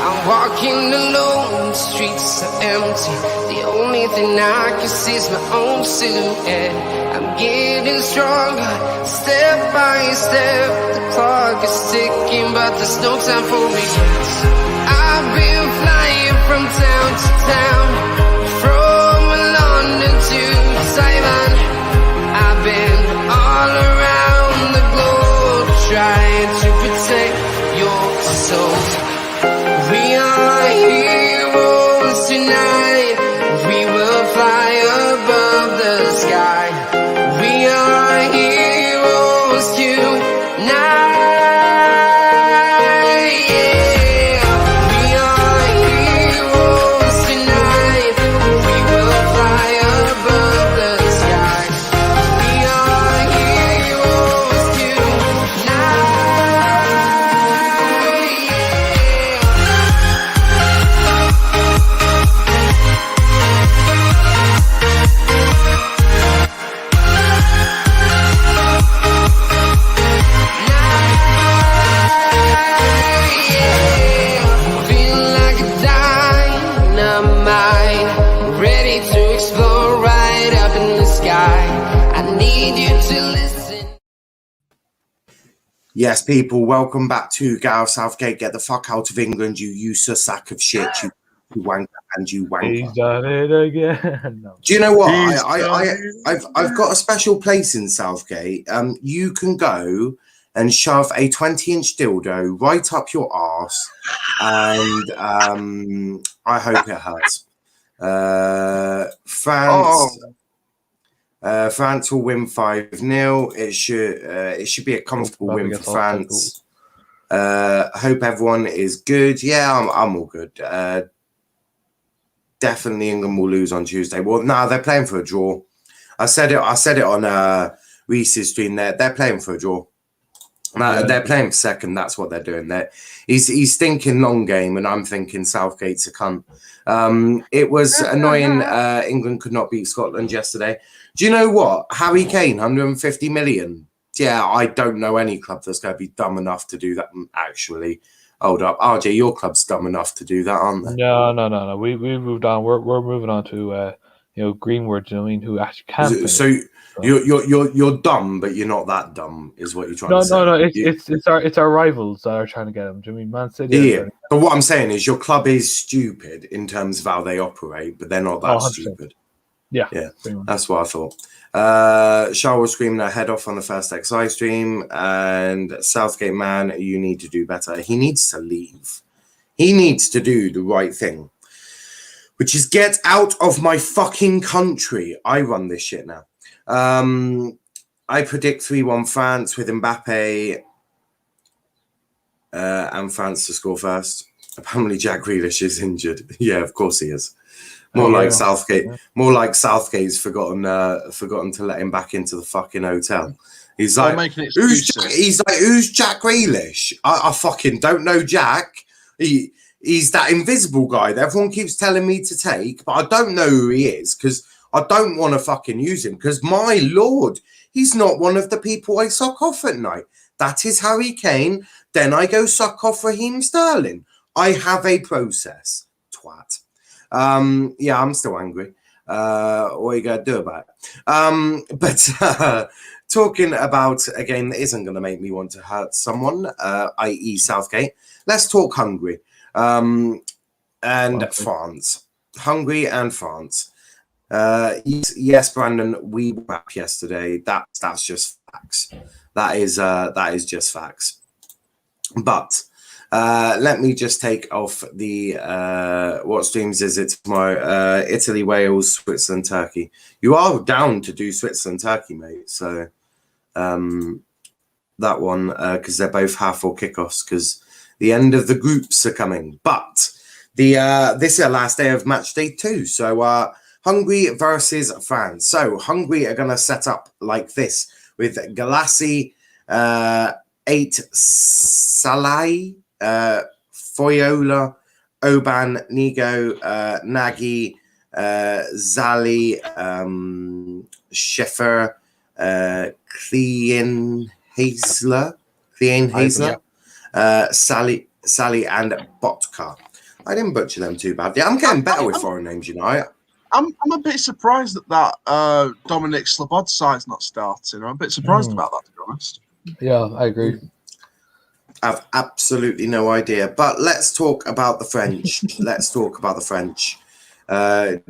I'm walking alone, the streets are empty. The only thing I can see is my own silhouette. I'm getting stronger, step by step. The clock is ticking, but there's no time for regrets. I've been flying from town to town, from London to Taiwan. I've been all around the globe, trying to protect your soul. We are heroes tonight. We will fly above the sky. We are heroes tonight. Yeah. We are heroes tonight. We will fly above the sky. We are heroes tonight. Feel like a dynamite, ready to explode right up in the sky. I need you to listen. Yes, people, welcome back to Gareth Southgate. Get the fuck out of England, you useless sack of shit, you wanker and you wanker. He's done it again. No. Do you know what? He's I've got a special place in Southgate. You can go and shove a 20-inch dildo right up your arse, and I hope it hurts. France will win 5-0. It should be a comfortable win for France. Hope everyone is good. Yeah, I'm all good. Definitely England will lose on Tuesday. Well, no, they're playing for a draw. I said it on Reese's stream. They're playing for a draw. They're playing for second. That's what they're doing. He's thinking long game, and I'm thinking Southgate's a cunt. It was annoying. England could not beat Scotland yesterday. Do you know what? Harry Kane, 150 million. Yeah, I don't know any club that's going to be dumb enough to do that. Actually, hold up, RJ, your club's dumb enough to do that, aren't they? No. We moved on. We're moving on to Greenwood. You know what I mean? Who actually can finish. So you're dumb, but you're not that dumb, is what you're trying to say. No. It's our rivals that are trying to get him. Do you mean Man City? Yeah. But what I'm saying is your club is stupid in terms of how they operate, but they're not that 100%. stupid. Yeah. That's what I thought. Charles was screaming her head off on the first XI stream, and Southgate, man, you need to do better. He needs to leave. He needs to do the right thing, which is get out of my fucking country. I run this shit now. I predict 3-1 France with Mbappe and France to score first. Apparently Jack Grealish is injured. Yeah, of course he is. More like Southgate's forgotten to let him back into the fucking hotel. He's like, who's Jack Grealish? I fucking don't know Jack. He's that invisible guy that everyone keeps telling me to take, but I don't know who he is because I don't want to fucking use him because, my Lord, he's not one of the people I suck off at night. That is Harry Kane. Then I go suck off Raheem Sterling. I have a process. Twat. Yeah, I'm still angry. What are you going to do about it? But talking about a game that isn't going to make me want to hurt someone, i.e. Southgate, let's talk Hungary and France. Hungary and France. Yes, Brandon, we were up yesterday. That's just facts. That is just facts. But let me just take off the what streams is it tomorrow? Italy, Wales, Switzerland, Turkey. You are down to do Switzerland, Turkey, mate. So that one because they're both half or kickoffs because the end of the groups are coming. But this is the last day of match day 2. So Hungary versus France. So Hungary are going to set up like this with Galassi, 8 Salai, Foyola, Oban, Nigo, Nagy, Zali, Schiffer, Klein Hazler, Sally, and Botka. I didn't butcher them too badly. I'm getting better with foreign names, you know. I'm a bit surprised that Dominic Slobodsi's not starting. I'm a bit surprised about that, to be honest. Yeah, I agree. I've absolutely no idea. But let's talk about the French.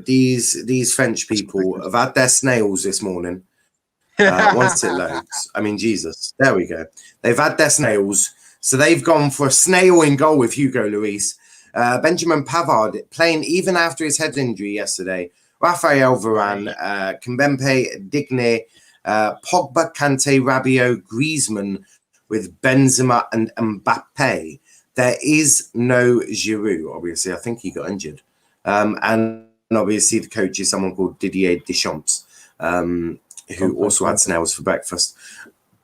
These French people have had their snails this morning. Once it loads, I mean, Jesus, there we go. They've had their snails. So they've gone for a snail in goal with Hugo Lloris. Benjamin Pavard playing even after his head injury yesterday. Raphael Varane, Kimpembe, Digne, Pogba, Kante, Rabiot, Griezmann with Benzema and Mbappe. There is no Giroud, obviously. I think he got injured. And obviously the coach is someone called Didier Deschamps, who also had snails for breakfast.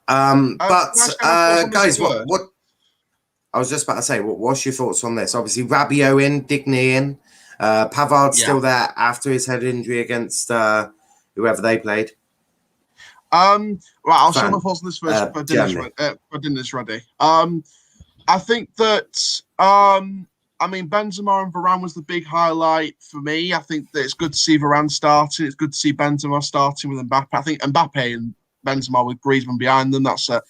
Guys, what I was just about to say, what's your thoughts on this? Obviously, Rabiot in, Digne in, Pavard still there after his head injury against whoever they played. Right, I'll share my thoughts on this first. For dinner's ready. I think that Benzema and Varane was the big highlight for me. I think that it's good to see Varane starting. It's good to see Benzema starting with Mbappe. I think Mbappe and Benzema with Griezmann behind them. That's a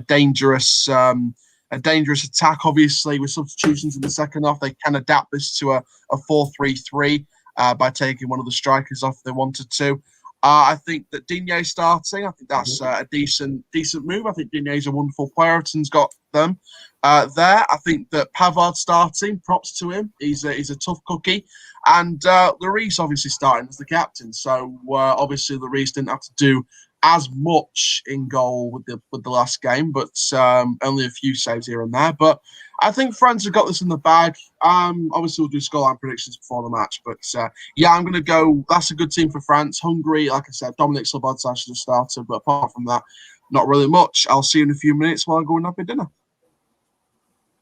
dangerous attack. Obviously, with substitutions in the second half, they can adapt this to a 4-3-3 by taking one of the strikers off if they wanted to. I think that Digne starting, I think that's a decent move. I think Digne is a wonderful player. Everton's got them there. I think that Pavard starting, props to him. He's a tough cookie. And Lloris obviously starting as the captain. So obviously Lloris didn't have to do as much in goal with the last game, but only a few saves here and there. But I think France have got this in the bag. Obviously, we'll do scoreline predictions before the match, but I'm going to go. That's a good team for France. Hungary, like I said, Dominic Slobodsa should have started, but apart from that, not really much. I'll see you in a few minutes while I go and have my dinner.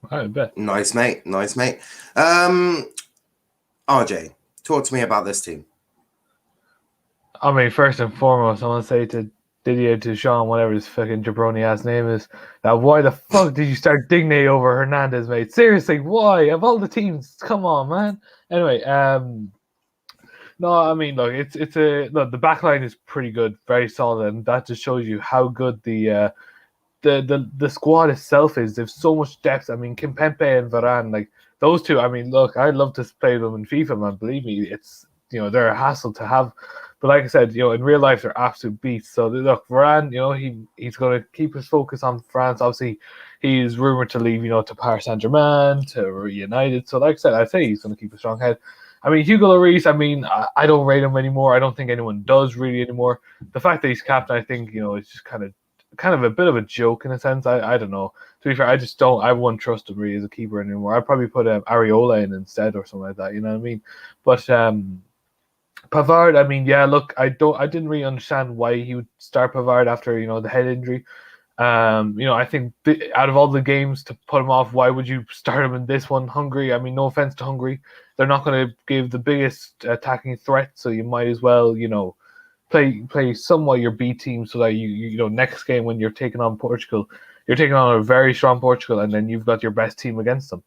I bet. Nice, mate. RJ, talk to me about this team. I mean, first and foremost, I want to say to Didier Deschamps, whatever his fucking jabroni-ass name is, that why the fuck did you start Digne over Hernandez, mate? Seriously, why? Of all the teams, come on, man. Anyway, no, I mean, look, the back line is pretty good, very solid, and that just shows you how good the squad itself is. There's so much depth. I mean, Kimpembe and Varane, like those two. I mean, look, I'd love to play them in FIFA, man. Believe me, it's they're a hassle to have. But like I said, in real life, they're absolute beasts. So look, Varane, he's going to keep his focus on France. Obviously, he's rumored to leave, to Paris Saint-Germain, to United. So like I said, I'd say he's going to keep a strong head. I mean, Hugo Lloris, I don't rate him anymore. I don't think anyone does really anymore. The fact that he's captain, I think, is just kind of a bit of a joke in a sense. I don't know. To be fair, I wouldn't trust him really as a keeper anymore. I'd probably put Areola in instead or something like that. You know what I mean? But Pavard, look, I didn't really understand why he would start Pavard after, the head injury. I think out of all the games to put him off, why would you start him in this one? Hungary, no offense to Hungary, they're not going to give the biggest attacking threat, so you might as well, play somewhat your B team so that you next game when you're taking on Portugal, you're taking on a very strong Portugal, and then you've got your best team against them.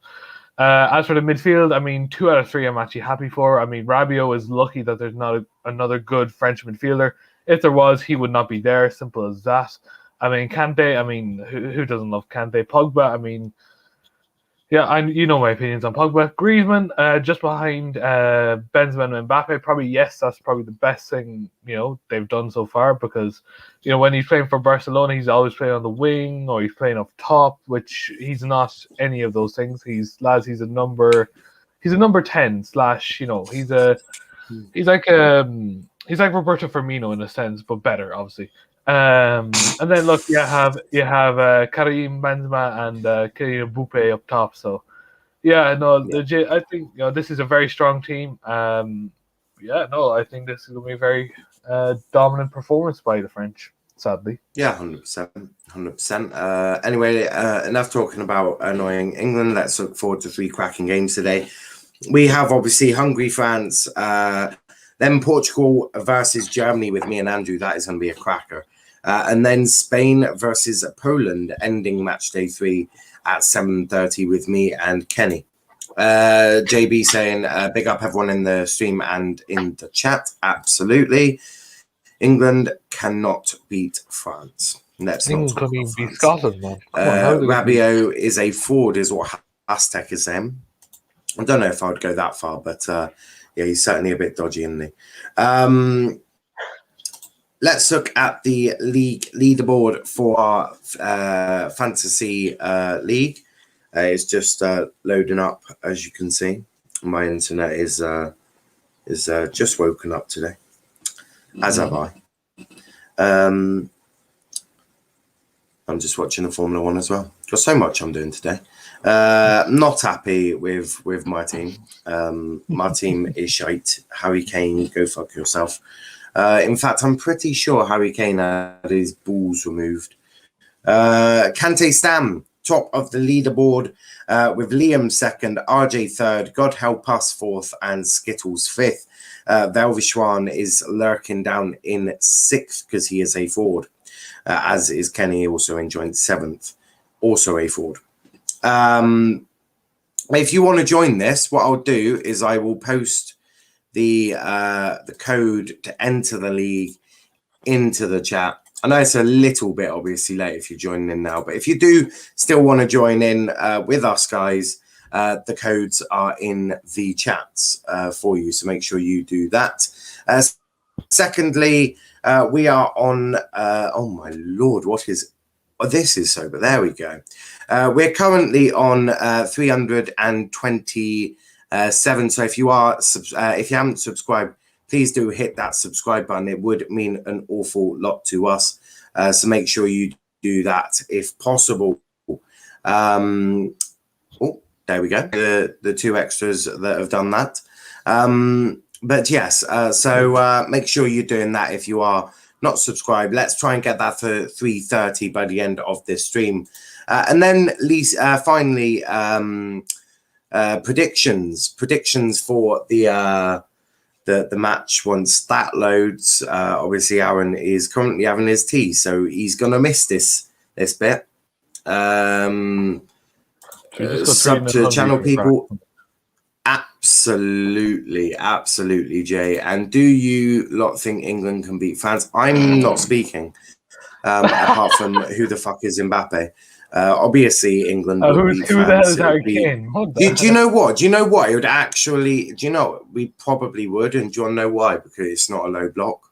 As for the midfield, 2 out of 3 I'm actually happy for. Rabiot is lucky that there's not another good French midfielder. If there was, he would not be there. Simple as that. Kante, who doesn't love Kante? Pogba, my opinions on Pogba. Griezmann, just behind Benzema and Mbappe. Probably, yes, that's probably the best thing, they've done so far, because, when he's playing for Barcelona, he's always playing on the wing or he's playing up top, which he's not any of those things. He's a number 10 slash, he's like Roberto Firmino in a sense, but better, obviously. And then look, you have Karim Benzema and Kylian Mbappe up top. So legit, I think this is a very strong team. I think this is going to be a very dominant performance by the French. Sadly, 100%. Anyway, enough talking about annoying England. Let's look forward to 3 cracking games today. We have obviously Hungary, France, then Portugal versus Germany with me and Andrew. That is going to be a cracker. And then Spain versus Poland, ending match day 3 at 7:30 with me and Kenny. JB saying, big up everyone in the stream and in the chat. Absolutely. England cannot beat France. Let's not England talk couldn't about even beat France. Scotland, man. Come on, how are they gonna beat- Rabiot is a forward, is what Aztec is saying. I don't know if I would go that far, but yeah, he's certainly a bit dodgy, isn't he? Let's look at the league leaderboard for our fantasy league. It's just loading up, as you can see. My internet is just woken up today, as have I. I'm just watching the Formula One as well. Got so much I'm doing today. Not happy with my team. My team is shite. Harry Kane, go fuck yourself. In fact, I'm pretty sure Harry Kane had his balls removed. Kante Stam, top of the leaderboard, with Liam second, RJ third, God Help Us fourth, and Skittles fifth. Velvishwan is lurking down in sixth because he is a forward, as is Kenny, also enjoying seventh, also a forward. If you want to join this, what I'll do is I will post the code to enter the league into the chat. I know it's a little bit obviously late if you're joining in now, but if you do still want to join in with us, guys, the codes are in the chats for you, so make sure you do that. Secondly, we are on oh my lord, what is this is sober. There we go. We're currently on 327. So if you are if you haven't subscribed, please do hit that subscribe button. It would mean an awful lot to us. So make sure you do that if possible. Oh, there we go. The two extras that have done that. But yes, so make sure you're doing that if you are not subscribed. Let's try and get that for 3:30 by the end of this stream. And then finally, predictions for the match once that loads. Obviously, Aaron is currently having his tea, so he's gonna miss this bit. Sub to channel people. Absolutely, Jay. And do you lot think England can beat France? I'm not speaking. Apart from who the fuck is Mbappe? Obviously, England would beat France. Who the hell is Harry Kane? Do you know what? Do you know what? It would actually. Do you know? We probably would, and do you want to know why? Because it's not a low block.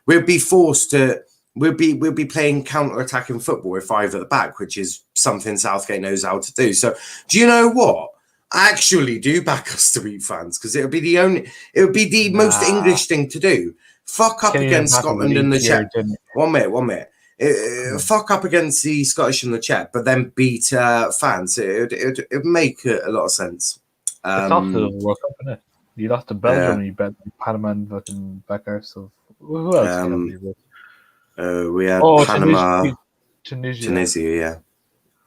We'd be forced to. We'll be playing counter-attacking football with five at the back, which is something Southgate knows how to do. So, do you know what? I actually do back us to beat France because it would be the most English thing to do. Fuck up against Scotland in the Czech. One minute. Fuck up against the Scottish and the Czech, but then beat France. It would make a lot of sense. It's after the World Cup, isn't it? You lost to Belgium, you bet Panama and fucking Becker. So who else? We had Panama, Tunisia.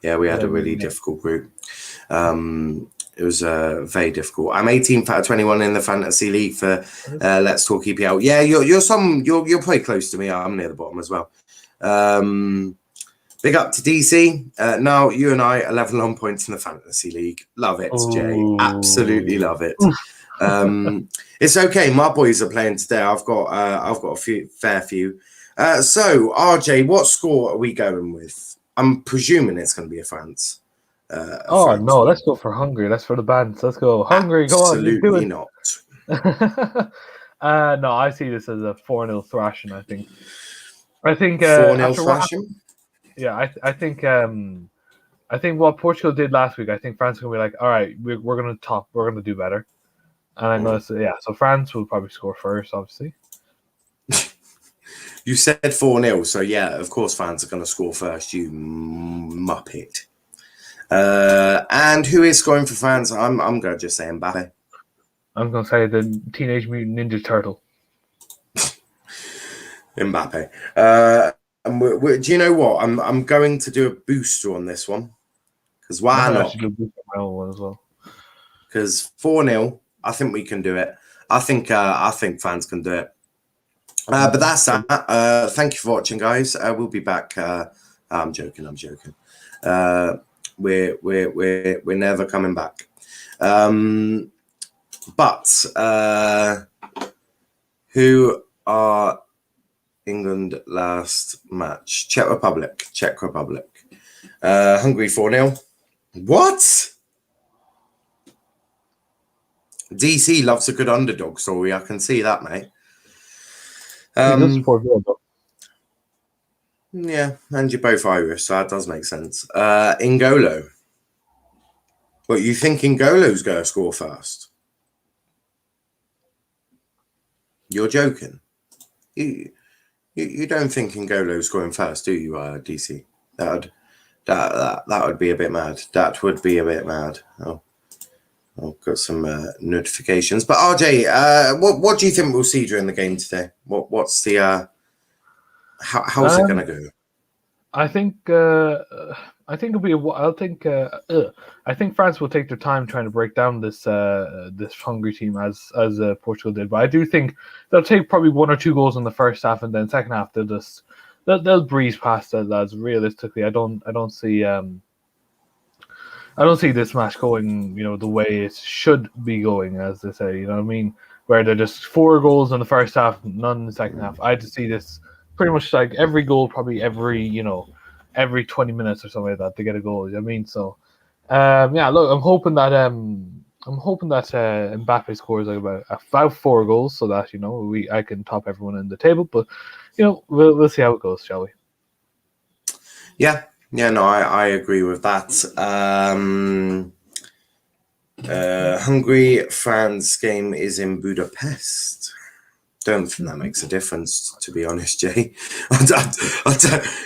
Yeah, we had a really difficult group. It was very difficult. I'm 18th out of 21 in the fantasy league for Let's Talk EPL. Yeah, you're pretty close to me. I'm near the bottom as well. Big up to DC. Now you and I are level on points in the fantasy league. Love it, Jay. Absolutely love it. It's okay. My boys are playing today. I've got a fair few. So RJ, what score are we going with? I'm presuming it's going to be a France. France. No, let's go for Hungary. That's for the bands. Let's go Hungary. Absolutely go on, not. No, I see this as a 4-0 thrashing. I think 4-0 thrashing. Yeah, I think what Portugal did last week. I think France is gonna be like, all right, we're gonna top. We're gonna do better. And I'm gonna say, so France will probably score first, obviously. You said 4-0, so yeah, of course France are going to score first, you muppet. And who is scoring for France? I'm going to just say Mbappe. I'm going to say the Teenage Mutant Ninja Turtle. Mbappe. And do you know what? I'm going to do a booster on this one. Because why not? I should do a booster on my own one as well. Because 4-0, I think we can do it. I think France can do it. But that's that. Thank you for watching, guys. We'll be back. I'm joking. We're never coming back. But who are England last match? Czech Republic. Hungary 4-0. What? DC loves a good underdog story. I can see that, mate. He does support Liverpool. Yeah, and you're both Irish, so that does make sense. N'Golo. What, you think N'Golo's going to score first? You're joking. You don't think N'Golo's scoring first, do you, DC? That would be a bit mad. That would be a bit mad. Oh, I've got some notifications. But RJ, what do you think we'll see during the game today? What's the how's it going to go? I think it'll be. I think France will take their time trying to break down this Hungary team as Portugal did. But I do think they'll take probably 1 or 2 goals in the first half, and then second half they'll breeze past the lads. Realistically, I don't see this match going, the way it should be going, as they say. You know what I mean? Where they're just 4 goals in the first half, none in the second half. I just see this pretty much like every goal, probably every 20 minutes or something like that, they get a goal. You know what I mean? So, look, I'm hoping that Mbappe scores like about 4 goals, so that I can top everyone in the table. But we'll see how it goes, shall we? Yeah, no, I agree with that. Hungary France game is in Budapest. Don't think that makes a difference, to be honest, Jay.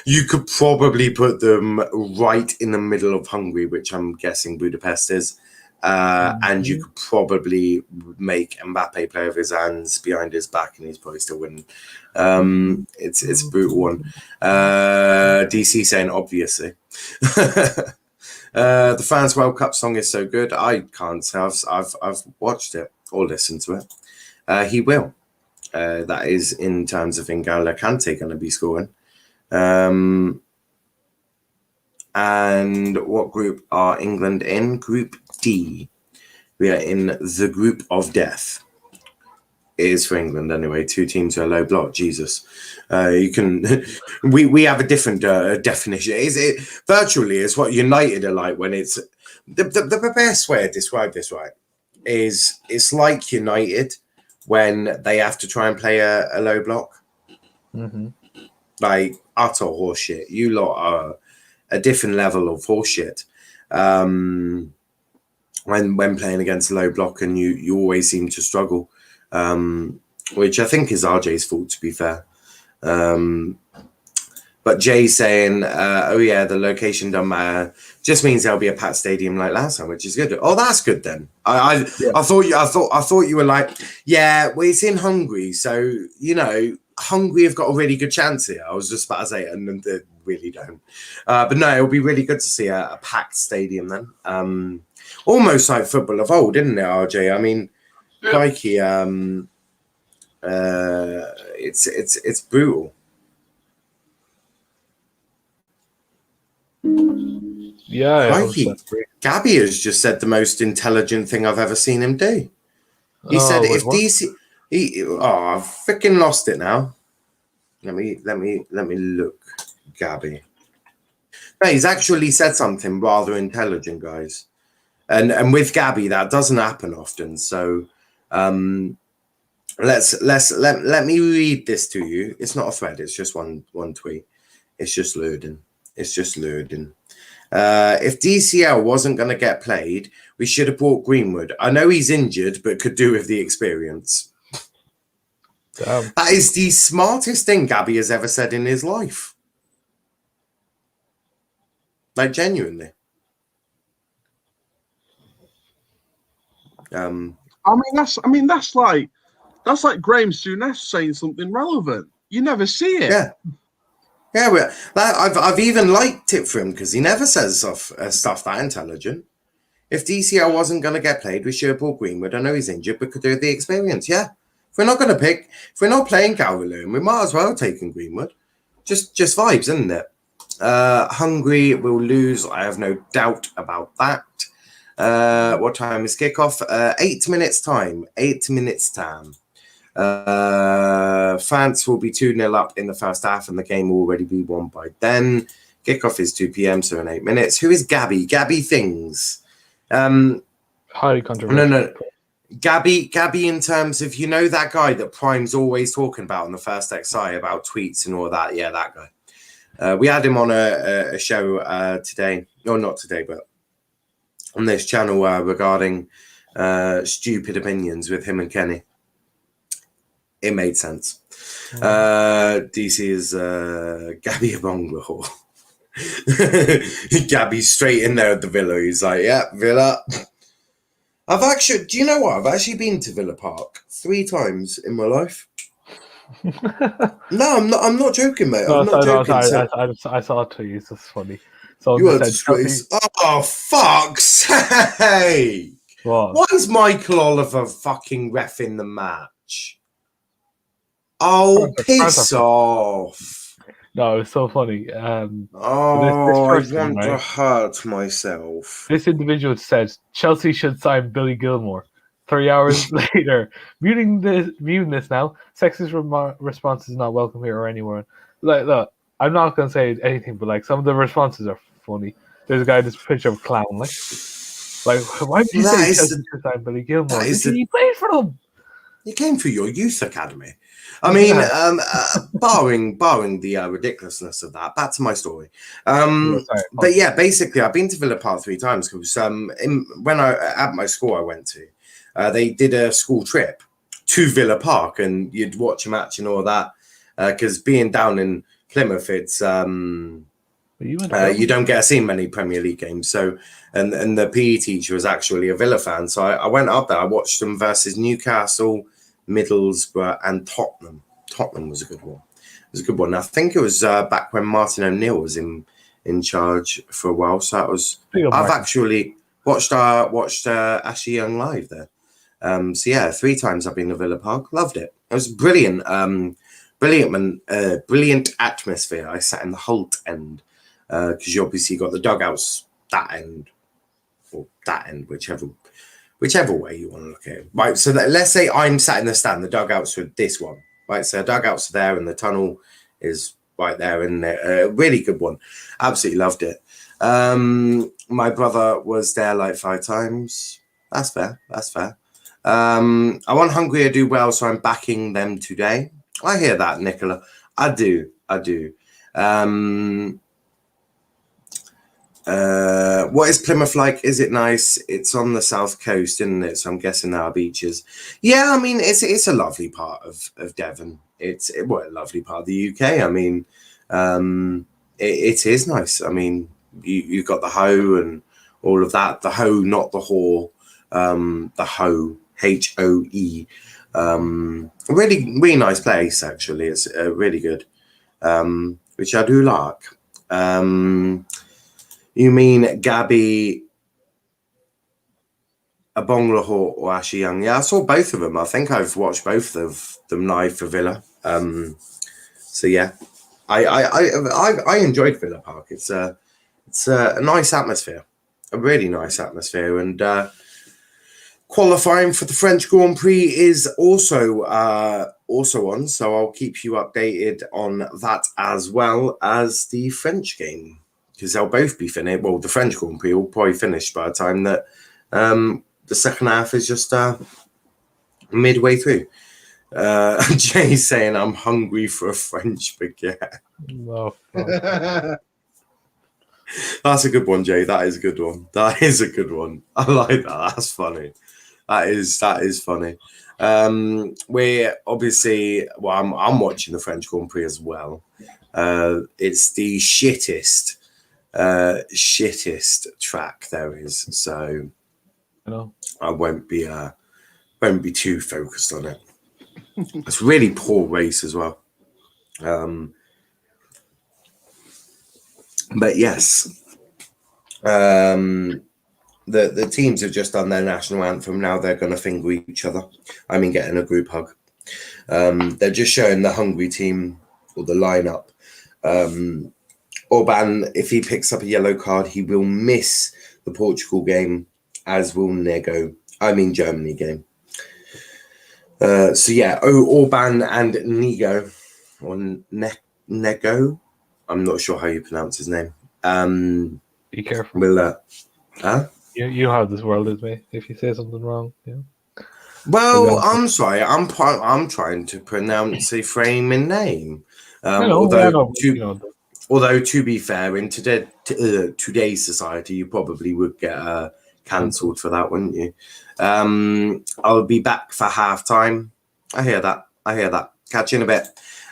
You could probably put them right in the middle of Hungary, which I'm guessing Budapest is. And you could probably make Mbappe play with his hands behind his back, and he's probably still winning. It's a brutal one. DC saying obviously. The fans World Cup song is so good. I can't say I've watched it or listened to it. He will. That is in terms of N'Golo Kante going to be scoring. And what group are England in? Group D. We are in the group of death. It is for England anyway. 2 teams are low block. Jesus, you can. We have a different definition. Virtually is what United are like when it's the best way to describe this, right? Is it's like United when they have to try and play a low block. Mm-hmm. Like utter horseshit. You lot are a different level of horseshit when playing against a low block, and you always seem to struggle, which I think is RJ's fault, to be fair. But Jay's saying, the location don't matter. Just means there'll be a packed stadium like last time, which is good. Oh, that's good then. I thought you were like, well, it's in Hungary, so Hungary have got a really good chance here. I was just about to say it, and they really don't. But no, it'll be really good to see a packed stadium then. Almost like football of old, isn't it, RJ? I mean, crikey, it's brutal. Yeah, crikey. Gabby has just said the most intelligent thing I've ever seen him do. He said if DC. I've freaking lost it now. Let me look, Gabby. No, he's actually said something rather intelligent, guys. And with Gabby, that doesn't happen often. So let me read this to you. It's not a thread, it's just one tweet. It's just loading. If DCL wasn't going to get played, we should have brought Greenwood. I know he's injured, but could do with the experience. Damn. That is the smartest thing Gabby has ever said in his life. Like, genuinely. That's like Graham Souness saying something relevant. You never see it. Yeah. I've even liked it for him because he never says stuff that intelligent. If DCL wasn't going to get played, we should have brought Greenwood. I know he's injured, but could do the experience. Yeah. If we're not playing Calvert-Lewin, we might as well take in Greenwood. Just vibes, isn't it? Hungary will lose. I have no doubt about that. What time is kickoff? 8 minutes time. 8 minutes time. France will be 2-0 up in the first half, and the game will already be won by then. Kickoff is 2 p.m, so in 8 minutes. Who is Gabby? Gabby Things. Highly controversial. No. Gabby, in terms of, you know, that guy that Prime's always talking about on the first XI about tweets and all that. Yeah, that guy. We had him on a show today. No, not today, but on this channel regarding stupid opinions with him and Kenny. It made sense. DC is Gabby Abonglo. Gabby's straight in there at the Villa. He's like, yeah, Villa. Do you know what? I've actually been to Villa Park 3 times in my life. No, I'm not joking, mate. I'm not joking. I saw it too. It's just funny. So you are disgrace. Oh, fuck's sake. What? Why is Michael Oliver fucking reffing the match? Oh, piss off. No, it was so funny. I want to hurt myself. This individual said Chelsea should sign Billy Gilmore. 3 hours later, muting this now. Sexist response is not welcome here or anywhere. Like, look, I'm not gonna say anything, but like some of the responses are funny. There's a guy this picture of a clown, like why did you say Chelsea should sign Billy Gilmore? He played for them. He came through your youth academy. I mean, barring the ridiculousness of that, back to my story. But yeah, basically, I've been to Villa Park 3 times because when at my school I went to, they did a school trip to Villa Park, and you'd watch a match and all that. Because being down in Plymouth, it's you don't get to see many Premier League games. So, and the PE teacher was actually a Villa fan, so I went up there. I watched them versus Newcastle, Middlesbrough, and Tottenham. Tottenham was a good one. It was a good one. I think it was back when Martin O'Neill was in charge for a while. So that was. I've actually watched Ashley Young live there. So yeah, 3 times I've been to Villa Park. Loved it. It was brilliant. Brilliant atmosphere. I sat in the Holt end because you obviously got the dugouts that end, or that end, whichever way you want to look at it. Right, so let's say I'm sat in the stand, the dugouts are this one. Right, so dugouts are there and the tunnel is right there, and really good one. Absolutely loved it. My brother was there like 5 times. That's fair. I want Hungary to do well, so I'm backing them today. I hear that, Nicola. I do. What is Plymouth like? Is it nice? It's on the south coast, isn't it? So I'm guessing there are beaches. Yeah, I mean, it's a lovely part of Devon. It's a lovely part of the UK. I mean, it is nice. I mean, you've got the Hoe and all of that. The Hoe, not the Whore. The Hoe, HOE. Really nice place, actually. It's really good, which I do like. You mean Gabby Abonglaho or Ashley Young? Yeah, I saw both of them. I think I've watched both of them live for Villa. So yeah, I enjoyed Villa Park. It's a nice atmosphere, a really nice atmosphere, and qualifying for the French Grand Prix is also on. So I'll keep you updated on that as well as the French game, because they'll both be finished. Well, the French Grand Prix will probably finish by the time that the second half is just midway through. Jay's saying, I'm hungry for a French baguette. No. That's a good one, Jay. That is a good one. That is a good one. I like that. That's funny. That is funny. We're obviously, well, I'm watching the French Grand Prix as well. It's the shittest track there is, so I won't be too focused on it. It's a really poor race as well. But yes, the teams have just done their national anthem. Now they're going to finger each other. I mean, getting a group hug. They're just showing the Hungary team or the lineup. Orban, if he picks up a yellow card, he will miss the Portugal game as will Germany game. So yeah, Orban and Nego, or Nego, I'm not sure how you pronounce his name. Be careful. Will You know how this world is, mate. If you say something wrong, Well, I'm sorry. I'm trying to pronounce a framing name. Although to be fair, in today's society, you probably would get cancelled for that, wouldn't you? I'll be back for half-time. I hear that. Catch you in a bit.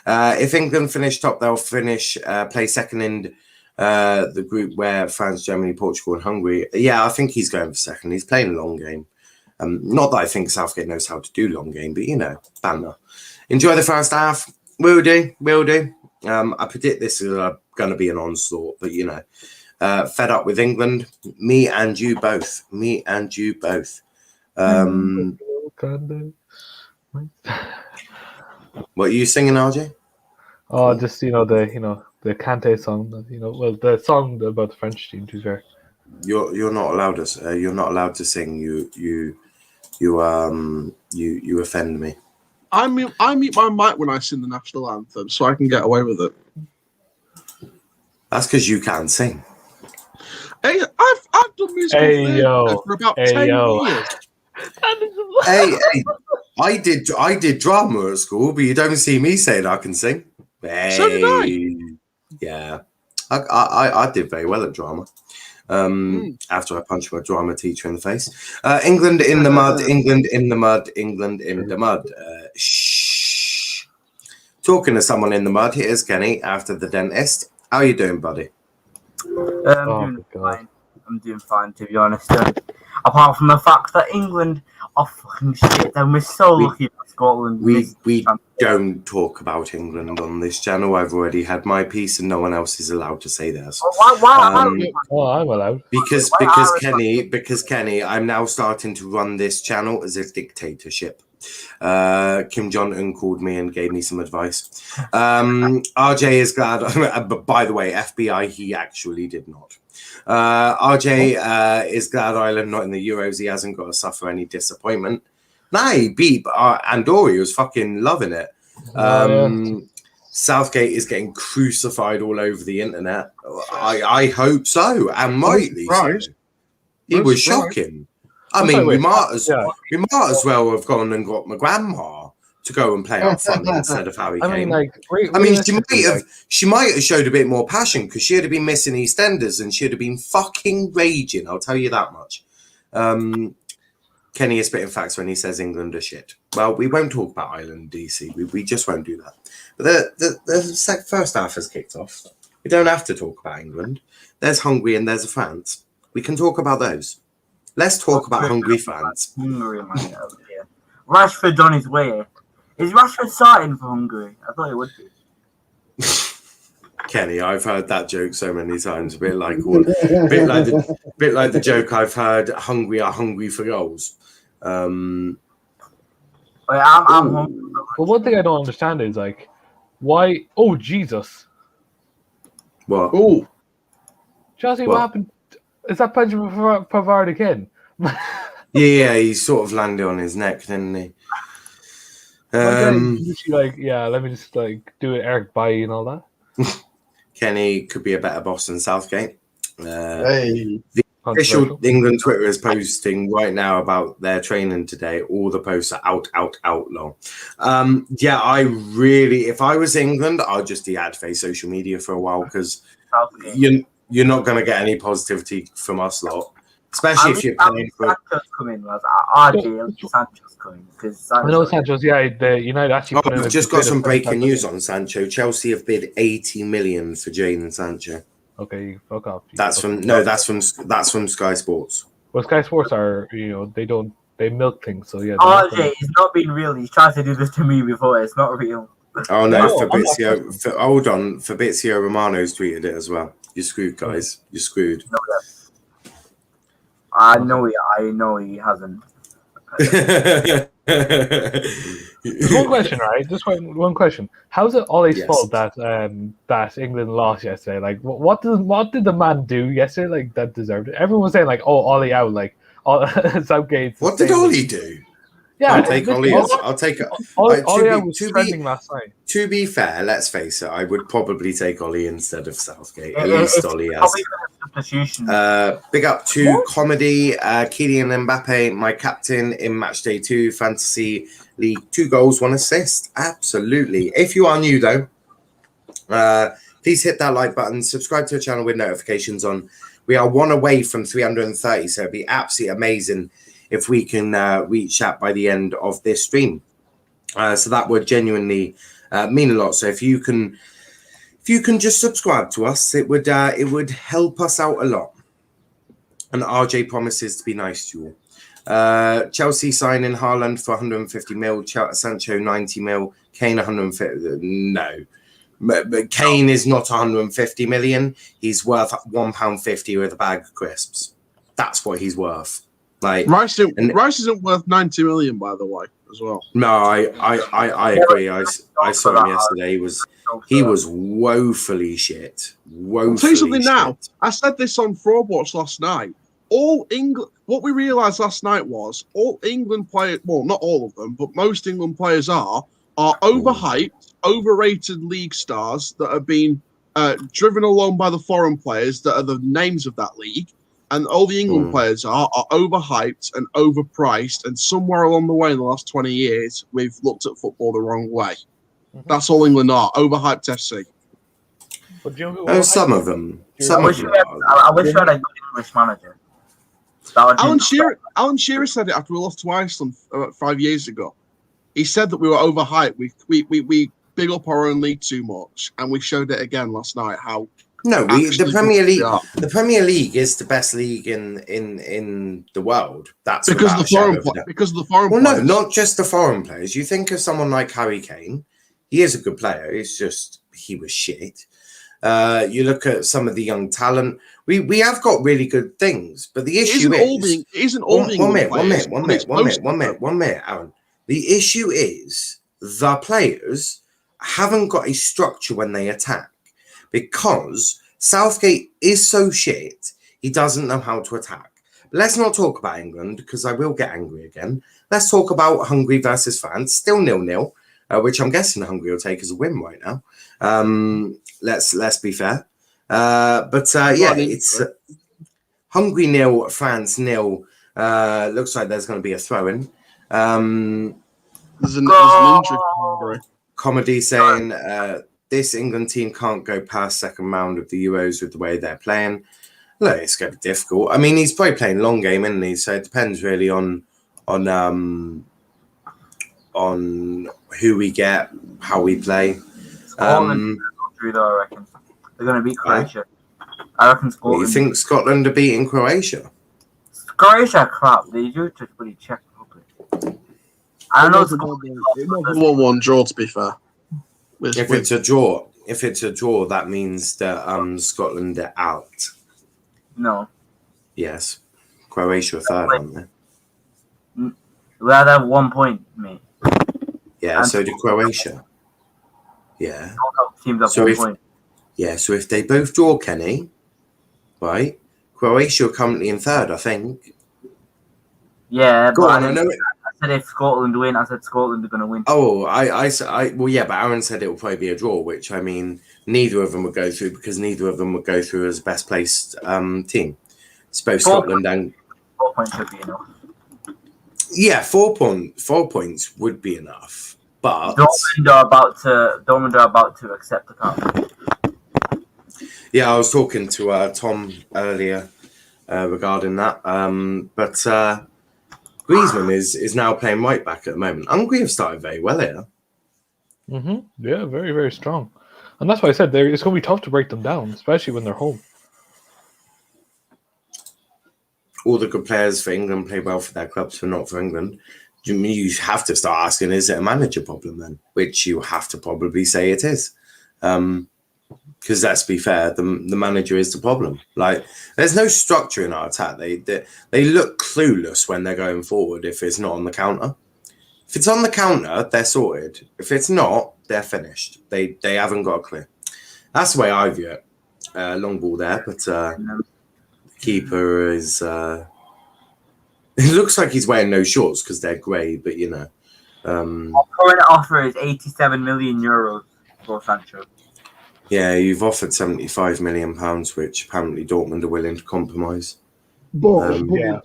If England finish top, they'll play second in the group where France, Germany, Portugal, and Hungary. Yeah, I think he's going for second. He's playing a long game. Not that I think Southgate knows how to do long game, but banter. Enjoy the first half. Will do. I predict this is going to be an onslaught, but fed up with England. Me and you both. What are you singing, RJ? Oh, just the Kante song. The song about the French team. To be fair, you're not allowed to. You're not allowed to sing. You offend me. I mute my mic when I sing the national anthem, so I can get away with it. That's because you can't sing. Hey, I've done musical theatre for about 10 years. Hey, I did drama at school, but you don't see me saying I can sing. Hey. So did I. Yeah, I did very well at drama. After I punched my drama teacher in the face. England in the mud, England in the mud, England in the mud. Shh. Talking to someone in the mud, here's Kenny after the dentist. How are you doing, buddy? I'm doing fine, to be honest. Apart from the fact that England are fucking shit, and we're so lucky that Scotland. We don't talk about England on this channel. I've already had my piece, and no one else is allowed to say theirs. I'm allowed. Because Kenny, I'm now starting to run this channel as a dictatorship. Kim Jong-un called me and gave me some advice. RJ is glad. But by the way, FBI, he actually did not. RJ is glad Ireland not in the Euros. He hasn't got to suffer any disappointment. Nah, he beat Andorra. He was fucking loving it. Southgate is getting crucified all over the internet. I hope so, and rightly so. He was shocking. I mean, we might as well have gone and got my grandma to go and play up front instead of Harry Kane. She might have showed a bit more passion because she'd have been missing EastEnders and she'd have been fucking raging. I'll tell you that much. Kenny is spitting facts when he says England are shit. Well, we won't talk about Ireland, DC. We just won't do that. But the first half has kicked off. We don't have to talk about England. There's Hungary and there's France. We can talk about those. Let's talk about Hungary, France. Hungary, man. Yeah. Rashford on his way. Is Rashford starting for Hungary? I thought he would be. Kenny, I've heard that joke so many times. A bit like the joke I've heard. Hungary are hungry for goals. I'm hungry. Well, one thing I don't understand is why? Oh Jesus! What? Oh, Chelsea, what happened? Is that Benjamin Pavard again? Yeah, he sort of landed on his neck, didn't he? Let me just do it, Eric Bailly and all that. Kenny could be a better boss than Southgate. hey. The official England Twitter is posting right now about their training today. All the posts are out long. If I was England, I'd just deactivate social media for a while because you're not going to get any positivity from us lot. Especially if you're playing for... Sancho's coming, lads. Sancho's coming. I know Sancho's, the United actually put in... We've just got some breaking news on Sancho. Chelsea have bid 80 million for Jadon Sancho. Okay, fuck off. That's from Sky Sports. Well, Sky Sports are, they milk things, so yeah. RJ, it's not been real. He's tried to do this to me before. It's not real. Oh, no, Fabrizio Romano's tweeted it as well. You're screwed, guys. You're screwed. I know he hasn't. There's one question, right? Just one question. How's it Ollie's fault that England lost yesterday? What did the man do yesterday? That deserved it. Everyone was saying Ollie out. Southgate. What did Ollie do? Yeah, I'll take Ollie. I'll take it. Ollie was trending last night. To be fair, let's face it, I would probably take Ollie instead of Southgate. At least Ollie has. Big up to Comedy, Kylian Mbappe, my captain in Matchday 2 Fantasy League. 2 goals, 1 assist. Absolutely. If you are new though, please hit that like button, subscribe to the channel with notifications on. We are 1 away from 330, so it'd be absolutely amazing if we can reach that by the end of this stream. So that would genuinely mean a lot. So if you can just subscribe to us, it would help us out a lot. And RJ promises to be nice to you all. Chelsea signing Haaland for 150 mil, Sancho 90 mil, Kane 150. No. But Kane is not 150 million. He's worth £1.50 with a bag of crisps. That's what he's worth. Like Rice isn't worth 90 million, by the way, as well. No, I agree. I saw him yesterday. He was woefully shit. I'll tell you something now. I said this on Fraudwatch last night. What we realised last night was all England players, well, not all of them, but most England players are overhyped, overrated league stars that are being driven along by the foreign players that are the names of that league. And all the England players are overhyped and overpriced. And somewhere along the way in the last 20 years, we've looked at football the wrong way. That's all England are, overhyped FC. But some of them. I wish we had a good English manager. Alan Shearer said it after we lost to Iceland 5 years ago. He said that we were overhyped. We big up our own league too much. And we showed it again last night how... No, the Premier League. The Premier League is the best league in the world. That's because of the foreign players. Well, no, not just the foreign players. You think of someone like Harry Kane. He is a good player. It's just he was shit. You look at some of the young talent. We have got really good things, but the issue one minute, Aaron. The issue is the players haven't got a structure when they attack. Because Southgate is so shit, he doesn't know how to attack. But let's not talk about England, because I will get angry again. Let's talk about Hungary versus France, still 0-0, which I'm guessing Hungary will take as a win right now. Let's be fair. It's Hungary 0, France 0. Looks like there's going to be a throw-in. There's an injury for Hungary. Comedy saying... this England team can't go past second round of the Euros with the way they're playing. Look, it's going to be difficult. I mean, he's probably playing long game, isn't he? So it depends really on who we get, how we play. Scotland through though, I reckon. They're going to beat Croatia. I reckon Scotland. You think Scotland are beating Croatia? Croatia are crap. They do just really check properly. I don't know. It's a 1-1 draw, to be fair. If it's a draw, that means that Scotland are out. No. Yes. Croatia are third, aren't they? We had 1 point, mate. Yeah, and so did Croatia. Yeah. Teams have 1 point. Yeah, so if they both draw, Kenny, right? Croatia are currently in third, I think. Yeah, Go on, I know it. I said if Scotland win, I said Scotland are going to win. Oh, well, yeah, but Aaron said it will probably be a draw, which, I mean, neither of them would go through because neither of them would go through as best placed team. It's both Scotland and... 4 points would be enough. Yeah, 4 points would be enough, but... Dortmund are about to accept the cup. Yeah, I was talking to Tom earlier regarding that, but... Griezmann is now playing right back at the moment. Hungary have started very well here. Yeah, very, very strong. And that's why I said it's going to be tough to break them down, especially when they're home. All the good players for England play well for their clubs, but not for England. You have to start asking, is it a manager problem then? Which you have to probably say it is. Because let's be fair, the manager is the problem. Like, there's no structure in our attack. They look clueless when they're going forward if it's not on the counter. If it's on the counter, they're sorted. If it's not, they're finished. They haven't got a clue. That's the way I view it. Long ball there, but keeper is It looks like he's wearing no shorts because they're grey, but you know. Our current offer is 87 million euros for Sancho. Yeah, you've offered £75 million, which apparently Dortmund are willing to compromise. But don't forget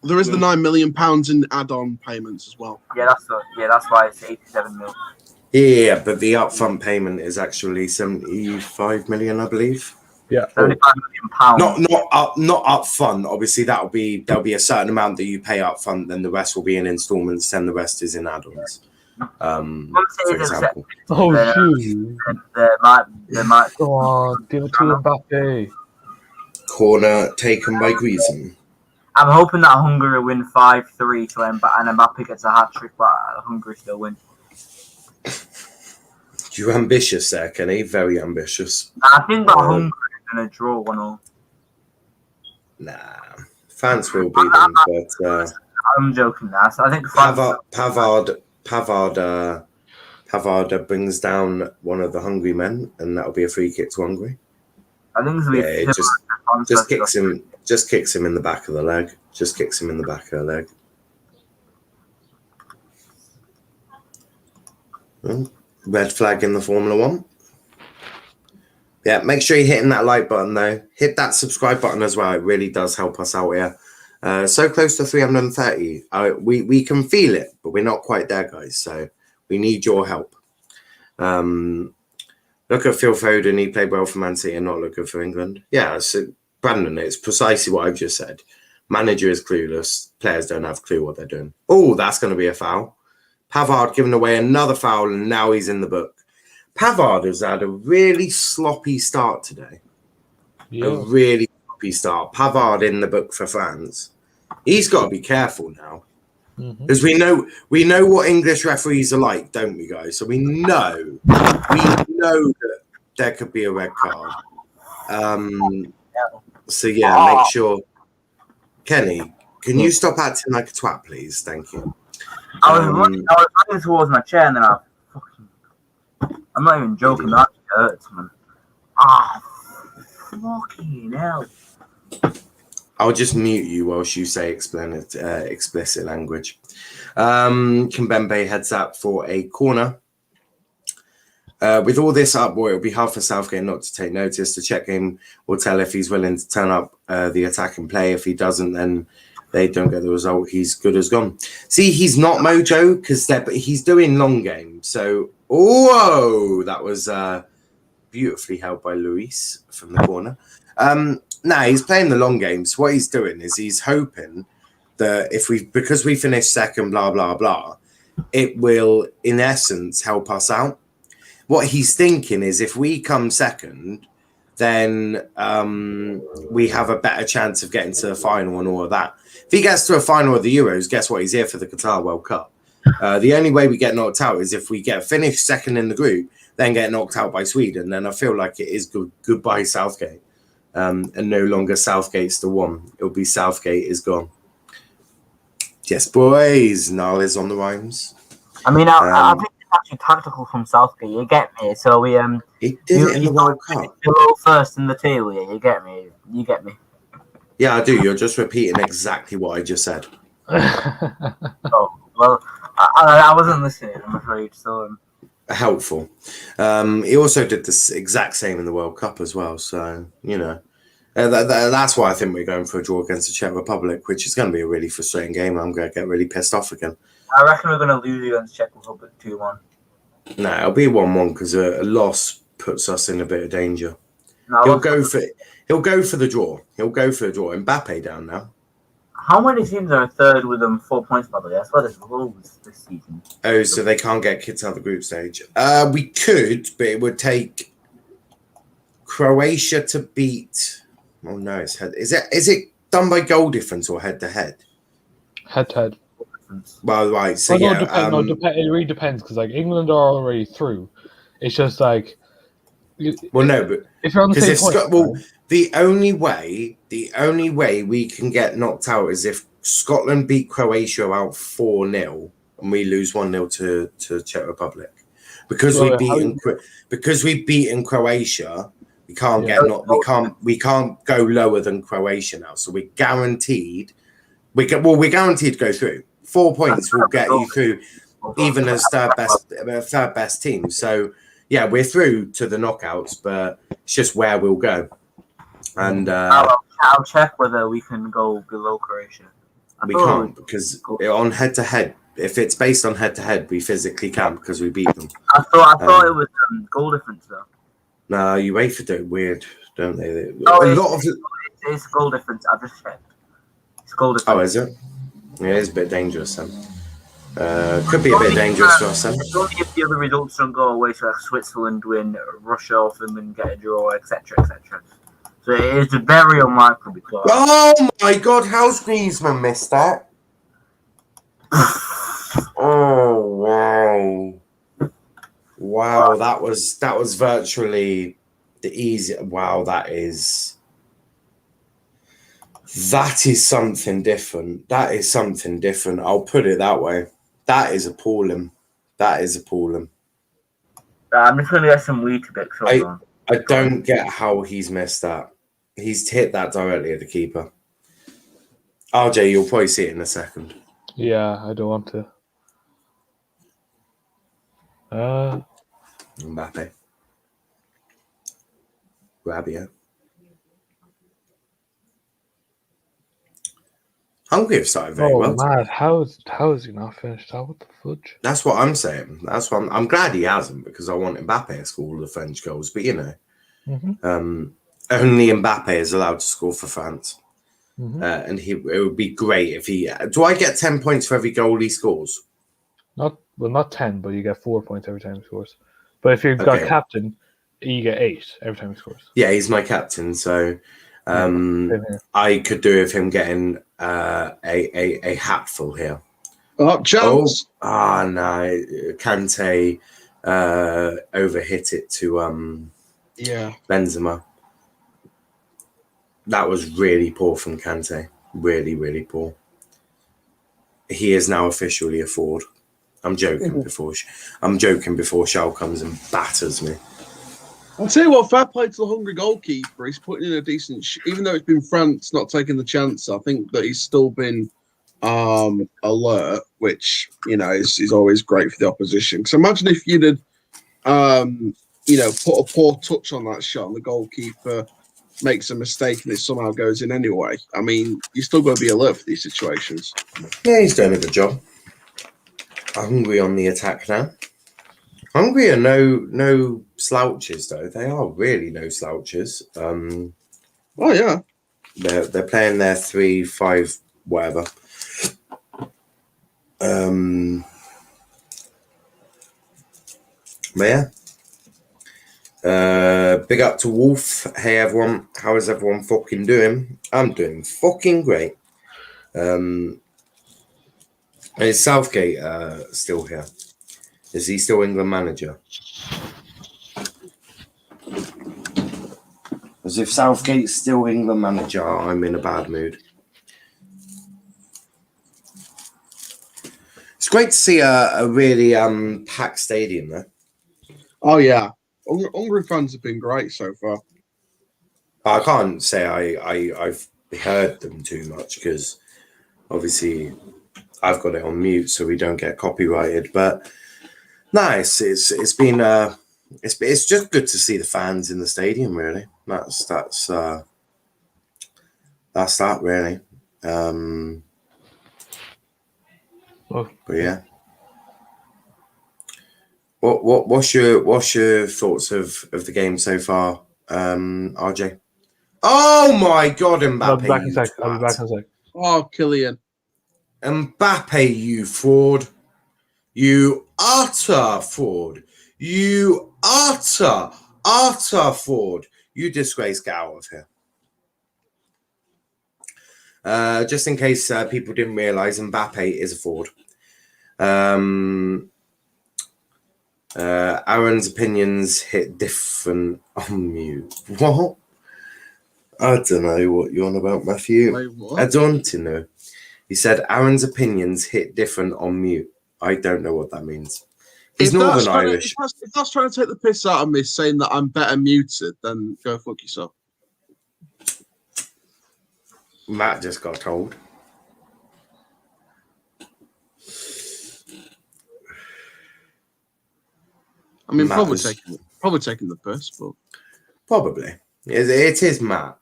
there is the £9 million in add-on payments as well. Yeah, that's why it's 87 million. Yeah, but the upfront payment is actually 75 million, I believe. Yeah, 75 million pounds. Not up front. Obviously, there'll be a certain amount that you pay up front, then the rest will be in installments, and the rest is in add-ons. For example. Oh shoot! There might. Go on, give it to Mbappe. Corner taken by Griezmann. I'm hoping that Hungary win 5-3, so and Mbappe gets a hat trick, but Hungary still win. You're ambitious there, Kenny. Very ambitious. I think that Hungary is going to draw 1-1. Nah, France will beat them, but I'm joking. Now, so I think France. Pavard brings down one of the Hungry men, and that'll be a free kick to Hungary. I think it's just kicks him in the back of the leg. Just kicks him in the back of the leg. Red flag in the Formula One. Yeah, make sure you're hitting that like button though. Hit that subscribe button as well. It really does help us out here. So close to 330. We can feel it, but we're not quite there, guys. So we need your help. Look at Phil Foden. He played well for Man City and not look good for England. Yeah, so Brandon, it's precisely what I've just said. Manager is clueless. Players don't have a clue what they're doing. Oh, that's going to be a foul. Pavard giving away another foul, and now he's in the book. Pavard has had a really sloppy start today. Yeah. A really sloppy start. Pavard in the book for France. He's got to be careful now. Because we know what English referees are like, don't we, guys? So we know that there could be a red card. So yeah, make sure. Kenny, can you stop acting like a twat, please? Thank you. I was running towards my chair, and then I'm not even joking. That hurts, man. Fucking hell. I'll just mute you whilst you say explicit language. Kimpembe heads up for a corner. With all this uproar, it'll be hard for Southgate not to take notice. The Czech game will tell if he's willing to turn up the attack and play. If he doesn't, then they don't get the result. He's good as gone. See, he's not Mojo because he's doing long game. So, whoa, that was beautifully held by Luis from the corner. Now he's playing the long game. So what he's doing is he's hoping that because we finish second, blah blah blah, it will in essence help us out. What he's thinking is if we come second, then we have a better chance of getting to the final and all of that. If he gets to a final of the Euros, guess what? He's here for the Qatar World Cup. The only way we get knocked out is if we get finished second in the group, then get knocked out by Sweden. Then I feel like it is goodbye Southgate. And no longer Southgate's the one. It'll be Southgate is gone. Yes, boys. Niall is on the rhymes. I mean, I think it's actually tactical from Southgate. You get me? So we he did it in the World Cup. Below first in the table. You get me? You get me? Yeah, I do. You're just repeating exactly what I just said. Oh well, I wasn't listening. I'm afraid. So helpful. He also did this exact same in the World Cup as well. So you know, that's why I think we're going for a draw against the Czech Republic, which is going to be a really frustrating game. I'm going to get really pissed off again. I reckon we're going to lose against Czech Republic 2-1. No, it'll be 1-1 because a loss puts us in a bit of danger. No, he'll go for the draw. He'll go for the draw. Mbappe down now. How many teams are third with them 4 points, by the way? That's why there's loads this season. Oh, so they can't get kicked out of the group stage. We could, but it would take Croatia to beat. Oh no, it's head. Is it done by goal difference or head to head? Head to head. Well, right. So it really depends because like England are already through. It's just like. Well, no, but if you're on the same point, the only way we can get knocked out is if Scotland beat Croatia out 4-0 and we lose 1-0 to Czech Republic. Because we've beaten Croatia, We can't we can't go lower than Croatia now. So we're guaranteed. We're guaranteed to go through. 4 points will get you through, even as third best team. So yeah, we're through to the knockouts, but it's just where we'll go. And I'll check whether we can go below Croatia. We can't, because on head to head, if it's based on head to head, we physically can because we beat them. I thought it was goal difference though. No, UEFA do it weird, don't they? It's goal difference. I've just checked. It's goal difference. Oh, is it? Yeah, it's a bit dangerous then. Could be a bit dangerous for us then. It's only if the other results don't go away, so like Switzerland win, Russia or Finland get a draw, etc., etc. So it is very unlikely because. Oh my God! How's Griezmann missed that? Oh wow! That was virtually the easy. Wow, that is something different. That is something different. I'll put it that way. That is appalling. I'm just going to get some Weetabix on. I don't get how he's missed that. He's hit that directly at the keeper. RJ, you'll probably see it in a second. Yeah, I don't want to. Mbappe. Rabiot. Hungary have started very well. Mad. How is he not finished? What the fudge? That's what I'm saying. That's what I'm glad he hasn't, because I want Mbappe to score all the French goals. But only Mbappe is allowed to score for France. And it would be great if he. Do I get 10 points for every goal he scores? Not 10, but you get 4 points every time he scores. But if you've got captain, you get 8 every time he scores. Yeah, he's my captain, so I could do with him getting a hatful here. Chance. No, Kante overhit it to Benzema. That was really poor from Kante. Really, really poor. He is now officially a forward. I'm joking before Shao comes and batters me. I'll tell you what, fair play to the Hungary goalkeeper. He's putting in a decent, even though it's been France not taking the chance. I think that he's still been alert, which is always great for the opposition. Because imagine if you'd have, put a poor touch on that shot and the goalkeeper makes a mistake and it somehow goes in anyway. I mean, you're still going to be alert for these situations. Yeah, he's doing a good job. Hungary on the attack now. Hungary are no slouches though. They are really no slouches. Oh yeah. They're playing their 3-5 whatever. But yeah. Big up to Wolf. Hey everyone, how is everyone fucking doing? I'm doing fucking great. Is Southgate still here? Is he still England manager? As if Southgate's still England manager, I'm in a bad mood. It's great to see a really packed stadium there. Oh yeah. Hungary fans have been great so far. I can't say I've heard them too much because obviously I've got it on mute so we don't get copyrighted. But nice, it's been it's just good to see the fans in the stadium. Really, that's that really. But yeah. What's your thoughts of the game so far, RJ? Oh my God, Mbappe! I'll be back in a sec. Oh, Kylian. Mbappe, you fraud! You utter fraud! You utter fraud! You disgrace! Get out of here! Just in case people didn't realise, Mbappe is a fraud. Aaron's opinions hit different on mute. What? I don't know what you're on about, Matthew. Wait, what? I don't know. He said Aaron's opinions hit different on mute. I don't know what that means. He's Northern trying Irish. If that's trying to take the piss out of me saying that I'm better muted, then go fuck yourself. Matt just got told. I mean, probably taking the piss, but probably it is Matt.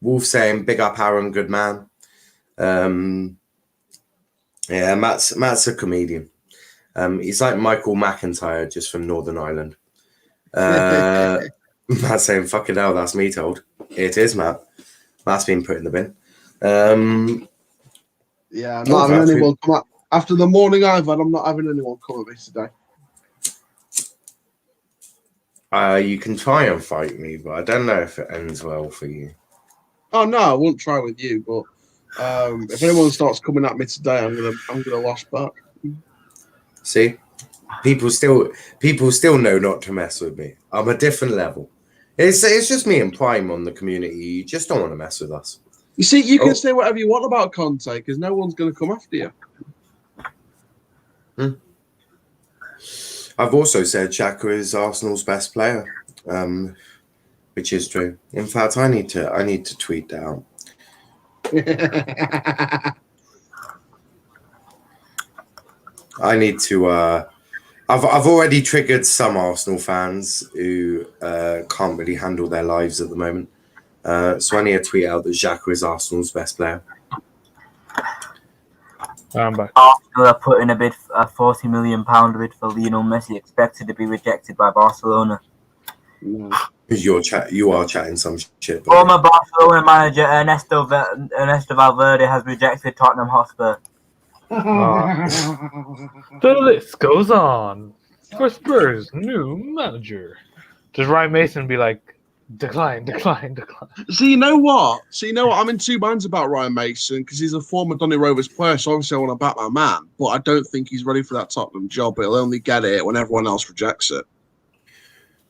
Wolf saying big up Aaron, good man. Yeah, Matt's a comedian. He's like Michael McIntyre, just from Northern Ireland. Matt saying fucking hell, that's me told. It is Matt. Matt's been put in the bin. Yeah, I'm not having anyone come up after the morning I've had. I'm not having anyone come at me today. You can try and fight me, but I don't know if it ends well for you. Oh no, I won't try with you. But if anyone starts coming at me today, I'm gonna lash back. See, people still know not to mess with me. I'm a different level. It's just me and Prime on the community. You just don't want to mess with us. You see, you can say whatever you want about Conte because no one's going to come after you. I've also said Xhaka is Arsenal's best player, which is true. In fact, I need to tweet that out. I need to. I've already triggered some Arsenal fans who can't really handle their lives at the moment. So I need to tweet out that Xhaka is Arsenal's best player. I'm back. Arsenal are putting a £40 million bid for Lionel Messi, expected to be rejected by Barcelona. You are chatting some shit. Former Barcelona manager Ernesto Valverde has rejected Tottenham Hotspur. The list goes on. For Spurs' new manager. Does Ryan Mason be like, decline? So you know what? I'm in two minds about Ryan Mason because he's a former Donny Rovers player, so obviously I want to back my man, but I don't think he's ready for that Tottenham job. He'll only get it when everyone else rejects it.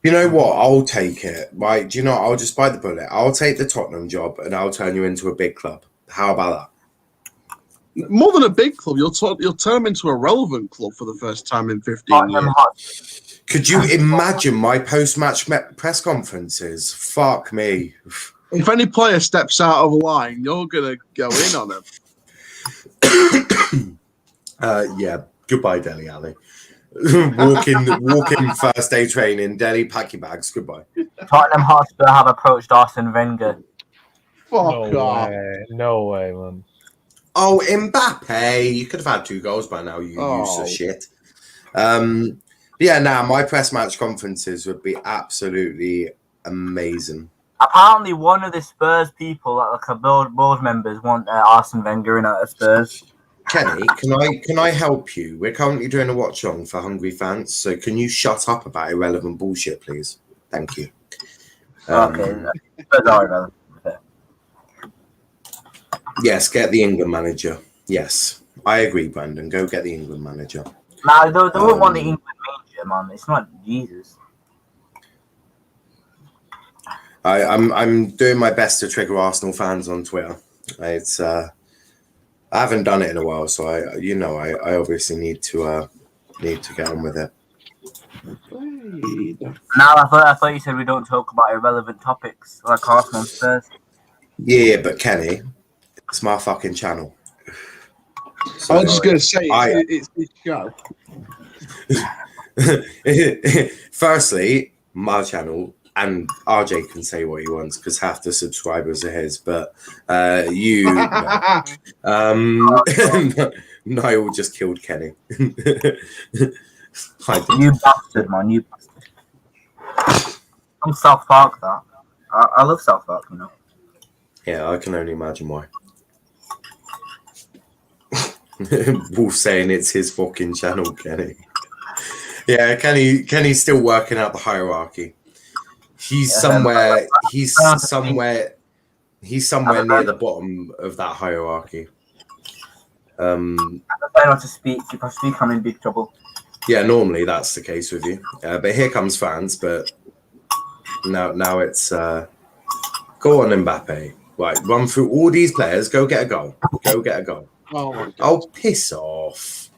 You know what? I'll take it. Right? Do you know what? I'll just bite the bullet. I'll take the Tottenham job and I'll turn you into a big club. How about that? More than a big club, you'll turn him into a relevant club for the first time in 15 years. Could you imagine my post-match press conferences? Fuck me. If any player steps out of line, you're going to go in on him. Yeah, goodbye, Dele Alli. walk in first day training, Dele, pack your bags, goodbye. Tottenham Hotspur have approached Arsene Wenger. Fuck off. No way, man. Oh, Mbappe. You could have had 2 goals by now, you useless shit. My press match conferences would be absolutely amazing. Apparently, one of the Spurs people, like a board members, want Arsene Wenger in at Spurs. Kenny, can I help you? We're currently doing a watch-along for Hungary fans, so can you shut up about irrelevant bullshit, please? Thank you. Okay, Spurs are irrelevant. Yes, get the England manager. Yes, I agree, Brandon. Go get the England manager. Nah, they won't want the England manager, man. It's not Jesus. I'm doing my best to trigger Arsenal fans on Twitter. I haven't done it in a while, so I obviously need to get on with it. Now I thought you said we don't talk about irrelevant topics like Arsenal and Spurs. Yeah, but Kenny, it's my fucking channel. So, I was just going to say, it's this show. Firstly, my channel, and RJ can say what he wants because half the subscribers are his, but you... Niall just killed Kenny. You bastard, man, you bastard. I'm South Park, that. I love South Park, you know. Yeah, I can only imagine why. Wolf saying it's his fucking channel, Kenny. Yeah, Kenny's still working out the hierarchy. He's somewhere near the bottom of that hierarchy. I prefer not to speak. If I speak, I'm in big trouble. Yeah, normally that's the case with you. But here comes fans, but now it's go on Mbappe. Right, run through all these players, go get a goal. Go get a goal. Oh, oh, piss off.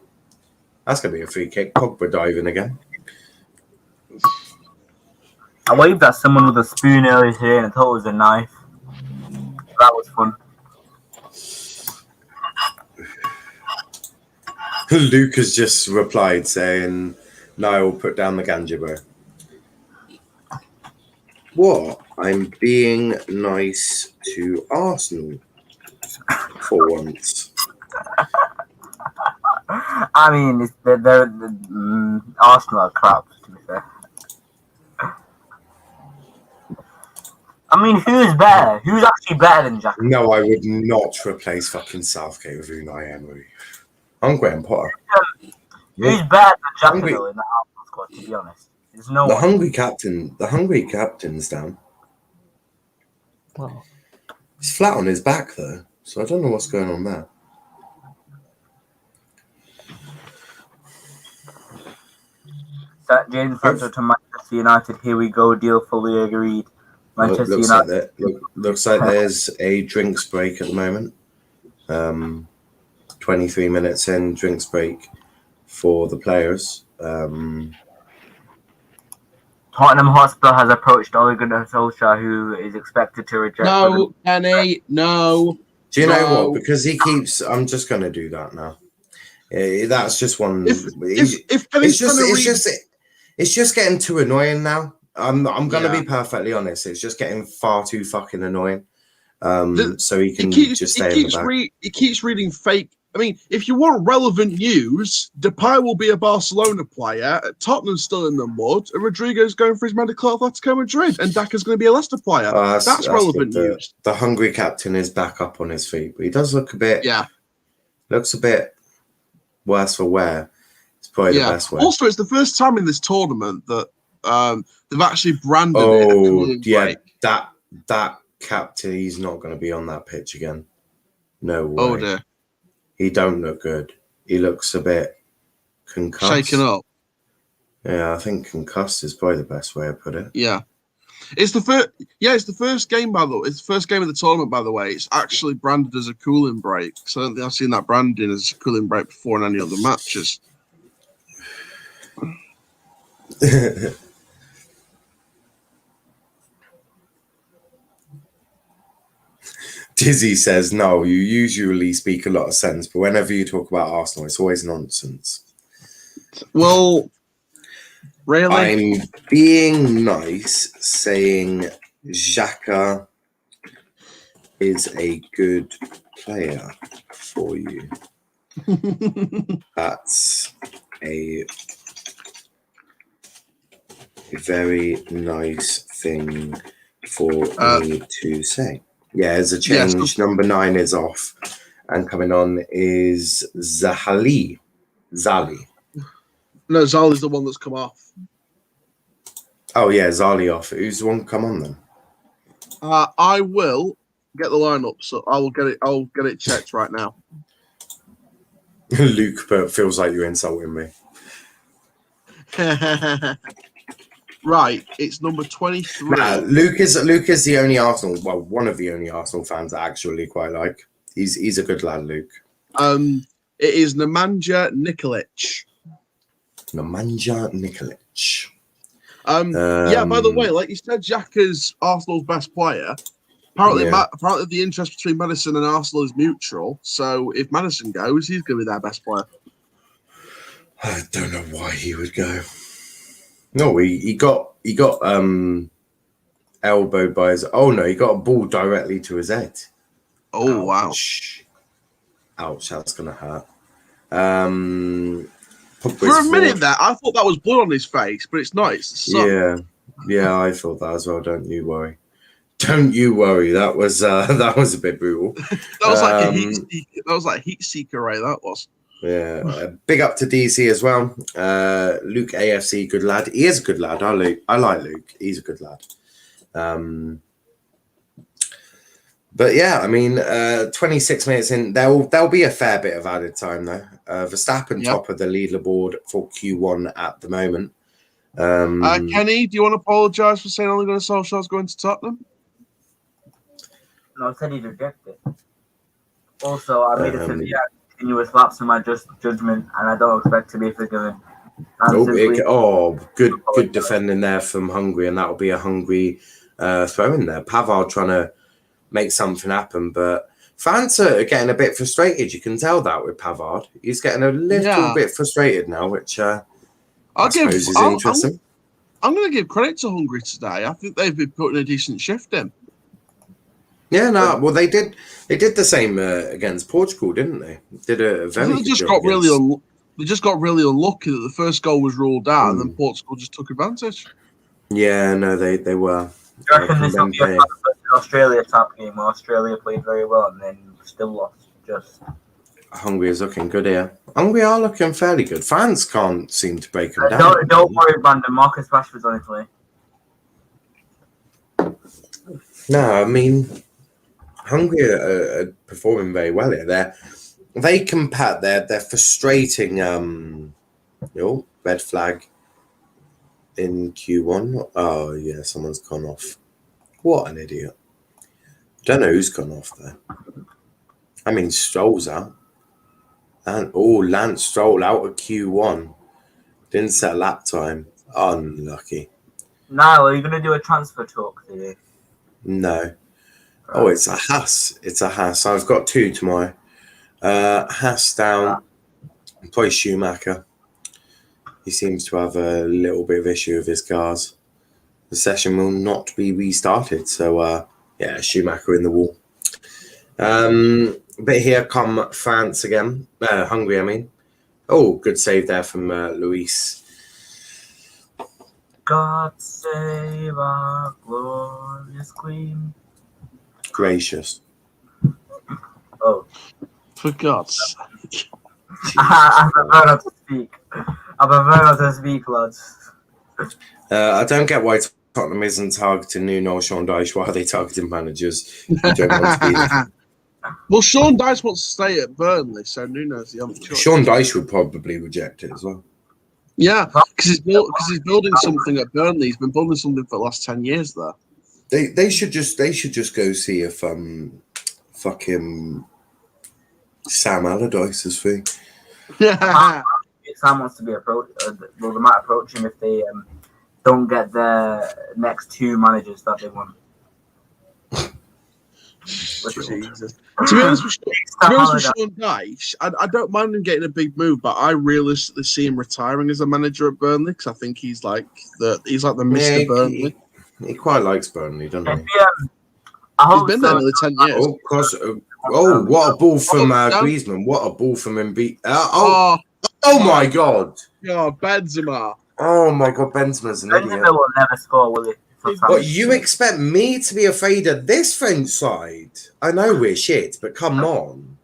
That's going to be a free kick. Pogba diving again. I waved at someone with a spoon earlier today and I thought it was a knife. That was fun. Luke has just replied saying, Niall, put down the ganja, bro. What? I'm being nice to Arsenal for once. I mean, Arsenal are crap, to be fair. I mean, who's better? Who's actually better than Jack? No, I would not replace fucking Southgate with Unai Emery. I'm Graham Potter. Who's better than Jack in the Arsenal squad, to be honest? There's no the one. hungry captain's down. Well, He's flat on his back though, so I don't know what's going on there. Jaden Sancho to Manchester United. Here we go. Deal fully agreed. Manchester United. Looks like there's a drinks break at the moment. 23 minutes in, drinks break for the players. Tottenham Hotspur has approached Ole Gunnar Solskjaer, who is expected to reject. No, Kenny, no. Do you know what? Because he keeps. I'm just going to do that now. That's just one. It's just getting too annoying now. I'm going to be perfectly honest. It's just getting far too fucking annoying. So he can just stay in the back. He keeps reading fake. I mean, if you want relevant news, Depay will be a Barcelona player. Tottenham's still in the mud. And Rodrigo's going for his medical at Atletico Madrid. And Daka's going to be a Leicester player. That's relevant news. The hungry captain is back up on his feet. But he does look a bit... Yeah. Looks a bit worse for wear. It's probably the best way. Also, it's the first time in this tournament that they've actually branded it. Yeah. That captain, he's not going to be on that pitch again. No way. Oh, dear. He don't look good. He looks a bit concussed. Shaken up. Yeah, I think concussed is probably the best way to put it. Yeah. It's the first. Yeah, it's the first game, by the way. It's the first game of the tournament, by the way. It's actually branded as a cooling break. So I don't think I've seen that branding as a cooling break before in any other matches. Dizzy says, no, you usually speak a lot of sense, but whenever you talk about Arsenal, it's always nonsense. Well, really? I'm being nice, saying Xhaka is a good player for you. That's a very nice thing for me to say. Yeah, there's a change. Yes. Number 9 is off. And coming on is Zali. No, Zali's the one that's come off. Oh, yeah, Zali off. Who's the one come on then? I will get the lineup, so I'll get it checked right now. Luke, but feels like you're insulting me. Right, it's number 23. Nah, Luke is the only Arsenal, well, one of the only Arsenal fans I actually quite like. He's a good lad, Luke. It is Nemanja Nikolic. Nemanja Nikolic. Yeah, by the way, like you said, Xhaka's Arsenal's best player. Apparently, apparently the interest between Maddison and Arsenal is mutual. So if Maddison goes, he's going to be their best player. I don't know why he would go. No, he got elbowed by his. Oh no, he got a ball directly to his head. Oh ouch. Wow! Ouch, that's gonna hurt. For a minute there, I thought that was blood on his face, but it's not. It's the sun. Yeah, I thought that as well. Don't you worry. That was a bit brutal. That was like a heat seeker. That was like heat seeker, right? That was. Yeah, big up to DC as well. Luke AFC, good lad. He is a good lad. I like Luke. He's a good lad. But yeah, I mean, 26 minutes in, there'll be a fair bit of added time though. Verstappen top of the leaderboard for Q1 at the moment. Kenny, do you want to apologise for saying Ole Gunnar Solskjaer's going to Tottenham? No, I said he'd reject it. Also, I made a continuous lapse in my judgment, and I don't expect to be forgiven. Good defending there from Hungary, and that'll be a Hungary throw in there. Pavard trying to make something happen, but France are getting a bit frustrated. You can tell that with Pavard. He's getting a little bit frustrated now, which I suppose is interesting. I'm going to give credit to Hungary today. I think they've been putting a decent shift in. Yeah, no. Well, they did the same against Portugal, didn't they? Did a very. They just got really unlucky that the first goal was ruled out, and then Portugal just took advantage. Yeah, no, they were. Do you reckon this will be an Australia type game where Australia played very well and then still lost? Just Hungary is looking good here. Hungary are looking fairly good. France can't seem to break them down. Don't worry, Brandon. Marcus Rashford's on his way. No, I mean, Hungary are performing very well here. They're frustrating. Red flag in Q1. Oh yeah, someone's gone off. What an idiot! Don't know who's gone off there. I mean, Stroll's out. And Lance Stroll out of Q1. Didn't set lap time. Unlucky. Niall, are you going to do a transfer talk today? No. Oh, it's a Haas. It's a Haas. I've got 2 tomorrow. Haas down. Probably Schumacher. He seems to have a little bit of issue with his cars. The session will not be restarted. So, Schumacher in the wall. But here come France again. Hungary, I mean. Oh, good save there from Luis. God save our glorious queen. Gracious. Oh. For God's sake. I prefer not to speak. Lads. I don't get why Tottenham isn't targeting Nuno or Sean Dyche. Why are they targeting managers who don't want to be there? Well, Sean Dyche wants to stay at Burnley, so Nuno's the other choice. Sean Dyche would probably reject it as well. Yeah, because he's building something at Burnley. He's been building something for the last 10 years there. They should just go see if fucking Sam Allardyce is free. Yeah. If Sam wants to be approached, they might approach him if they don't get the next 2 managers that they want. Jesus. To be honest with Sean Dyche, I don't mind him getting a big move, but I realistically see him retiring as a manager at Burnley because I think he's like the Mr. Burnley. He quite likes Burnley, doesn't he? He's been there nearly 10 years. Oh, of course. Oh, what a ball from Griezmann! What a ball from Embiid! Oh my God! God, Benzema! Oh my God, Benzema's an idiot. Benzema will never score, will he? But you expect me to be afraid of this French side? I know we're shit, but come on.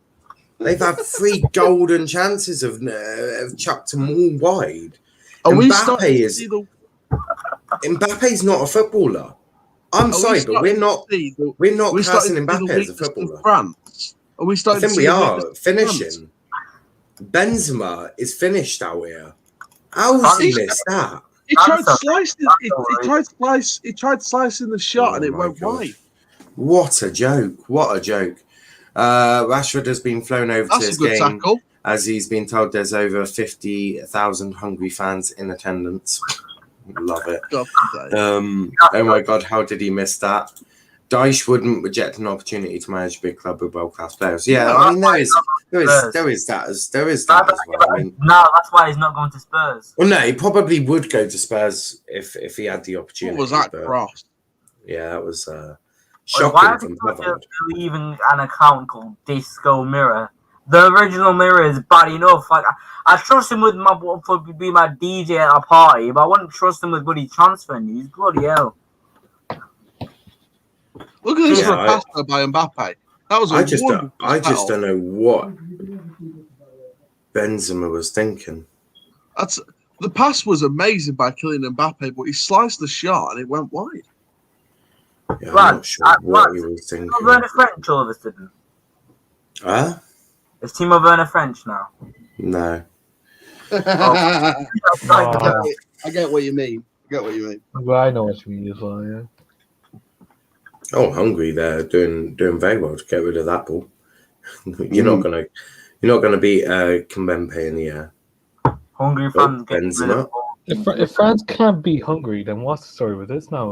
They've had 3 golden chances of chucked them all wide. Mbappe's not a footballer. I'm sorry, but we're not classing Mbappe as a footballer. France? Are we starting? I think we are finishing. Benzema is finished out here. How's he missed that? He tried slicing the shot and it went wide. What a joke. What a joke. Rashford has been flown over to his game tackle. As he's been told there's over 50,000 Hungary fans in attendance. Love it. Oh my God, how did he miss that? Dyche wouldn't reject an opportunity to manage a big club with world-class players. Yeah, I mean, there is that as well. I mean, no, that's why he's not going to Spurs. Well, no, he probably would go to Spurs if he had the opportunity. What was that cross? Yeah, that was shocking. Why do you believe in an account called Disco Mirror? The original Mirror is bad enough. Like I trust him with my DJ at a party, but I wouldn't trust him with bloody transfer news. Bloody hell. Look at this for a pass by Mbappe. That was I just don't know what Benzema was thinking. The pass was amazing by Kylian Mbappe, but he sliced the shot and it went wide. Yeah, I'm not sure what he was thinking. Timo Werner French all of a sudden. Huh? Is Timo Werner French now? No. I get what you mean. Well, I know what you mean as well, yeah. Oh, Hungary, they're doing very well to get rid of that ball. You're not You're not going to beat Kimpembe in the air. Hungary fans get rid Benzema. of all If France can't beat Hungary, then what's the story with this now?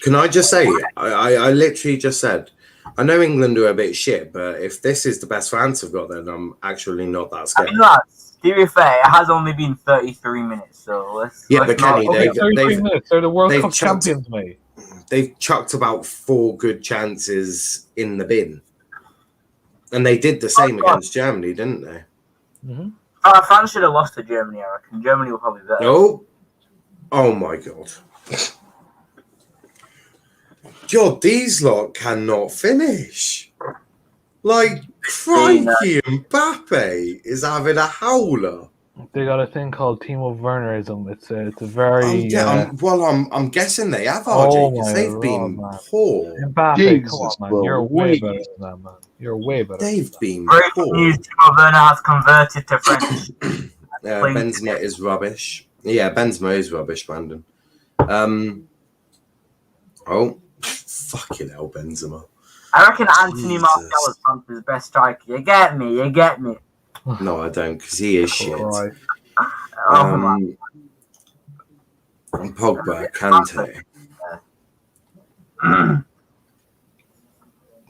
Can I just say, I literally just said, I know England are a bit shit, but if this is the best France have got, then I'm actually not that I scared. mean, lads, to be fair, it has only been 33 minutes, so let's. Yeah, let's but Kenny, not, Okay, 33 minutes. They're the World they've Cup chucked- champions, mate. They've chucked about 4 good chances in the bin. And they did the same against Germany, didn't they? Mm-hmm. France should have lost to Germany, I reckon. Germany will probably be better. No. Oh my god. God, these lot cannot finish. Like, crikey, Mbappe is having a howler. They got a thing called Timo Wernerism. It's a very. I'm guessing they have, RJ, because they've been poor. Mbappe, Jesus, come on, man. bro. You're way better than that, man. You're way better. They've been Breaking poor. news: Timo Werner has converted to French. Benzema is rubbish. Yeah, Benzema is rubbish, Brandon. Fucking hell, Benzema. I reckon Anthony Martial is France's best striker. You get me? No, I don't, because he is shit. Right. Pogba, Kante.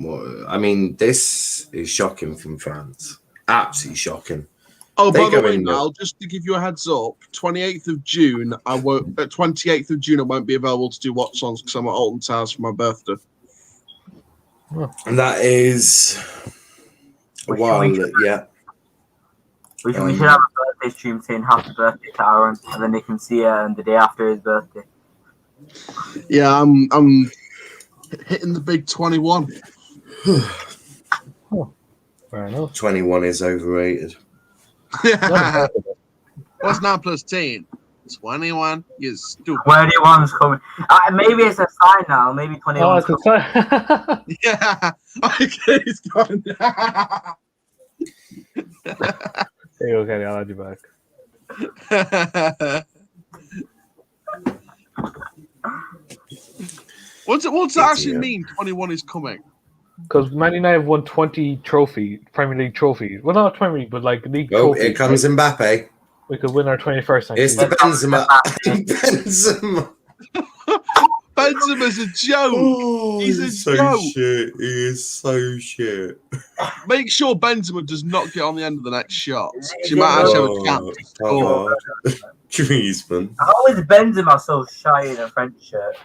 Well, I mean, this is shocking from France. Absolutely shocking. Oh, They by the go way, in Niall, just to give you a heads up, 28th of June, I won't be available to do watch songs because I'm at Alton Towers for my birthday. And that is yeah. We should have a birthday stream saying happy birthday to Aaron, and then they can see it the day after his birthday. Yeah, I'm hitting the big 21. Fair enough. 21 is overrated. What's 9 plus 10? 21. You stupid. 21's coming. Maybe it's a sign now. Maybe 21's Oh, it's a coming. sign. Yeah. Okay, he's gone. There you go, Kenny. I'll add you back. What's it actually mean? 21 is coming. Because Man United have won 20 Premier League trophies. Well, not Premier League, but like league trophies. Here comes Mbappe. We could win our 21st next It's season. the Benzema. Benzema. Benzema's a joke. Oh, He's a so joke. shit. He is so shit. Make sure Benzema does not get on the end of the next shot. She might actually have a chance to score. Griezmann. How is Benzema so shy in a French shirt?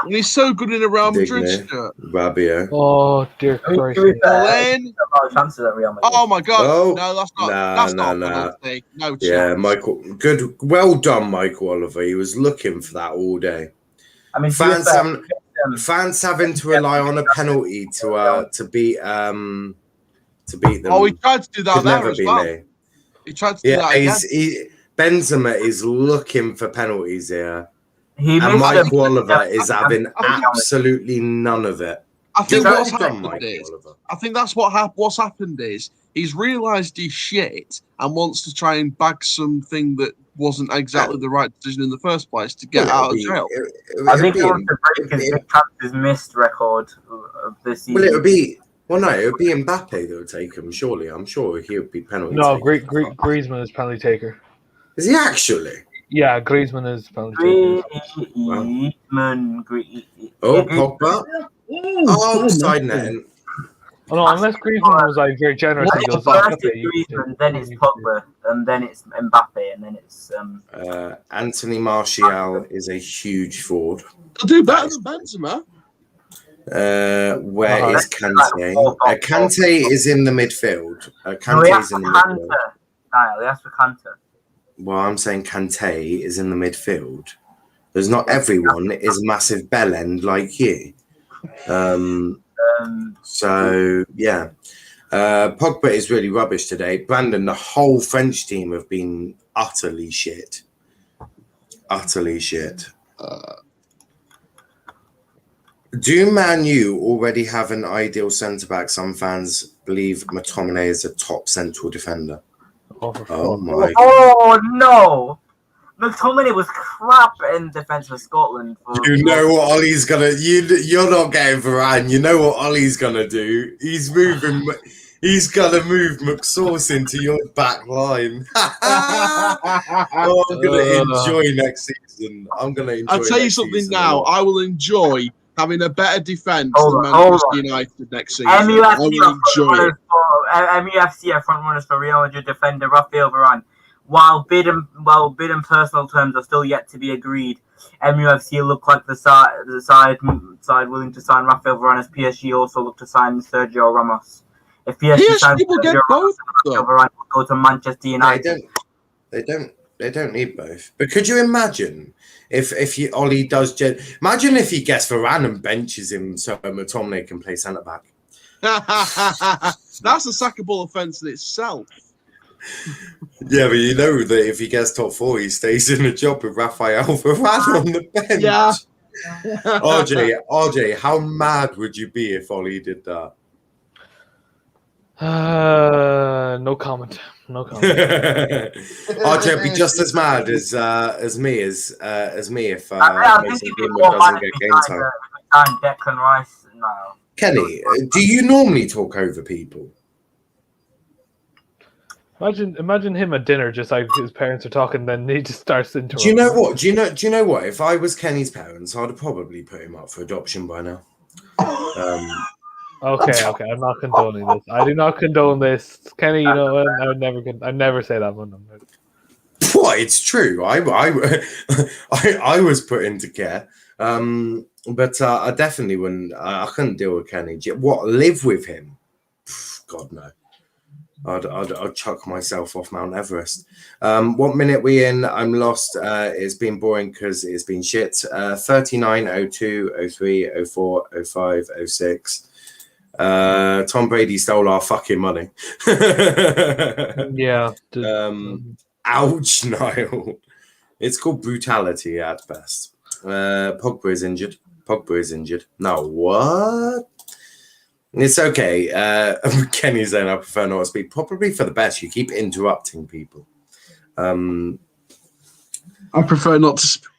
And he's so good in a Real Madrid Digne. shirt. Rabiot. Oh, dear Christ. Then, Chances at Real Madrid. oh my god. Oh. No, that's not. Nah, that's nah, not a nah. penalty. No chance. Yeah, Michael. Good. Well done, Michael Oliver. He was looking for that all day. I mean, Fans having to rely on a penalty to beat them. Oh, he tried to do that Could there never as be well. me. He tried to do that again. Benzema is looking for penalties here. he And missed Michael them. Oliver is having absolutely none of it. I think Well what's done, happened Michael is, Oliver. I think that's what's happened is he's realised he's shit and wants to try and bag something that wasn't exactly the right decision in the first place to get out of jail. I think he wants to break his big chances missed record of this season. Well, it would be Mbappe that would take him. Surely, I'm sure he would be penalty. No, taker. Griezmann is penalty taker. Is he actually? Yeah, Griezmann is penalty taker. Griezmann. Oh, Pogba. Oh, side netting. Oh, no, unless Griezmann was like very generous, he goes, First Mbappe, it's Griezmann, then it's Pogba, and then it's Mbappe, and then it's Anthony Martial is a huge fraud. He'll do better than Benzema. Where is Kante? Kante is in the midfield. Kante is in the midfield. Niall, he asked for Kante. Well, I'm saying Kante is in the midfield. There's not everyone is a massive bell end like you. So yeah, Pogba is really rubbish today. Brandon, the whole French team have been utterly shit. Utterly shit. Do Man U already have an ideal centre back? Some fans believe McTominay is a top central defender. Oh my! Oh no! McTominay was crap in defence for Scotland. You know what Ollie's gonna. You're not getting Varane. You know what Ollie's gonna do. He's moving He's gonna move McSauce into your back line. Oh, I'm gonna enjoy next season. I'm gonna enjoy. I'll tell you something now. I will enjoy having a better defense than Manchester United next season. MUFC are front runners for Real Madrid defender Rafael Varane. While bid and personal terms are still yet to be agreed, MUFC look like the side willing to sign Rafael Varane, as PSG also look to sign Sergio Ramos. If PSG signs Sergio Ramos, Rafael Varane will go to Manchester United. They don't need both. But could you imagine if Ollie does? Imagine if he gets Varane and benches him so McTominay can play centre back. That's a sackable offence in itself. Yeah, but you know that if he gets top 4, he stays in a job with Rafael Varane on the bench. Yeah. RJ, how mad would you be if Ollie did that? No comment. RJ would be just as mad as me if Mason Greenwood doesn't get game time. Declan Rice now. Kenny, do you normally talk over people? Imagine him at dinner, just like his parents are talking, then he just starts into. Do you know what? Do you know what? If I was Kenny's parents, I'd have probably put him up for adoption by now. Okay. I'm not condoning this. I do not condone this, Kenny. You know what? I'd never say that one. What? It's true. I was put into care, but I definitely wouldn't. I couldn't deal with Kenny. What? Live with him? God no. I'd chuck myself off Mount Everest. What minute we in? I'm lost. It's been boring because it's been shit. 39, 02, 03, 04, 05, 06. Tom Brady stole our fucking money. Yeah. Ouch, Niall. It's called brutality at best. Pogba is injured. No, what? It's okay. Kenny's saying I prefer not to speak. Probably for the best. You keep interrupting people. I prefer not to speak.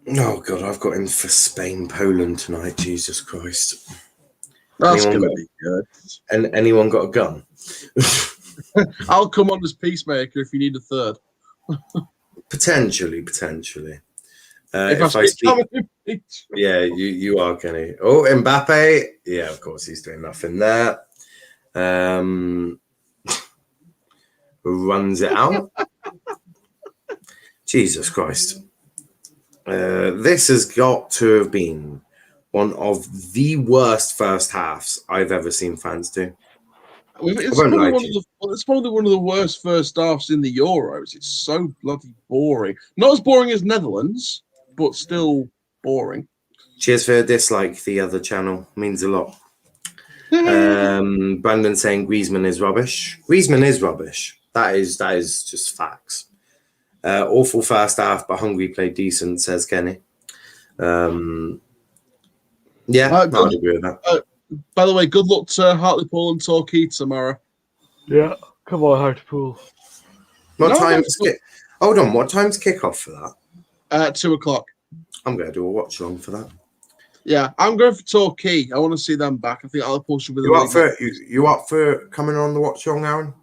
Oh, God. I've got him for Spain, Poland tonight. Jesus Christ. That's going to be good. And anyone got a gun? I'll come on as peacemaker if you need a third. Potentially. If I speak, yeah, you are, Kenny. Oh, Mbappe. Yeah, of course, he's doing nothing there. Runs it out. Jesus Christ. This has got to have been one of the worst first halves I've ever seen fans do. It's probably one of the worst first halves in the Euros. It's so bloody boring. Not as boring as Netherlands, but still boring. Cheers for a dislike. The other channel means a lot. Brandon saying Griezmann is rubbish. Griezmann is rubbish. That is just facts. Awful first half, but Hungary played decent, says Kenny. Yeah, I'd agree with that. By the way, good luck to Hartlepool and Torquay tomorrow. Yeah, come on, Hartlepool. Hold on, what time's kickoff for that? 2:00. I'm going to do a watch along for that. Yeah, I'm going for Torquay. I want to see them back. I think Hartlepool should be the You up for coming on the watch along, Aaron?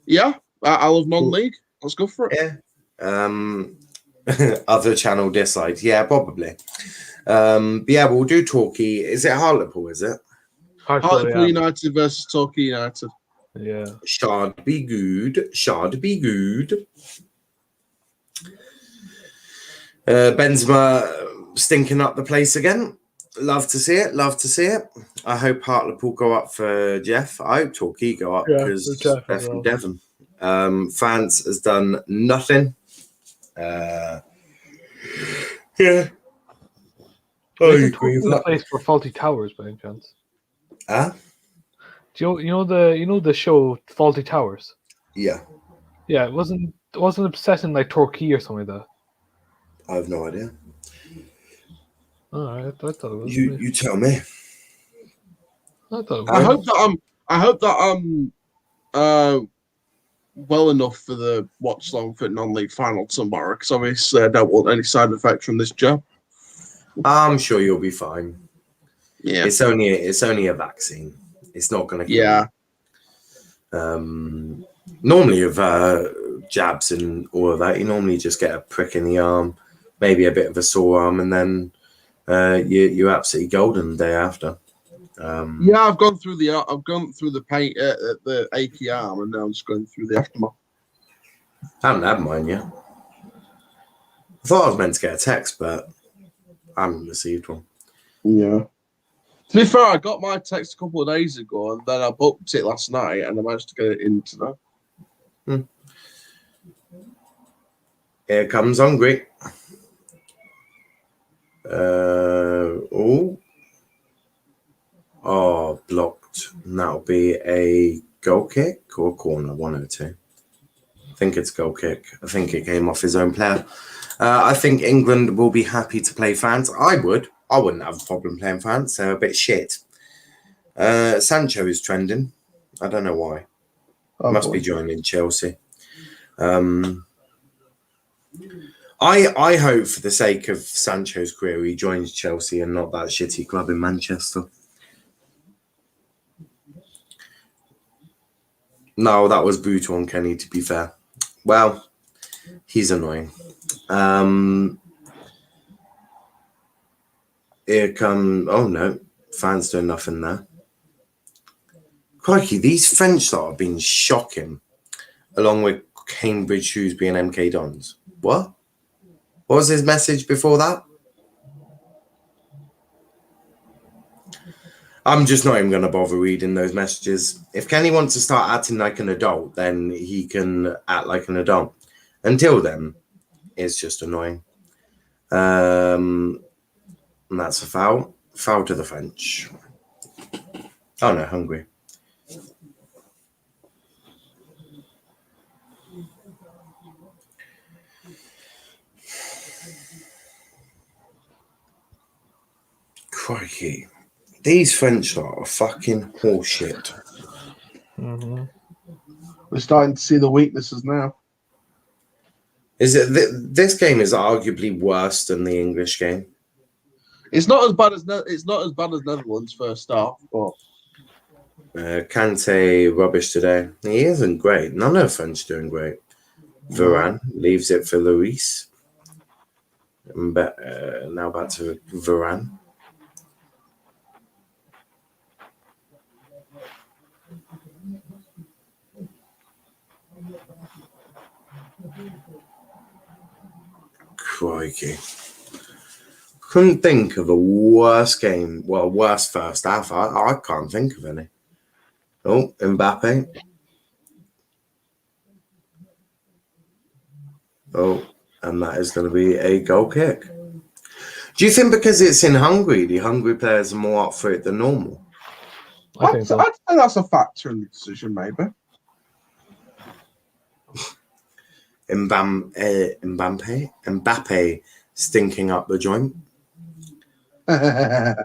Yeah, I love non-league. Let's go for it. Yeah. Other channel dislikes. Yeah, probably. Yeah, we'll do Torquay. Is it Hartlepool, is it? Hartlepool United versus Torquay United. Yeah. Should be good. Benzema stinking up the place again. Love to see it. I hope Hartlepool go up for Jeff. I hope Torquay go up because they're from Devon. France has done nothing. Yeah. I agree with that. Place for Faulty Towers, by any chance? Do you know the show Faulty Towers? Yeah. Yeah, it wasn't set in like Torquay or something like that. I have no idea. Oh, I thought it was. You tell me. I hope that I'm well enough for the watch long for non-league final tomorrow, because obviously I don't want any side effects from this job. I'm sure you'll be fine. Yeah, it's only a vaccine. It's not going to. Yeah. Normally with jabs and all of that, you normally just get a prick in the arm, maybe a bit of a sore arm, and then you're absolutely golden the day after. Yeah, I've gone through the pain, the achy arm, and now I'm just going through the aftermath. I haven't had mine yet. I thought I was meant to get a text, but I haven't received one. Yeah. To be fair, I got my text a couple of days ago, and then I booked it last night, and I managed to get it in today. Here comes Hungary. Blocked. And that'll be a goal kick or a corner, 102. I think it's a goal kick. I think it came off his own player. I think England will be happy to play France. I would. I wouldn't have a problem playing France. They're a bit shit. Sancho is trending. I don't know why. Must be joining Chelsea. I hope for the sake of Sancho's career he joins Chelsea and not that shitty club in Manchester. No, that was brutal on Kenny, to be fair. Well, he's annoying. Here come... Oh, no. Fans doing nothing there. Crikey, these French lot have been shocking, along with Cambridge, Shrewsbury and MK Dons. What? What was his message before that? I'm just not even going to bother reading those messages. If Kenny wants to start acting like an adult, then he can act like an adult. Until then, it's just annoying. And that's a foul. Foul to the French. Oh, no, Hungary. Crikey. These French are fucking horseshit. Mm-hmm. We're starting to see the weaknesses now. Is it this game is arguably worse than the English game? It's not as bad as Netherlands first half, but Kante rubbish today. He isn't great. None of the French are doing great. Varane leaves it for Luis. Now back to Varane. Crikey. Couldn't think of a worse game. Well, worse first half. I can't think of any. Oh, Mbappe. Oh, and that is going to be a goal kick. Do you think because it's in Hungary, the Hungary players are more up for it than normal? I think so. I'd say that's a factor in the decision, maybe. Mbappe stinking up the joint. God,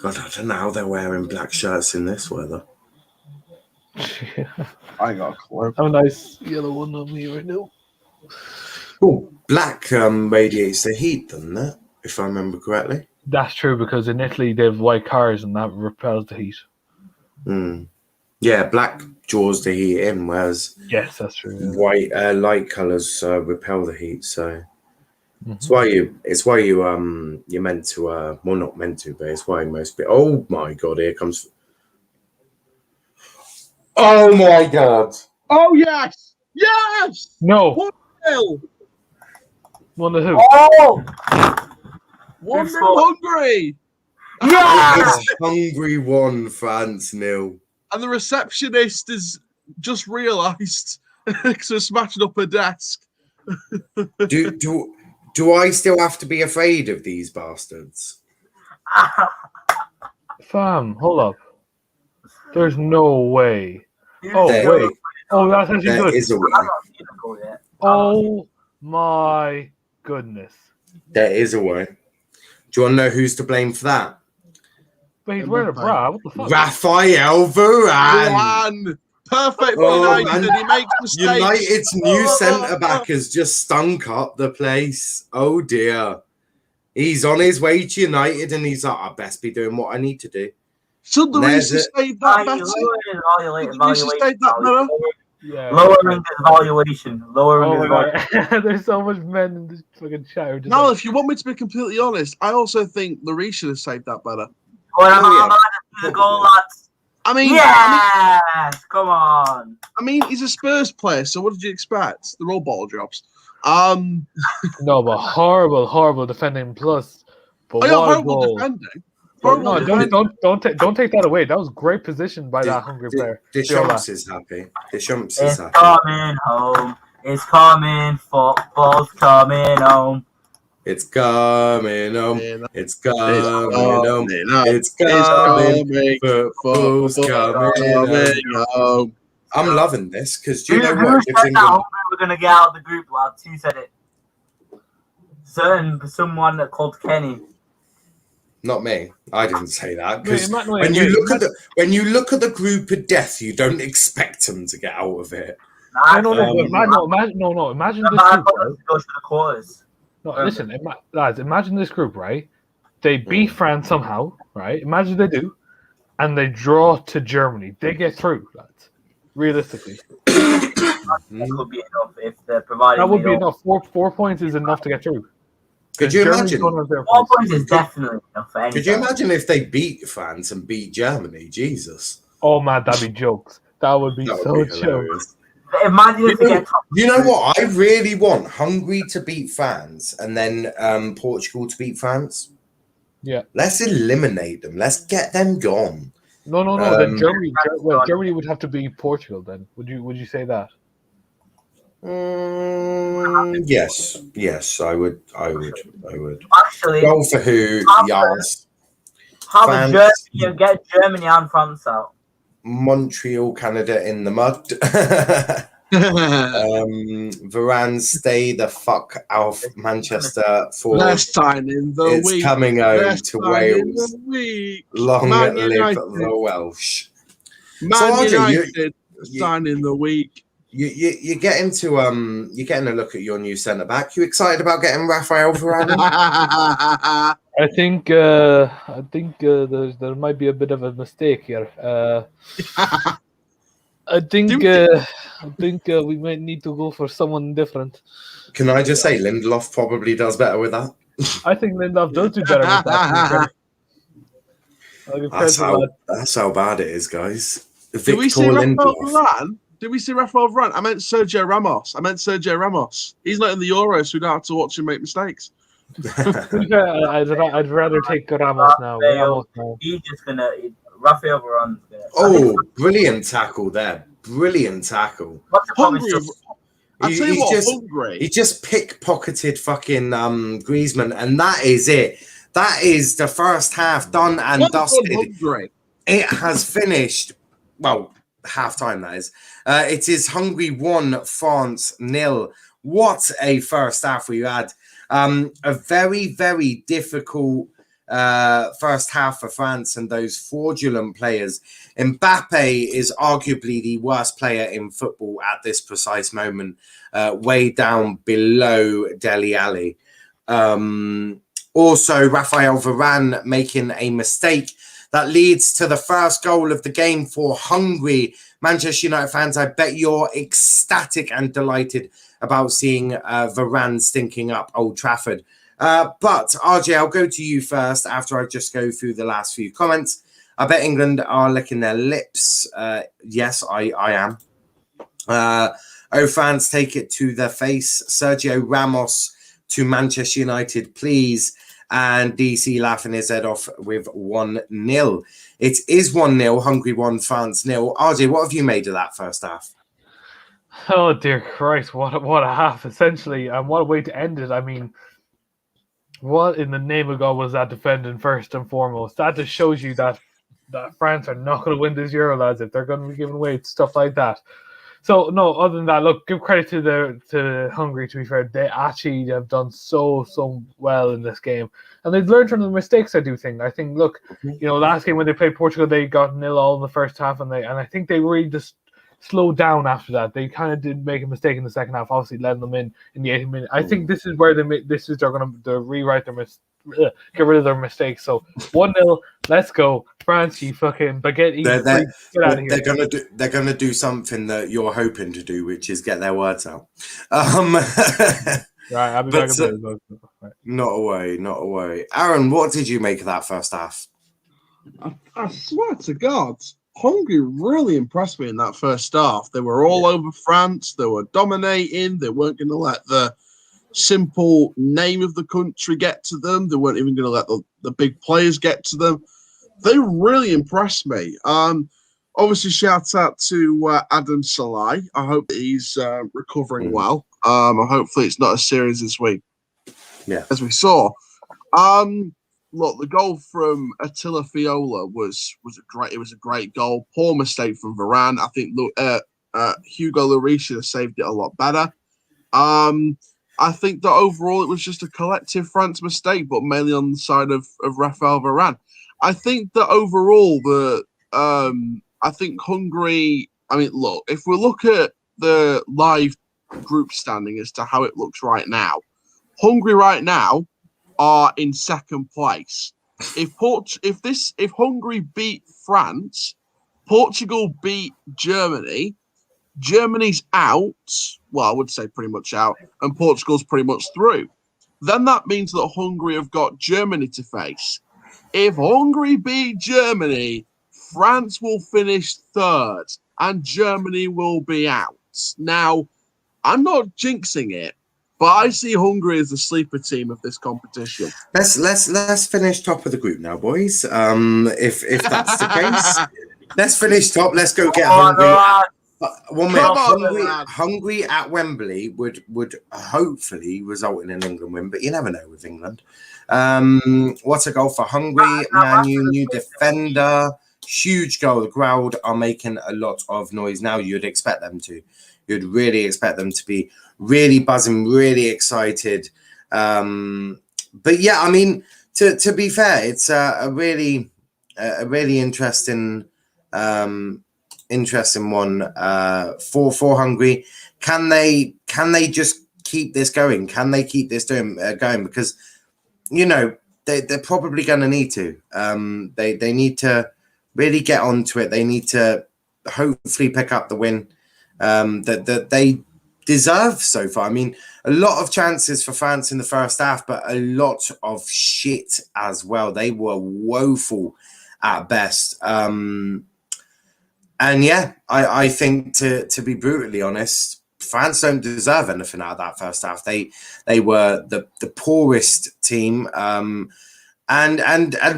I don't know how they're wearing black shirts in this weather. I got a clue. Have a nice yellow one on me right now. Oh, black radiates the heat, doesn't it? If I remember correctly. That's true because in Italy they have white cars and that repels the heat. Yeah, black draws the heat in, whereas yes, that's true. Yeah. White light colours repel the heat. So it's why you're meant to well, not meant to, but it's why most people. Oh my God! Here comes. Oh my God! Oh yes, yes. No. 1-0. 1-2. Oh! 1-0 Hungary. Yeah! It's Hungary 1, France 0. And the receptionist has just realised because we're smashing up her desk. Do I still have to be afraid of these bastards? Fam, hold up. There's no way. Oh, There- wait. Oh, that's actually There good. is a way. Oh my goodness. There is a way. Do you want to know who's to blame for that? But he's wearing a bra. What the fuck? Raphael Varane. Varane. Perfect for Oh, United. man. He makes mistakes. United's new centre-back has just stunk up the place. Oh, dear. He's on his way to United and he's like, I best be doing what I need to do. Should the Reese stayed that better? Should the Reese stayed that better? Yeah. Lowering his valuation. Lowering his valuation. There's so much men in this fucking chat. Now, if you want me to be completely honest, I also think Lloris should have saved that better. The goal, lads. I mean, yes, come on. I mean, he's a Spurs player, so what did you expect? They're all ball jobs. No, but horrible defending. Plus, but horrible defending. No, don't take that away. That was great position by that Hungary player. Deschamps is happy. Deschamps is happy. Coming home. It's coming. Football's coming home. It's coming home. It's coming home. It's coming. Football's coming home. I'm loving this because do you know what? Who said that we're gonna get out of the group, lads? Who said it? Someone called Kenny. Not me. I didn't say that because when you look at the group of death, you don't expect them to get out of it. No. Imagine this group. Right? Go to the quarters. No, listen, lads. Imagine this group, right? They beat France somehow, right? Imagine they do, and they draw to Germany. They get through, lads. Realistically, that could be enough if they're providing. That would be enough. 4 points is enough to get through. Could you imagine? 4 points is definitely enough for any. Could you imagine if they beat France and beat Germany? Jesus. Oh man, that'd be jokes. That would be so jokes. Imagine if they get top. You know what? I really want Hungary to beat France and then Portugal to beat France. Yeah. Let's eliminate them. Let's get them gone. No. Then Germany would have to beat Portugal. Then would you say that? Yes, I would. Actually, go for who? Yes. Have Germany get Germany and France out. Montreal, Canada in the mud. Varane, stay the fuck out of Manchester for last time in the week. It's coming home to Wales. Long live the Welsh. Man United, sign in the week. You're getting a look at your new centre back. You excited about getting Raphael Varane? I think there might be a bit of a mistake here. I think we might need to go for someone different. Can I just say Lindelof probably does better with that? I think Lindelof does do better with that. That's how bad it is, guys. Did we see Raphael Varane? Did we see Raphael Varane? I meant Sergio Ramos. He's not in the Euros, so we don't have to watch him make mistakes. I'd rather take Ramos now. He's just gonna Raphael Varane. Oh, brilliant tackle there! Brilliant tackle. He just pickpocketed fucking Griezmann, and that is it. That is the first half done and dusted. It has finished. Well, half time that is. It is Hungary 1, France 0. What a first half we had. A very, very difficult first half for France and those fraudulent players. Mbappe is arguably the worst player in football at this precise moment, way down below Dele Alli. Also, Raphael Varane making a mistake that leads to the first goal of the game for Hungary. Manchester United fans, I bet you're ecstatic and delighted about seeing Varane stinking up Old Trafford. But RJ, I'll go to you first after I just go through the last few comments. I bet England are licking their lips. Yes, I am. Oh, France, take it to their face. Sergio Ramos to Manchester United, please. And DC laughing his head off with 1-0. It is 1-0, Hungary 1, France 0. RJ, what have you made of that first half? Oh, dear Christ, what a half, essentially. And what a way to end it. I mean, what in the name of God was that defending first and foremost? That just shows you that France are not going to win this Euro, lads, if they're going to be giving away stuff like that. So, no, other than that, look, give credit to Hungary, to be fair. They actually have done so well in this game. And they've learned from the mistakes, I do think. I think, look, last game when they played Portugal, they got 0 in the first half, and I think they really just slowed down after that. They kind of did make a mistake in the second half, obviously letting them in the 80th minute. I think this is where they're going to rewrite their get rid of their mistakes. So 1-0, let's go. France, you fucking baguette. Get out of here. They're gonna do something that you're hoping to do, which is get their words out. Right, I'll be back in a bit. Right. Not a worry. Aaron, what did you make of that first half? I swear to God, Hungary really impressed me in that first half. They were all over France. They were dominating. They weren't going to let the simple name of the country get to them. They weren't even going to let the big players get to them. They really impressed me. Obviously, shout out to Adam Salai. I hope that he's recovering well. Hopefully, it's not as serious this week. Yeah, as we saw. Look, the goal from Attila Fiola was a great goal. Poor mistake from Varane. I think Hugo Lloris should have saved it a lot better. I think that overall it was just a collective France mistake, but mainly on the side of Rafael Varane. I think that overall I think Hungary. I mean, look, if we look at the live group standing as to how it looks right now, Hungary right now are in second place. If Hungary beat France, Portugal beat Germany, Germany's out. Well, I would say pretty much out, and Portugal's pretty much through. Then that means that Hungary have got Germany to face. If Hungary beat Germany, France will finish third, and Germany will be out. Now, I'm not jinxing it, but I see Hungary as the sleeper team of this competition. Let's finish top of the group now, boys. If that's the case, let's finish top. Let's go get Hungary. 1 minute. Hungary at Wembley would hopefully result in an England win, but you never know with England. What a goal for Hungary. Manu, new defender, huge goal. The crowd are making a lot of noise now. You'd expect them to. You'd really expect them to be really buzzing, really excited. But yeah, I mean, to be fair, it's a really interesting one for Hungary. Can they just keep this going? Can they keep this going? Because they're probably going to need to. They need to really get onto it. They need to hopefully pick up the win that they deserve so far. I mean, a lot of chances for France in the first half, but a lot of shit as well. They were woeful at best. And yeah, I think to be brutally honest, France don't deserve anything out of that first half. They were the poorest team. And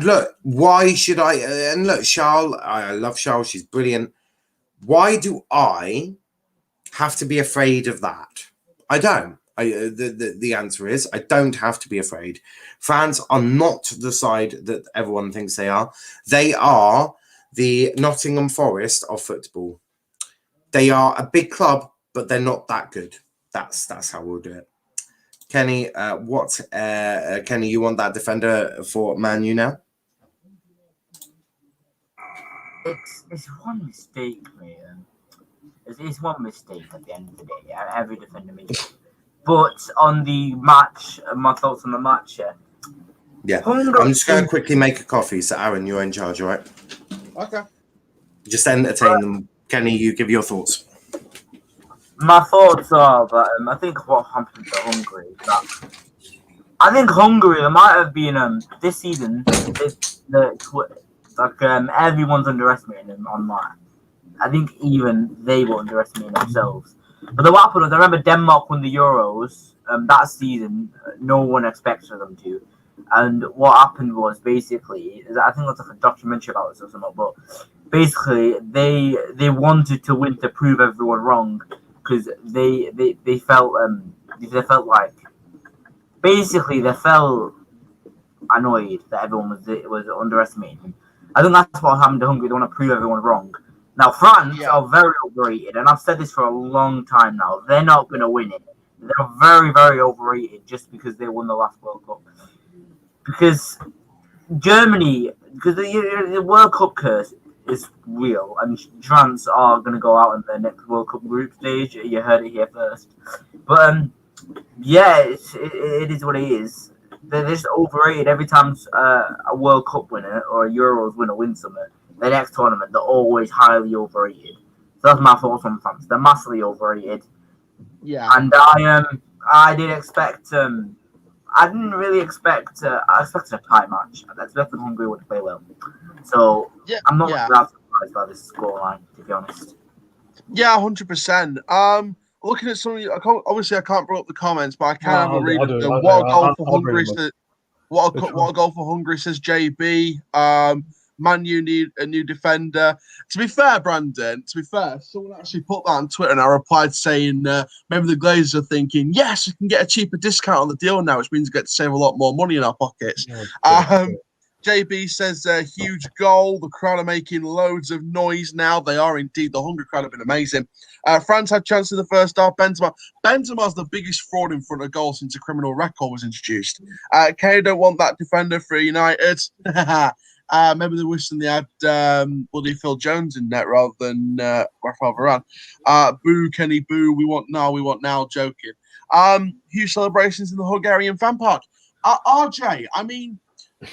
look, why should I? And look, Charles, I love Charles. She's brilliant. Why do I have to be afraid of that? I don't. The answer is I don't have to be afraid. France are not the side that everyone thinks they are. They are the Nottingham Forest of football. They are a big club, but they're not that good. That's how we'll do it. Kenny, Kenny, you want that defender for Man U now? It's one mistake, man. It's one mistake at the end of the day. Every defender makes it. But on the match, my thoughts on the match. Yeah, I'm just going to quickly make a coffee. So, Aaron, you're in charge, all right? Okay. Just entertain them. Kenny, you give your thoughts. My thoughts are that I think what happened to Hungary is that I think Hungary might have been this season. Everyone's underestimating them online. I think even they were underestimating themselves. But what happened was I remember Denmark won the Euros that season. No one expected them to. And what happened was basically, I think it's like a documentary about this or something, but basically they wanted to win to prove everyone wrong because they felt like basically they felt annoyed that everyone was underestimating them. I think that's what happened to Hungary. They want to prove everyone wrong. Now France are very overrated, and I've said this for a long time now. They're not going to win it. They're very, very overrated just because they won the last World Cup. Because Germany, because the World Cup curse is real, and France are going to go out in the next World Cup group stage. You heard it here first. But yeah, it is what it is. they're just overrated. Every time a World Cup winner or a Euros winner wins something, the next tournament they're always highly overrated. So that's my thoughts on France. They're massively overrated. Yeah. And I did expect. I didn't really expect. I expected a tight match. I expected Hungary would play well. So Yeah. I'm not that surprised by this scoreline, to be honest. Yeah, 100%. Looking at some of you, obviously I can't bring up the comments, but I can have a read of them. What a goal for Hungary! What a goal for Hungary, says JB. Man U need a new defender. To be fair, Brandon, someone actually put that on Twitter and I replied saying maybe the Glazers are thinking, yes, we can get a cheaper discount on the deal now, which means we get to save a lot more money in our pockets. JB says huge goal. The crowd are making loads of noise now. They are indeed. The Hungary crowd have been amazing. France had chance in the first half. Benzema's the biggest fraud in front of goal since a criminal record was introduced. Kane don't want that defender for United. Maybe they're wishing they had bloody Phil Jones in net rather than Rafael Varane. Boo, Kenny, boo. We want now. Joking. Huge celebrations in the Hungarian fan park. RJ, I mean,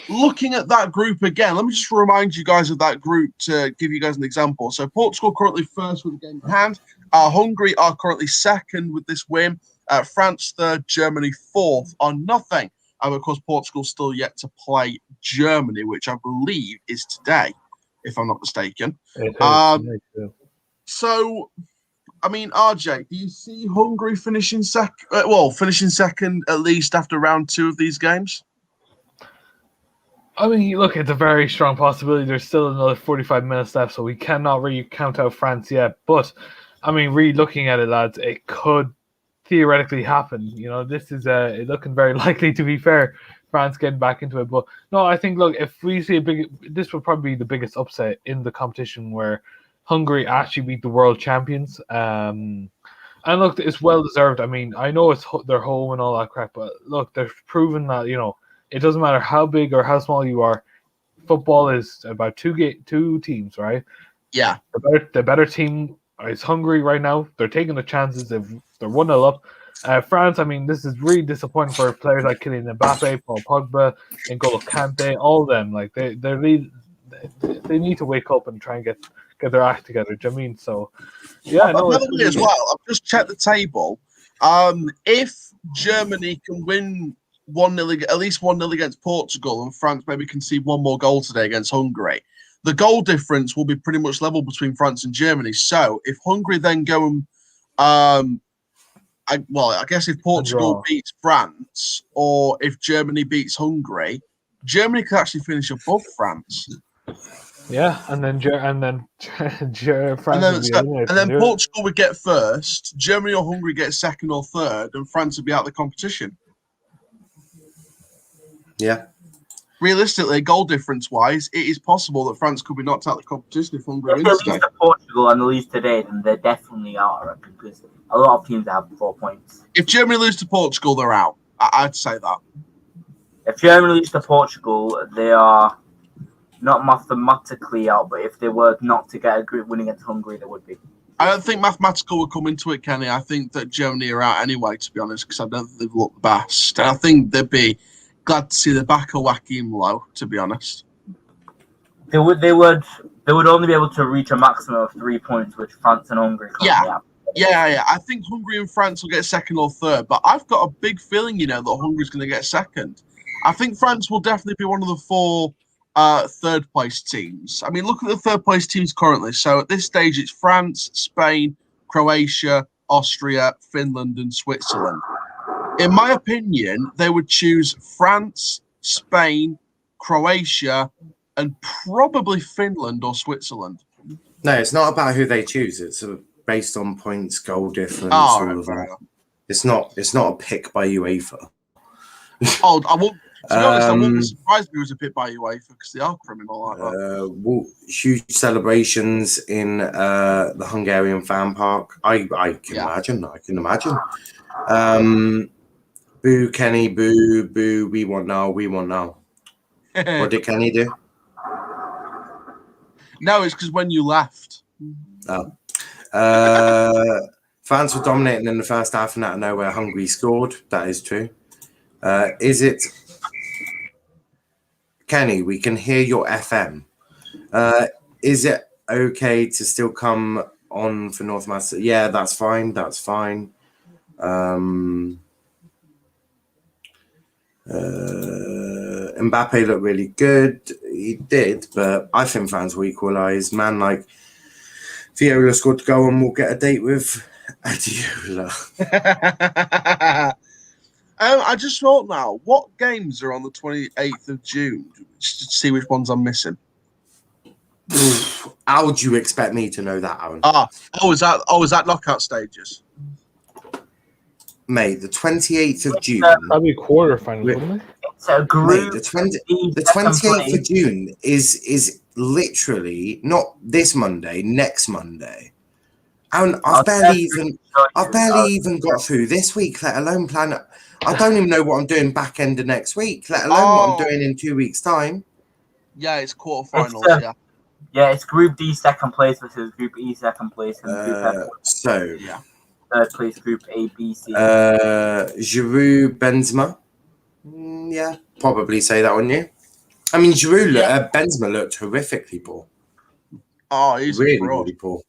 looking at that group again, let me just remind you guys of that group to give you guys an example. So Portugal currently first with a game in hand. Hungary are currently second with this win. France third, Germany fourth on nothing. Of course, Portugal's still yet to play Germany, which I believe is today, if I'm not mistaken. So, I mean, RJ, do you see Hungary finishing second at least after round 2 of these games? I mean, look, it's a very strong possibility. There's still another 45 minutes left, so we cannot really count out France yet. But, I mean, really looking at it, lads, it could theoretically happen. You know, this is looking very likely, to be fair, France getting back into it. But, no, I think, look, if we see this would probably be the biggest upset in the competition where Hungary actually beat the world champions. And, look, it's well-deserved. I mean, I know it's their home and all that crap, but, look, they've proven that, you know, it doesn't matter how big or how small you are. Football is about two teams, right? Yeah. The better team is Hungary right now. They're taking the chances. They're 1-0 up. France, I mean, this is really disappointing for players like Kylian Mbappe, Paul Pogba, N'Golo Kante, all of them. Like they need to wake up and try and get their act together. Do you know what I mean? So, yeah. By the way, as well, I've just checked the table. If Germany can win 1-0, at least 1-0 against Portugal, and France maybe concede one more goal today against Hungary, the goal difference will be pretty much level between France and Germany. So if Hungary then go and, I guess if Portugal beats France or if Germany beats Hungary, Germany could actually finish above France. Yeah, and then France and then Portugal would get first, Germany or Hungary get second or third, and France would be out of the competition. Yeah. Realistically, goal difference-wise, it is possible that France could be knocked out of the competition if Hungary wins today. If they lose to Portugal and lose today, then they're definitely out, I reckon, because a lot of teams have 4 points. If Germany lose to Portugal, they're out. I'd say that. If Germany lose to Portugal, they are not mathematically out, but if they were not to get a group win against Hungary, they would be. I don't think mathematical will come into it, Kenny. I think that Germany are out anyway, to be honest, because I don't think they've looked the best. And I think they'd be glad to see the back of Joachim Low, to be honest. They would only be able to reach a maximum of 3 points, which France and Hungary currently have. Yeah. I think Hungary and France will get second or third, but I've got a big feeling, that Hungary's going to get second. I think France will definitely be one of the 4 third-place teams. I mean, look at the third-place teams currently. So at this stage, it's France, Spain, Croatia, Austria, Finland, and Switzerland. In my opinion, they would choose France, Spain, Croatia, and probably Finland or Switzerland. No, it's not about who they choose. It's based on points, goal difference, all of that. It's not a pick by UEFA. I won't. To be honest, I wouldn't be surprised if it was a pick by UEFA because they are criminal like that. Huge celebrations in the Hungarian fan park. I can imagine. Boo, Kenny, boo, boo, we want now. What did Kenny do? No, it's because when you left. France were dominating in the first half and out of nowhere Hungary scored. That is true. Is it Kenny, we can hear your FM. Is it okay to still come on for North Macedonia? Yeah, that's fine. That's fine. Mbappe looked really good. He did, but I think France will equalise. Man like Viola scored to go and we'll get a date with Adiola. I just thought now, what games are on the 28th of June? Just to see which ones I'm missing. How do you expect me to know that, Aaron? Is that knockout stages? Mate, the 28th of June. That'd be quarterfinals, wouldn't it? It's a group. Mate, the 28th of June is literally not this Monday, next Monday. And I've barely even got through this week, let alone plan it. I don't even know what I'm doing back end of next week, let alone what I'm doing in 2 weeks' time. Yeah, it's quarterfinals, Yeah, it's Group D second place versus Group E second place. And Group F third place, Group A, B, C. Giroud, Benzema. Yeah, probably say that on you. I mean, Giroud, Benzema looked horrifically poor. Oh, he's really poor.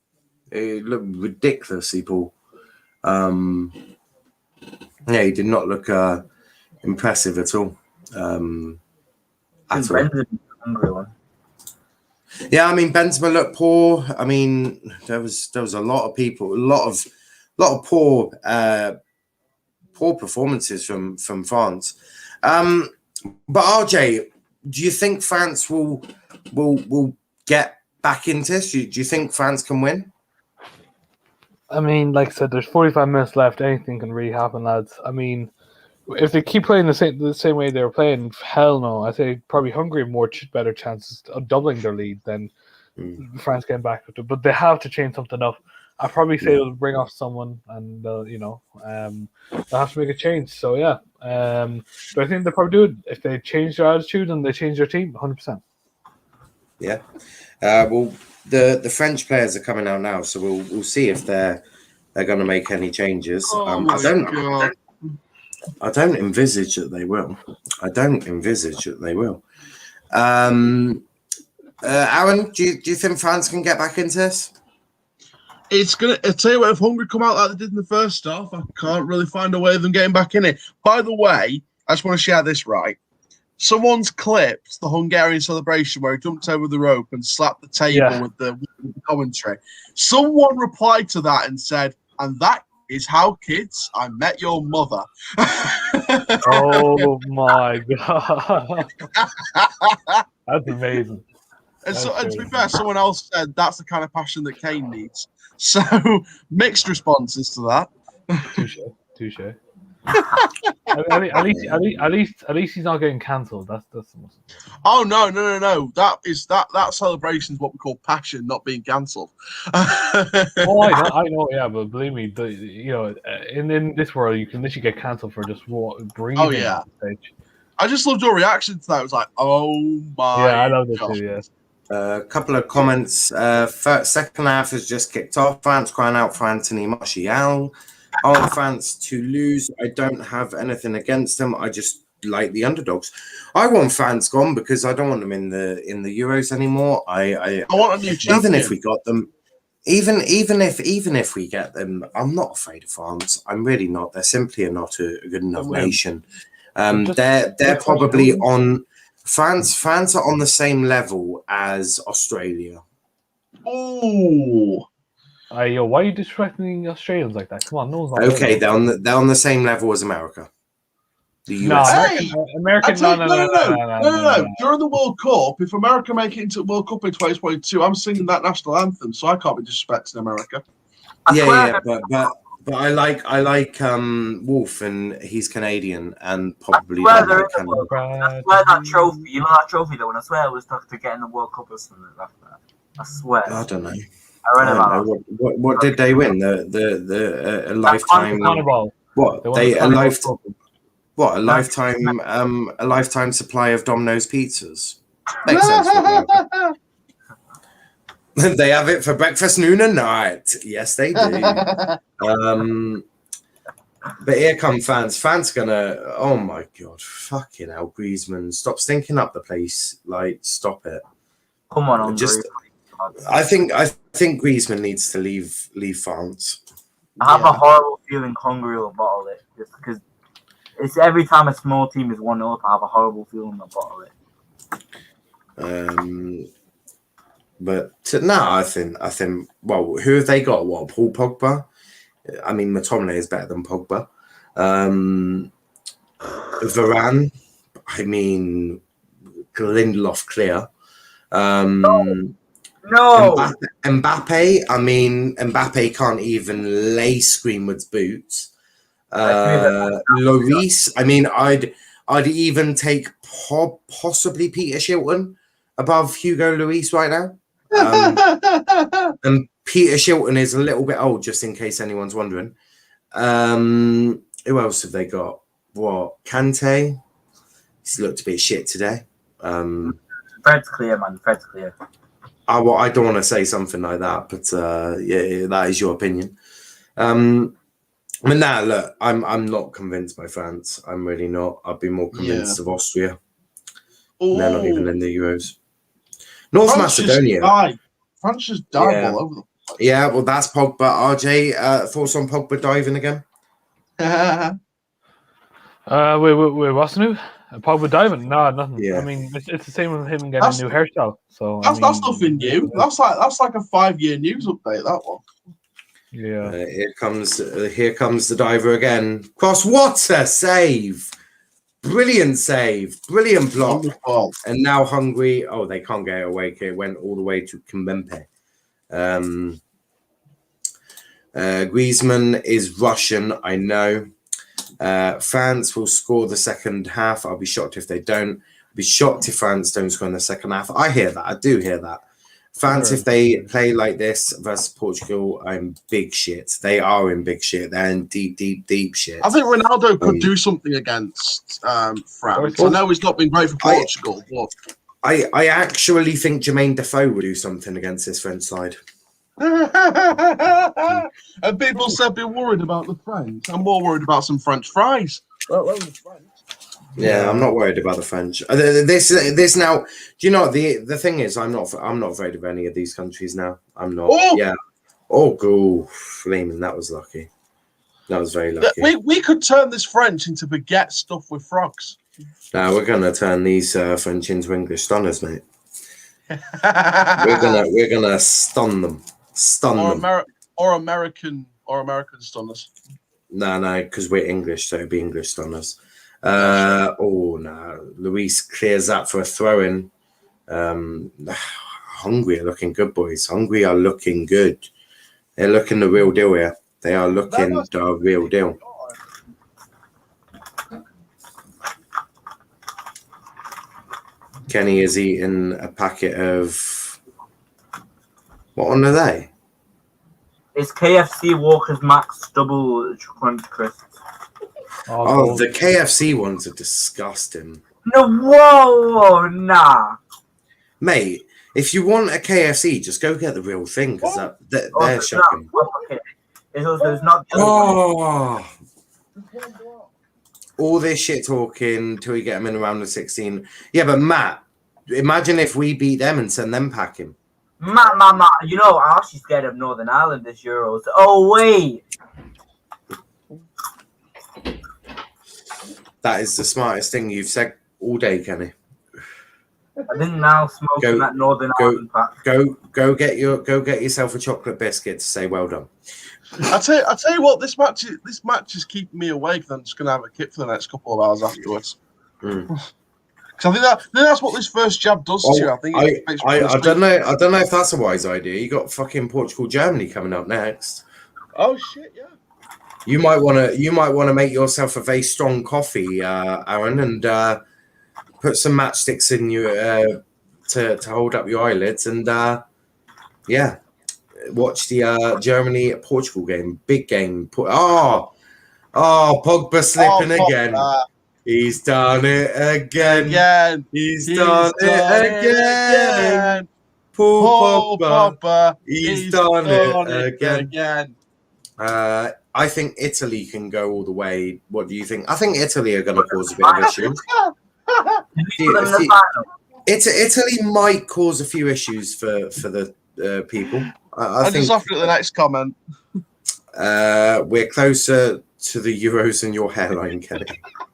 It looked ridiculously poor. Yeah, he did not look impressive at all. Yeah, I mean, Benzema looked poor. I mean, there was a lot of people, a lot of poor performances from France. But RJ, do you think France will get back into this? Do you think France can win? I mean, like I said, there's 45 minutes left. Anything can really happen, lads. I mean, if they keep playing the same way they were playing, hell no. I say probably Hungary have better chances of doubling their lead than France getting back. But they have to change something up. I probably say they'll bring off someone, and they'll have to make a change. So yeah, but I think they'll probably do it if they change their attitude and they change their team 100%. Yeah. Well, the French players are coming out now, so we'll see if they're going to make any changes. I don't envisage that they will. Aaron, do you think France can get back into this? I'll tell you what, if Hungary come out like they did in the first half, I can't really find a way of them getting back in it. By the way, I just want to share this right. Someone's clipped the Hungarian celebration where he jumped over the rope and slapped the table with the commentary. Someone replied to that and said, "And that is how, kids, I met your mother." Oh my god. That's amazing. And to be fair, someone else said that's the kind of passion that Kane needs. So mixed responses to that. Touche. At least he's not getting cancelled. That's the most. Oh no! That celebration is what we call passion, not being cancelled. Oh, I know. Yeah, but believe me, in this world, you can literally get cancelled for just breathing. Oh yeah. On the stage. I just loved your reaction to that. It was like, oh my. Yeah, I love it too. Yeah. A couple of comments. Second half has just kicked off. France crying out for Anthony Martial. I want France to lose. I don't have anything against them. I just like the underdogs. I want France gone because I don't want them in the Euros anymore. I want a new champion. Even if we got them, even if we get them, I'm not afraid of France. I'm really not. They're simply not a good enough nation. They're probably on. France are on the same level as Australia. Oh. Why are you disrespecting Australians like that? Come on, no one's not. Okay, they're on the same level as America. The No, US. American. No. During the World Cup, if America make it into the World Cup in 2022, I'm singing that national anthem, so I can't be disrespecting America. Yeah, but I like Wolf, and he's Canadian, and probably. I swear that trophy, that trophy though, and I swear it was to get in the World Cup or something like that. I swear. I don't know. I read about it. What did they win? The lifetime. What a lifetime supply of Domino's pizzas. Makes sense. They have it for breakfast, noon, and night. Yes, they do. But here come France. France gonna. Oh my god! Fucking hell, Griezmann! Stop stinking up the place. Like, stop it. Come on, Hungary. Just. I think Griezmann needs to leave France. I have a horrible feeling Hungary will bottle it, just because it's every time a small team is 1-0, I have a horrible feeling they'll bottle it. But no, I think. Well, who have they got? What, Paul Pogba? I mean, McTominay is better than Pogba. Varane. I mean, Lindelof clear. No. Mbappe. I mean, Mbappe can't even lace Greenwood's boots. Lloris. I mean, I'd even take possibly Peter Shilton above Hugo Lloris right now. And Peter Shilton is a little bit old, just in case anyone's wondering. Who else have they got? What? Kante? He's looked a bit shit today. Fred's clear, man. Fred's clear. Well, I don't want to say something like that, but yeah, that is your opinion. But now, look, I'm not convinced by France. I'm really not. I'd be more convinced of Austria. They're not even in the Euros. North Macedonia. France just dive all over them. Yeah, well, that's Pogba. RJ, thoughts on Pogba diving again? Wait, what's new? Pogba diving? No, nothing. Yeah. I mean, it's the same with him getting a new hairstyle. So that's nothing new. That's like a 5-year news update. That one. Yeah. Here comes the diver again. Cross, what a save! Brilliant save, brilliant block. Wonderful. And now Hungary. Oh, they can't get it away. It went all the way to Kimpembe. Griezmann is Russian, I know. France will score the second half. I'll be shocked if they don't. I'll be shocked if France don't score in the second half. I hear that. I do hear that. France, if they play like this versus Portugal, I'm big shit. They are in big shit. They're in deep shit. I think Ronaldo could do something against France. I know he's not been great for Portugal, but I actually think Jermaine Defoe would do something against this French side. And people said be worried about the French. I'm more worried about some French fries. Well, the French. Yeah, I'm not worried about the French. This now. Do you know what the thing is? I'm not afraid of any of these countries now. I'm not. Oh! Yeah. Oh, go flaming! That was lucky. That was very lucky. We could turn this French into baguette stuffed with frogs. Now we're gonna turn these French into English stunners, mate. we're gonna stun them. Or American stunners. No, because we're English, so it'd be English stunners. Oh no, Luis clears that for a throw-in. Hungary are looking good, boys. Hungary are looking good. They're looking the real deal here. They are looking the real deal. Kenny is eating a packet of. What one are they? It's KFC Walker's Max Double Crunch Crisps. Oh, the KFC ones are disgusting. No, whoa, nah. Mate, if you want a KFC, just go get the real thing, because they're shocking. It's not. Oh. All this shit talking till we get them in around the 16. Yeah, but Matt, imagine if we beat them and send them packing. Matt, you know, I'm actually scared of Northern Ireland this Euros. Oh, wait. That is the smartest thing you've said all day, Kenny. I think now smoking that Northern Ireland pack. Go get yourself a chocolate biscuit to say well done. I tell you what, this match is keeping me awake. I'm just gonna have a kip for the next couple of hours afterwards. Because I think that's what this first jab does to you. I think I don't know if that's a wise idea. You got fucking Portugal, Germany coming up next. Oh shit, yeah. You might want to make yourself a very strong coffee, Aaron, and put some matchsticks in you to hold up your eyelids, and yeah, watch the Germany-Portugal game. Big game. Pogba slipping again. He's done it again. He's done it again. Poor Pogba. He's done it again. I think Italy can go all the way. What do you think? I think Italy are going to cause a bit of issues. Italy might cause a few issues for the people. I think just after the next comment. We're closer to the Euros than your hairline, Kenny.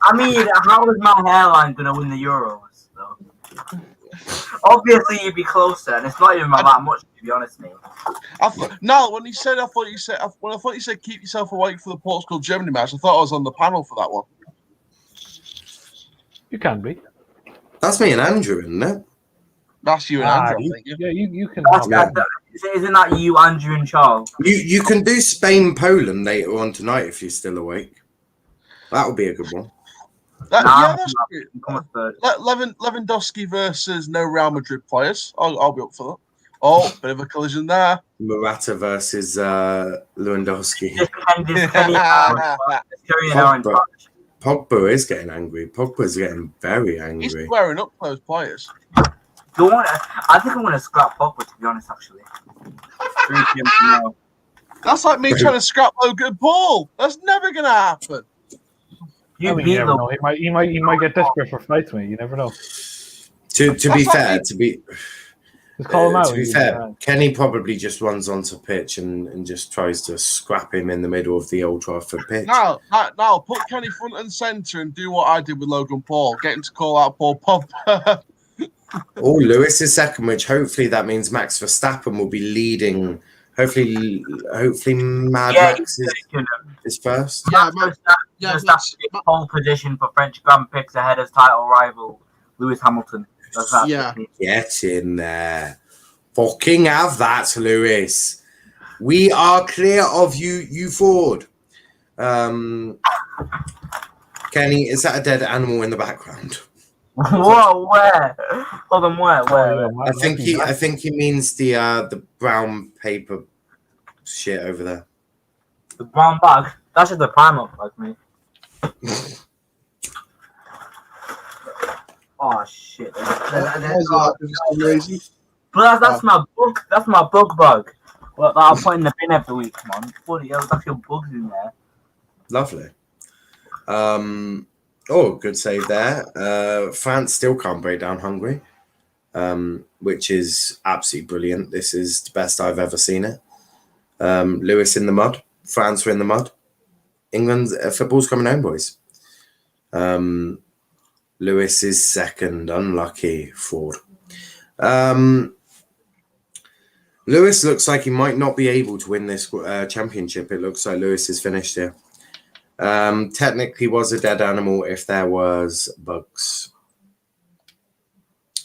I mean, how is my hairline going to win the Euros, though? Obviously, you'd be closer, and it's not even that much, to be honest, mate. When you said, I thought you said keep yourself awake for the Portugal-Germany match, I thought I was on the panel for that one. You can be. That's me and Andrew, isn't it? That's you and Andrew, I think. Yeah, you can. Isn't that you, Andrew, and Charles? You can do Spain-Poland later on tonight if you're still awake. That would be a good one. That's good. Lewandowski versus no Real Madrid players. I'll be up for that. Oh, bit of a collision there. Morata versus Lewandowski. Pogba is getting angry. Pogba's getting very angry. He's squaring up those players. I think I'm going to scrap Pogba, to be honest, actually. That's like me trying to scrap Logan Paul. That's never going to happen. You never know. He might get desperate for fights, mate. You never know. To be fair, just call him out. To be fair, Kenny probably just runs onto pitch and just tries to scrap him in the middle of the Old Trafford pitch. Now, put Kenny front and centre and do what I did with Logan Paul. Get him to call out Paul Pogba. Oh, Lewis is second, which hopefully that means Max Verstappen will be leading. Hopefully, Max is first. Verstappen pole position for French Grand Prix ahead of title rival Lewis Hamilton. Get in there. Fucking have that, Lewis. We are clear of you Ford. Kenny, is that a dead animal in the background? Whoa, where? Hold on, where? I think he means the brown paper shit over there. The brown bag? That's just the primer bag, mate. Oh shit! But that's my book. That's my book bag. Well, that I put in the bin every week, man. Bloody hell, there's actual bugs in there. Lovely. Good save there. France still can't break down Hungary, which is absolutely brilliant. This is the best I've ever seen it. Lewis in the mud. France were in the mud. England football's coming home, boys. Lewis is second. Unlucky. Ford. Lewis looks like he might not be able to win this championship. It looks like Lewis is finished here. Technically was a dead animal if there was bugs.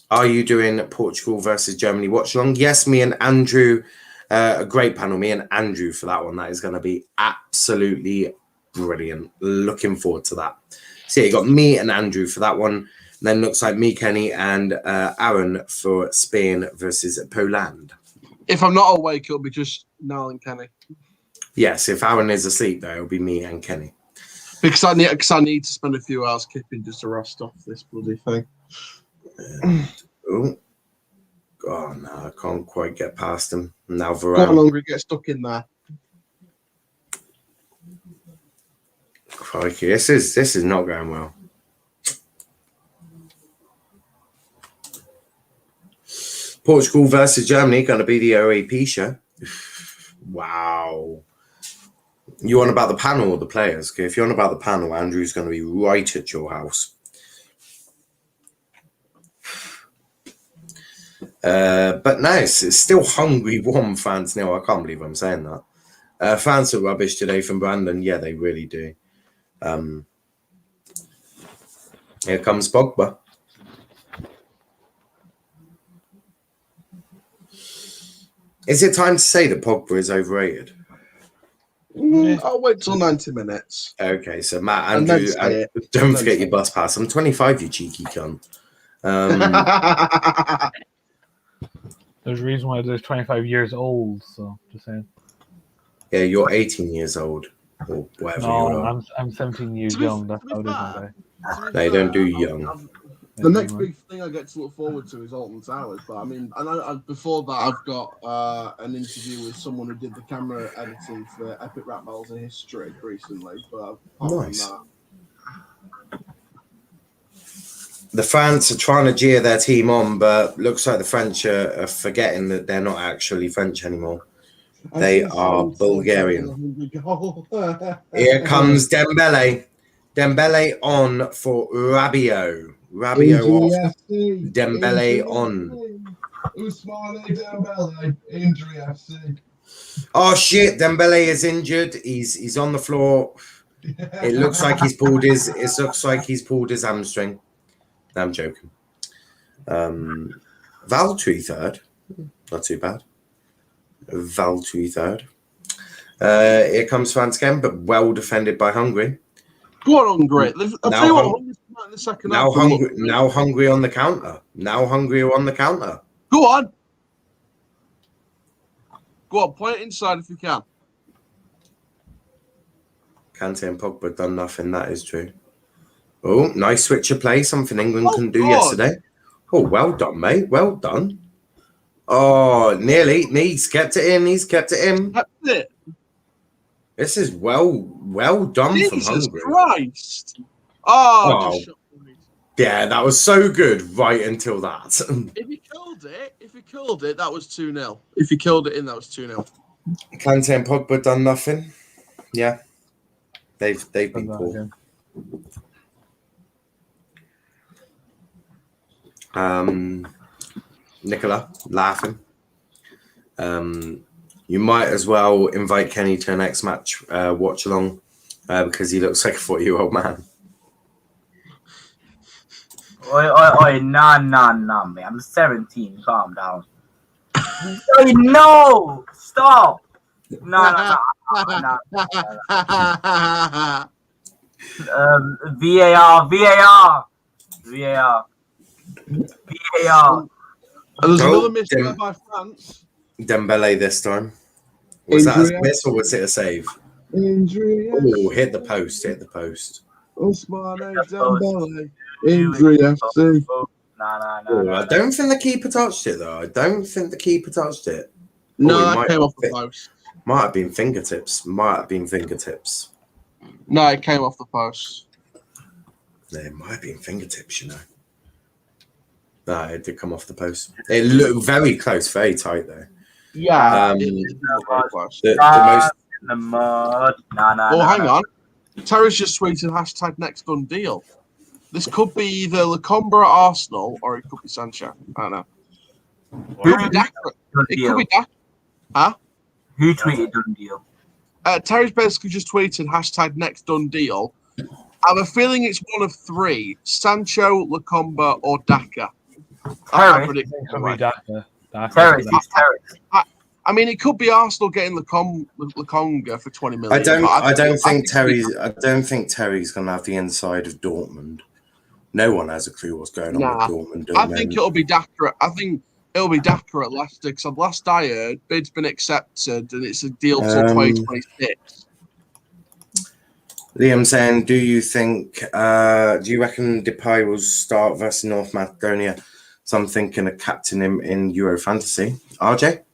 Are you doing Portugal versus Germany watch along? Yes, me and Andrew. A great panel. Me and Andrew for that one. That is going to be absolutely brilliant. Looking forward to that. So you got me and Andrew for that one. And then looks like me, Kenny, and Aaron for Spain versus Poland. If I'm not awake, it'll be just Niall and Kenny. Yes, if Aaron is asleep, though, it'll be me and Kenny. Because I need to spend a few hours kipping just to rust off this bloody thing. Oh no, I can't quite get past him. Now How Varane. longer it gets stuck in there. Crikey, this is not going well. Portugal versus Germany going to be the OAP show. Wow. You on about the panel or the players? Okay, if you're on about the panel, Andrew's going to be right at your house. But nice. It's still Hungary 1, France 0. I can't believe I'm saying that. France are rubbish today from Brandon. Yeah, they really do. Here comes Pogba. Is it time to say that Pogba is overrated? I'll wait till 90 minutes. Okay, so Matt, Andrew, don't forget your bus pass. I'm 25, you cheeky cunt. There's a reason why there's 25 years old, so just saying. Yeah, you're 18 years old, or whatever you are. I'm 17 years young. That's how it is, okay. They don't do young. The next big thing I get to look forward to is Alton Towers, but I mean, before that, I've got an interview with someone who did the camera editing for Epic Rap Battles of History recently. But nice. The France are trying to jeer their team on, but looks like the French are forgetting that they're not actually French anymore. They are Bulgarian. Here comes Dembele. Dembele on for Rabiot. Rabiot off. Dembele on. Ousmane Dembele, injury FC. Oh shit! Dembele is injured. He's on the floor. It looks like he's pulled his. It looks like he's pulled his hamstring. No, I'm joking. Valtteri third. Not too bad. Valtteri third. Here comes France again, but well defended by Hungary. Go on, Hungary. Now Hungary on the counter. Now Hungary on the counter. Go on. Go on, point it inside if you can. Kante and Pogba done nothing, that is true. Oh, nice switch of play, something England couldn't do yesterday. Oh, well done, mate. Well done. Oh, nearly. He's kept it in. That's it. This is well done from Hungary. Jesus Christ. Oh. Yeah, that was so good right until that. If he killed it, that was 2-0. If he killed it in, that was 2-0. Kante and Pogba done nothing. Yeah. They've been poor. Nicola laughing. You might as well invite Kenny to a next match watch along because he looks like a 40-year-old man. Oi, nah, man. I'm 17. Calm down. Oi, no! Stop! No. VAR. There's another miss there by France. Dembele this time. Was that a miss or was it a save? Injury. Oh, hit the post. Ousmane Dembele. Injury FC. No. I don't think the keeper touched it though. No, that came off the post. Might have been fingertips. No, it came off the post. No, it might have been fingertips, you know. No, it did come off the post. It looked very close, very tight though. Yeah. The most. Hang on. Terry's just tweeted # next done deal. This could be either Lacombe at Arsenal or it could be Sancho. I don't know. It could be Daka. Huh? Who tweeted done deal? Terry's basically just tweeted # next done deal. I have a feeling it's one of three: Sancho, Lacombe, or Daka. Terry. I mean, it could be Arsenal getting Lakonga for 20 million. I don't think Terry's going to have the inside of Dortmund. No one has a clue what's going on with Dortmund. I think it'll be Daka. I think it'll be Daka at Leicester. Because last I heard, bid's been accepted and it's a deal till 2026. Liam saying, do you reckon Depay will start versus North Macedonia? So I'm thinking of captain him in Euro Fantasy. RJ?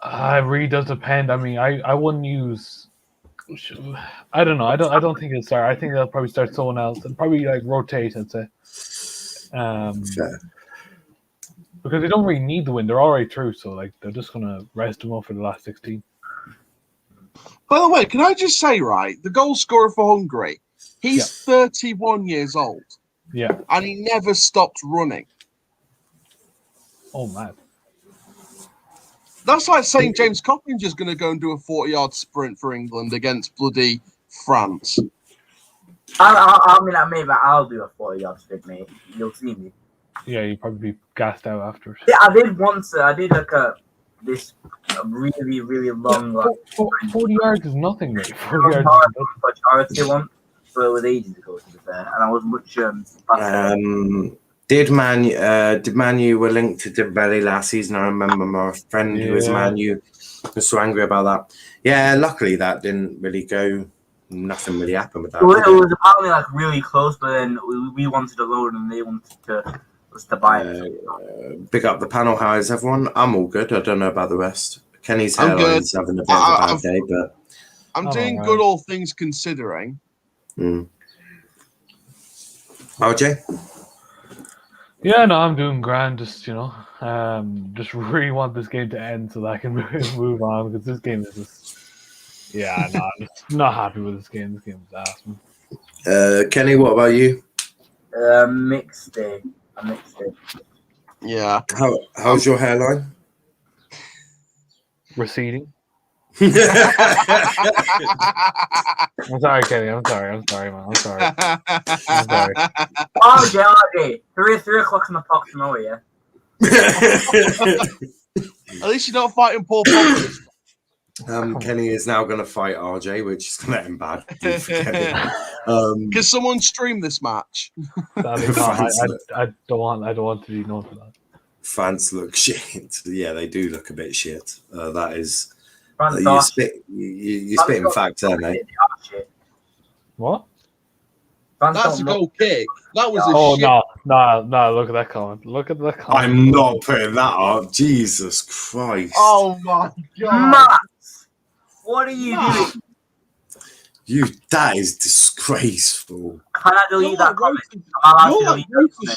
It really does depend. I mean, I wouldn't use. I don't know. I don't think it'll start. I think they'll probably start someone else and probably like rotate. I'd say. Fair. Because they don't really need the win. They're already through, so like they're just gonna rest them up for the last 16. By the way, can I just say, right, the goal scorer for Hungary, he's 31 years old. Yeah. And he never stopped running. Oh man. That's like saying James Coppinger's going to go and do a 40-yard sprint for England against bloody France. I mean, maybe I'll do a 40-yard sprint, mate. You'll see me. Yeah, you'll probably be gassed out afterwards. Yeah, I did once. I did like this really, really long. 40 yards is nothing, mate. 40 yards is charity one, but it was ages ago, to be fair, and I was much. Did Manu were linked to Dembele last season? I remember my friend who was Manu was so angry about that. Yeah, luckily that didn't really go nothing really happened with that. It was apparently like really close, but then we wanted a load and they wanted us to buy it. Big up the panel. How is everyone? I'm all good. I don't know about the rest. Kenny's I'm good. hairline's having a bit of a bad day, but I'm doing good, all things considering. RJ? Yeah, no, I'm doing grand. Just just really want this game to end so that I can move on, because this game is just, no, I'm just not happy with this game. This game is awesome. Kenny, what about you? Mixed day. A mixed day. Yeah. How's your hairline? Receding. I'm sorry, Kenny. I'm sorry, man. I'm sorry. Oh, yeah, 3 o'clock in the park tomorrow, yeah. At least you're not fighting Paul Pogba. Kenny is now going to fight RJ, which is going to end bad. Can someone stream this match? I don't want to do nothing for that. France look shit. Yeah, they do look a bit shit. That is. You spitting facts there, mate. What? That's a goal kick. That was a shit. No, look at that comment. Look at that comment. I'm not putting that up. Jesus Christ. Oh my God. Matt, what are you doing? That is disgraceful. Can I delete that comment? You're like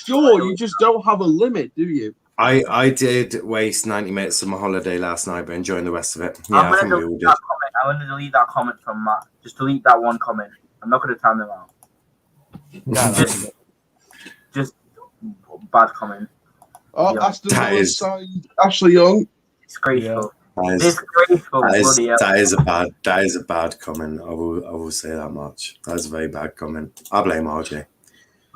sure, you just don't have a limit, do you? I did waste 90 minutes of my holiday last night, but enjoying the rest of it. Yeah, I think we all did. I'm going to delete that comment from Matt. Just delete that one comment. I'm not going to time him out. Just bad comment. Oh, Aston Ashley Young. Disgraceful. That is a bad comment. I will say that much. That is a very bad comment. I blame RJ.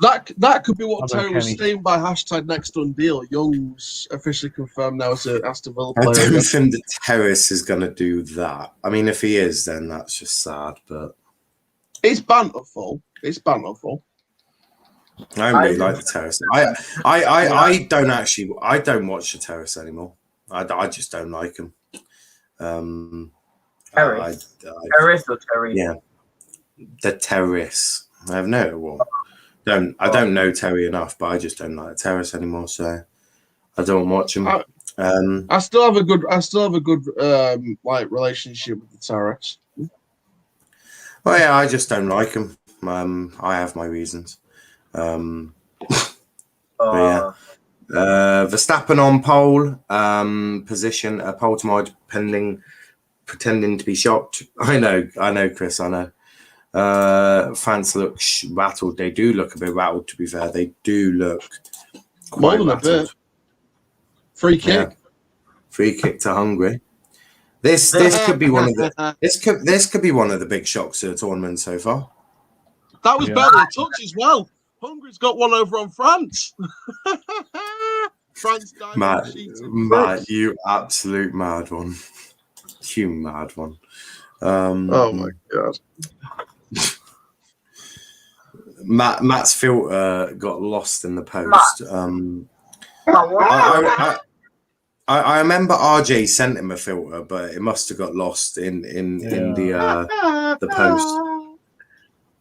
That could be what Terry was saying by hashtag next undeal. Young's officially confirmed now as a Aston Villa player. I don't think the Terrace is going to do that. I mean, if he is, then that's just sad. But it's banterful. It's banterful. I really like the Terrace. I don't watch the Terrace anymore. I just don't like him. Terrace or Terry? Yeah, the Terrace. I have no one. I don't know Terry enough, but I just don't like Terrace anymore, so I don't watch him. I still have a good like relationship with the Terrace. Well, yeah, I just don't like him. I have my reasons. But yeah, Verstappen on pole position, pole tomorrow, pretending to be shocked. I know, Chris. I know. France look rattled. They do look a bit rattled, to be fair. They do look quite more than rattled. A bit. Free kick. Yeah. Free kick to Hungary. This could be one of the this could be one of the big shocks of the tournament so far. That was barely a touch as well. Hungary's got one over on France. France Matt, you absolute mad one. You mad one. Oh my God. Matt's filter got lost in the post. I remember RJ sent him a filter, but it must have got lost in the post.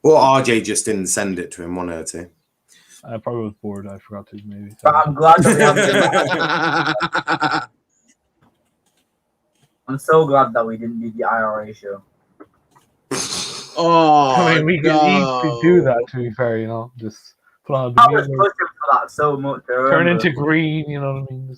Or RJ just didn't send it to him, one or two. I probably was bored. I forgot to maybe. But I'm glad that I'm so glad that we didn't do the IRA show. Oh, I mean, we could easily do that. To be fair, just put on. I was pushing for that so much. Turn into green. You know what I mean?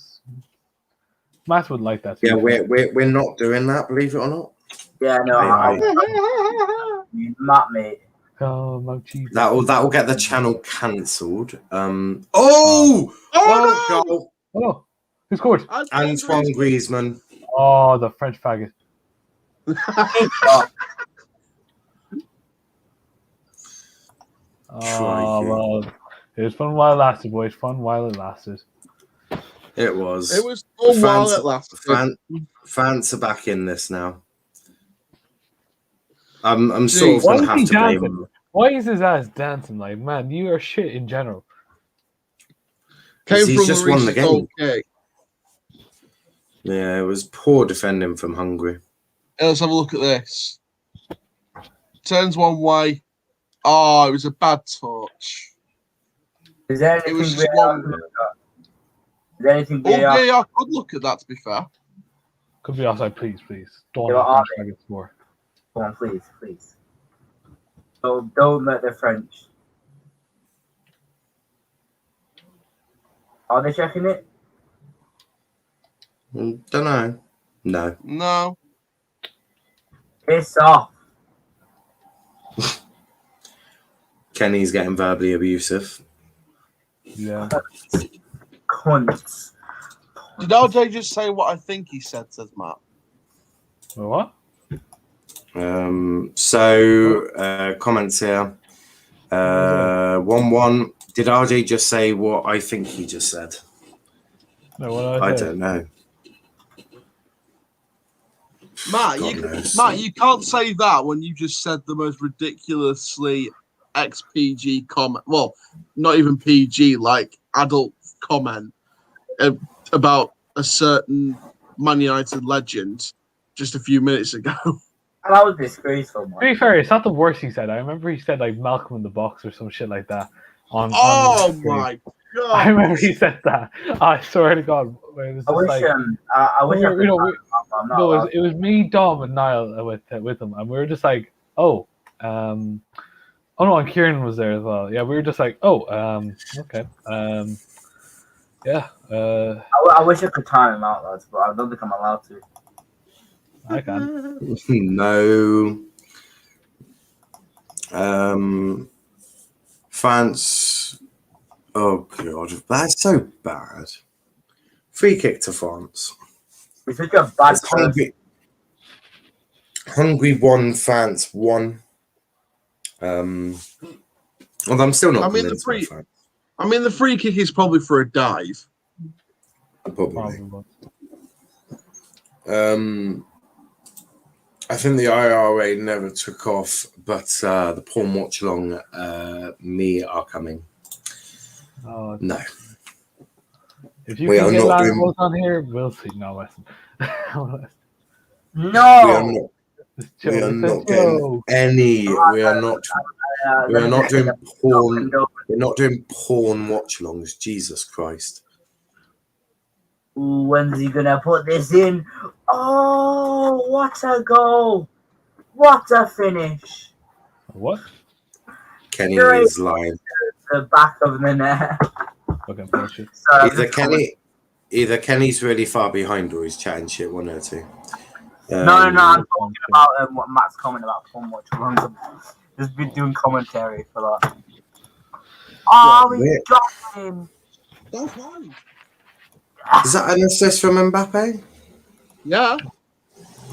Matt would like that. Yeah, we're not doing that. Believe it or not. Yeah, no. Matt, mate. Oh, my cheese. That will get the channel cancelled. No! Goal! Oh, who scored? Antoine Griezmann. Oh, the French faggot. Oh, well, it was fun while it lasted, boys. Fun while it lasted. It was. It was fun while it lasted. France are back in this now. I'm sort of going to have to blame him. Why is his ass dancing? Like, man, you are shit in general. He's just won the game. Okay. Yeah, it was poor defending from Hungary. Let's have a look at this. turns one way. Oh, it was a bad touch. Is there anything It was just VAR one. could look at? Is there anything Oh, VAR? yeah, I could look at that, to be fair. Could be offside, please. Don't Yeah, want but to score. Come on, please. Don't let the French. Are they checking it? Don't know. No. No. Piss off. Kenny's getting verbally abusive. Yeah. Cunts. Did RJ just say what I think he said, says Matt? What? Comments here. 1-1. Did RJ just say what I think he just said? No, what I don't know. Matt, God you can't say that when you just said the most ridiculously ex-PG comment. Well, not even PG, like adult comment about a certain Man United legend just a few minutes ago. And that was disgraceful, man. To be fair, it's not the worst he said. I remember he said like Malcolm in the box or some shit like that. On My God! I remember he said that. I swear to God. It was I wish like, I wish I could. I'm not no, allowed. it was me, Dom, and Niall with him, and we were just like, oh no, and Kieran was there as well. Yeah, we were just like, okay, yeah. I wish I could time him out, lads, but I don't think I'm allowed to. I can. No. France. Oh God, that's so bad. Free kick to France. We're such a bad It's Hungary 1, France 1. Well, I'm still not convinced by France. I mean, the free kick is probably for a dive. Probably. I think the IRA never took off, but the porn watch along me are coming. Oh, No. If you We can are get not Landon doing- on here, we'll see. No, listen. No. We are not getting any. We are not doing porn. We're not doing porn watch-alongs. Jesus Christ! Ooh, when's he gonna put this in? Oh, what a goal! What a finish! What? Kenny Straight is lying. The back of the net. Okay, bullshit. Sorry, Either Kenny's really far behind or he's chatting shit. One or two. No, I'm talking about what Matt's comment about Plum Watch. Just been doing commentary for that. Oh, we got him! That's fine. Is that an assist from Mbappe? Yeah,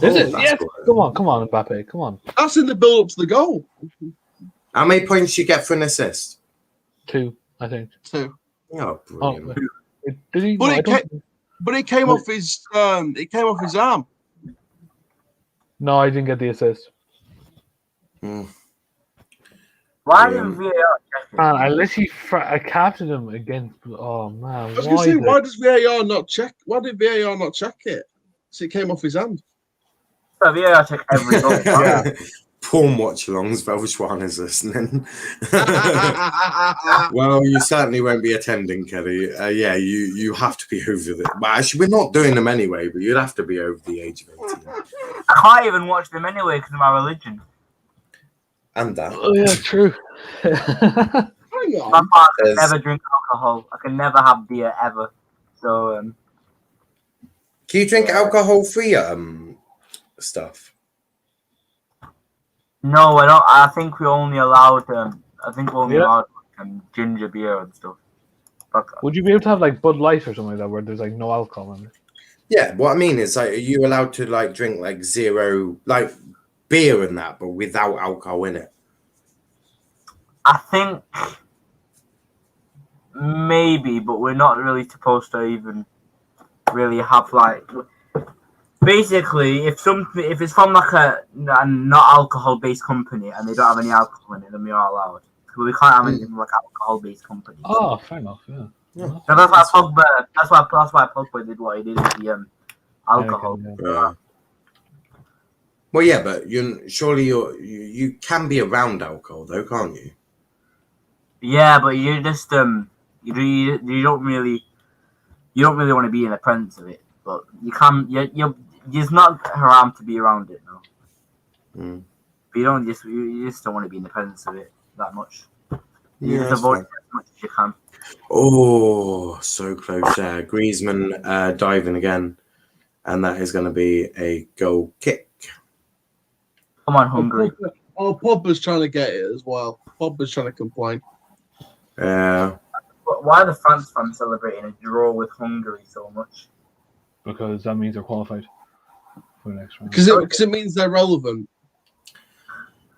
Is it? that's Yes. good. Come on, Mbappe. Come on. that's in the build-up to the goal. How many points you get for an assist? 2, I think. 2. Oh, brilliant! Did he? But No, I it don't- It came off his. It came off his arm. No, I didn't get the assist. Why didn't VAR check it? Man, I literally I captured him against. Oh man, I was going to say, why does VAR not check? Why did VAR not check it? So it came off his hand. So VAR check every goal. Yeah. Porn watch-alongs, but which one is listening? Well, you certainly won't be attending, Kelly. Yeah, you have to be over the. Well, actually, we're not doing them anyway, but you'd have to be over the age of 18. I can't even watch them anyway because of my religion. And that. Oh yeah, true. Hang My on. part can never drink alcohol. I can never have beer ever. So Can you drink alcohol-free stuff? no, I don't. I think we only allowed. I think we only allowed ginger beer and stuff. But, Would you be able to have like Bud Light or something like that, where there's like no alcohol in it? Yeah, what I mean is, like, are you allowed to like drink like zero, like beer and that, but without alcohol in it? I think maybe, but we're not really supposed to even really have like. Basically, if it's from like a not alcohol based company and they don't have any alcohol in it, then we are allowed. But we can't have anything from like alcohol based companies. Oh, fair enough. Yeah. Yeah. So that's why Pogba did what he did with the alcohol. Yeah. Well, yeah, but you can be around alcohol though, can't you? Yeah, but you just you don't really want to be in the presence of it. But you can you it's not haram to be around it, no. Mm. But you just don't want to be in the presence of it that much. You Yeah, just that's avoid fine. it as much as you can. Oh, so close there. Griezmann diving again, and that is going to be a goal kick. Come on, Hungary. Pogba's trying to get it as well. Pogba's trying to complain. Why are the France fans celebrating a draw with Hungary so much? Because that means they're qualified for the next round. Because it means they're relevant.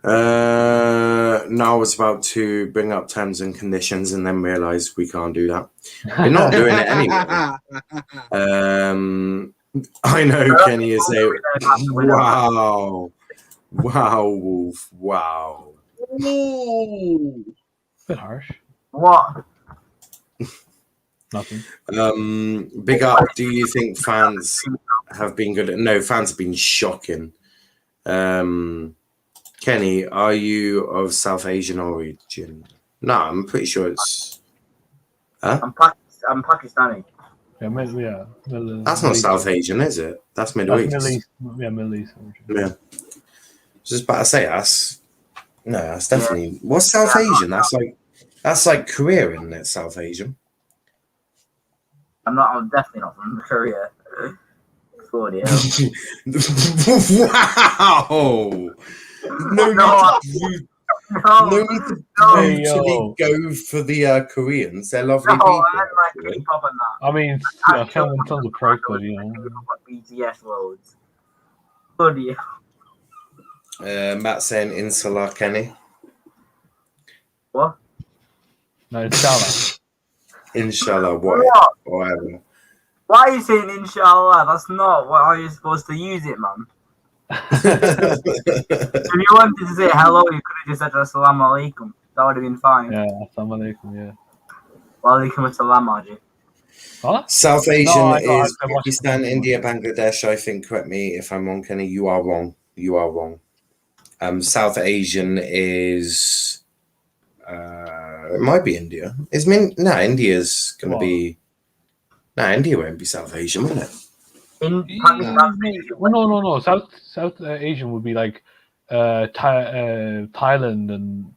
Now I was about to bring up terms and conditions and then realize we can't do that. We're not doing it anyway. I know Kenny is a wow, Wolf, wow. Ooh. Bit harsh. What? Nothing. Big up. Do you think fans have been good? No, fans have been shocking. Kenny, are you of South Asian origin? No, I'm pretty sure it's. Huh? I'm Pakistani. Yeah, That's not South Asian, is it? That's Middle East. Middle East. Yeah, Middle East origin. Yeah. Just about to say that's definitely what's South Asian? That's like Korea, isn't it? South Asian. I'm definitely not from Korea. Bloody hell. Wow. No need to brutally go for the Koreans. They're lovely people. I meant like K-pop and that. I mean, tons of price, but you know. BTS loads. Bloody hell. Matt saying Inshallah, Kenny. What? No, inshallah. Inshallah, What? whatever. Why are you saying inshallah? That's not what are you supposed to use it, man. If you wanted to say hello, you could have just said assalamu alaikum. That would have been fine. Yeah, assalamu alaikum, yeah. Wa alaikum assalam, Haji. What? South Asian is I Pakistan, India, Bangladesh. I think. Correct me if I'm wrong, Kenny. You are wrong. South Asian is. It might be India. India's going to be. No, India won't be South Asian, will it? In Pakistan, No. South Asian would be like Thailand and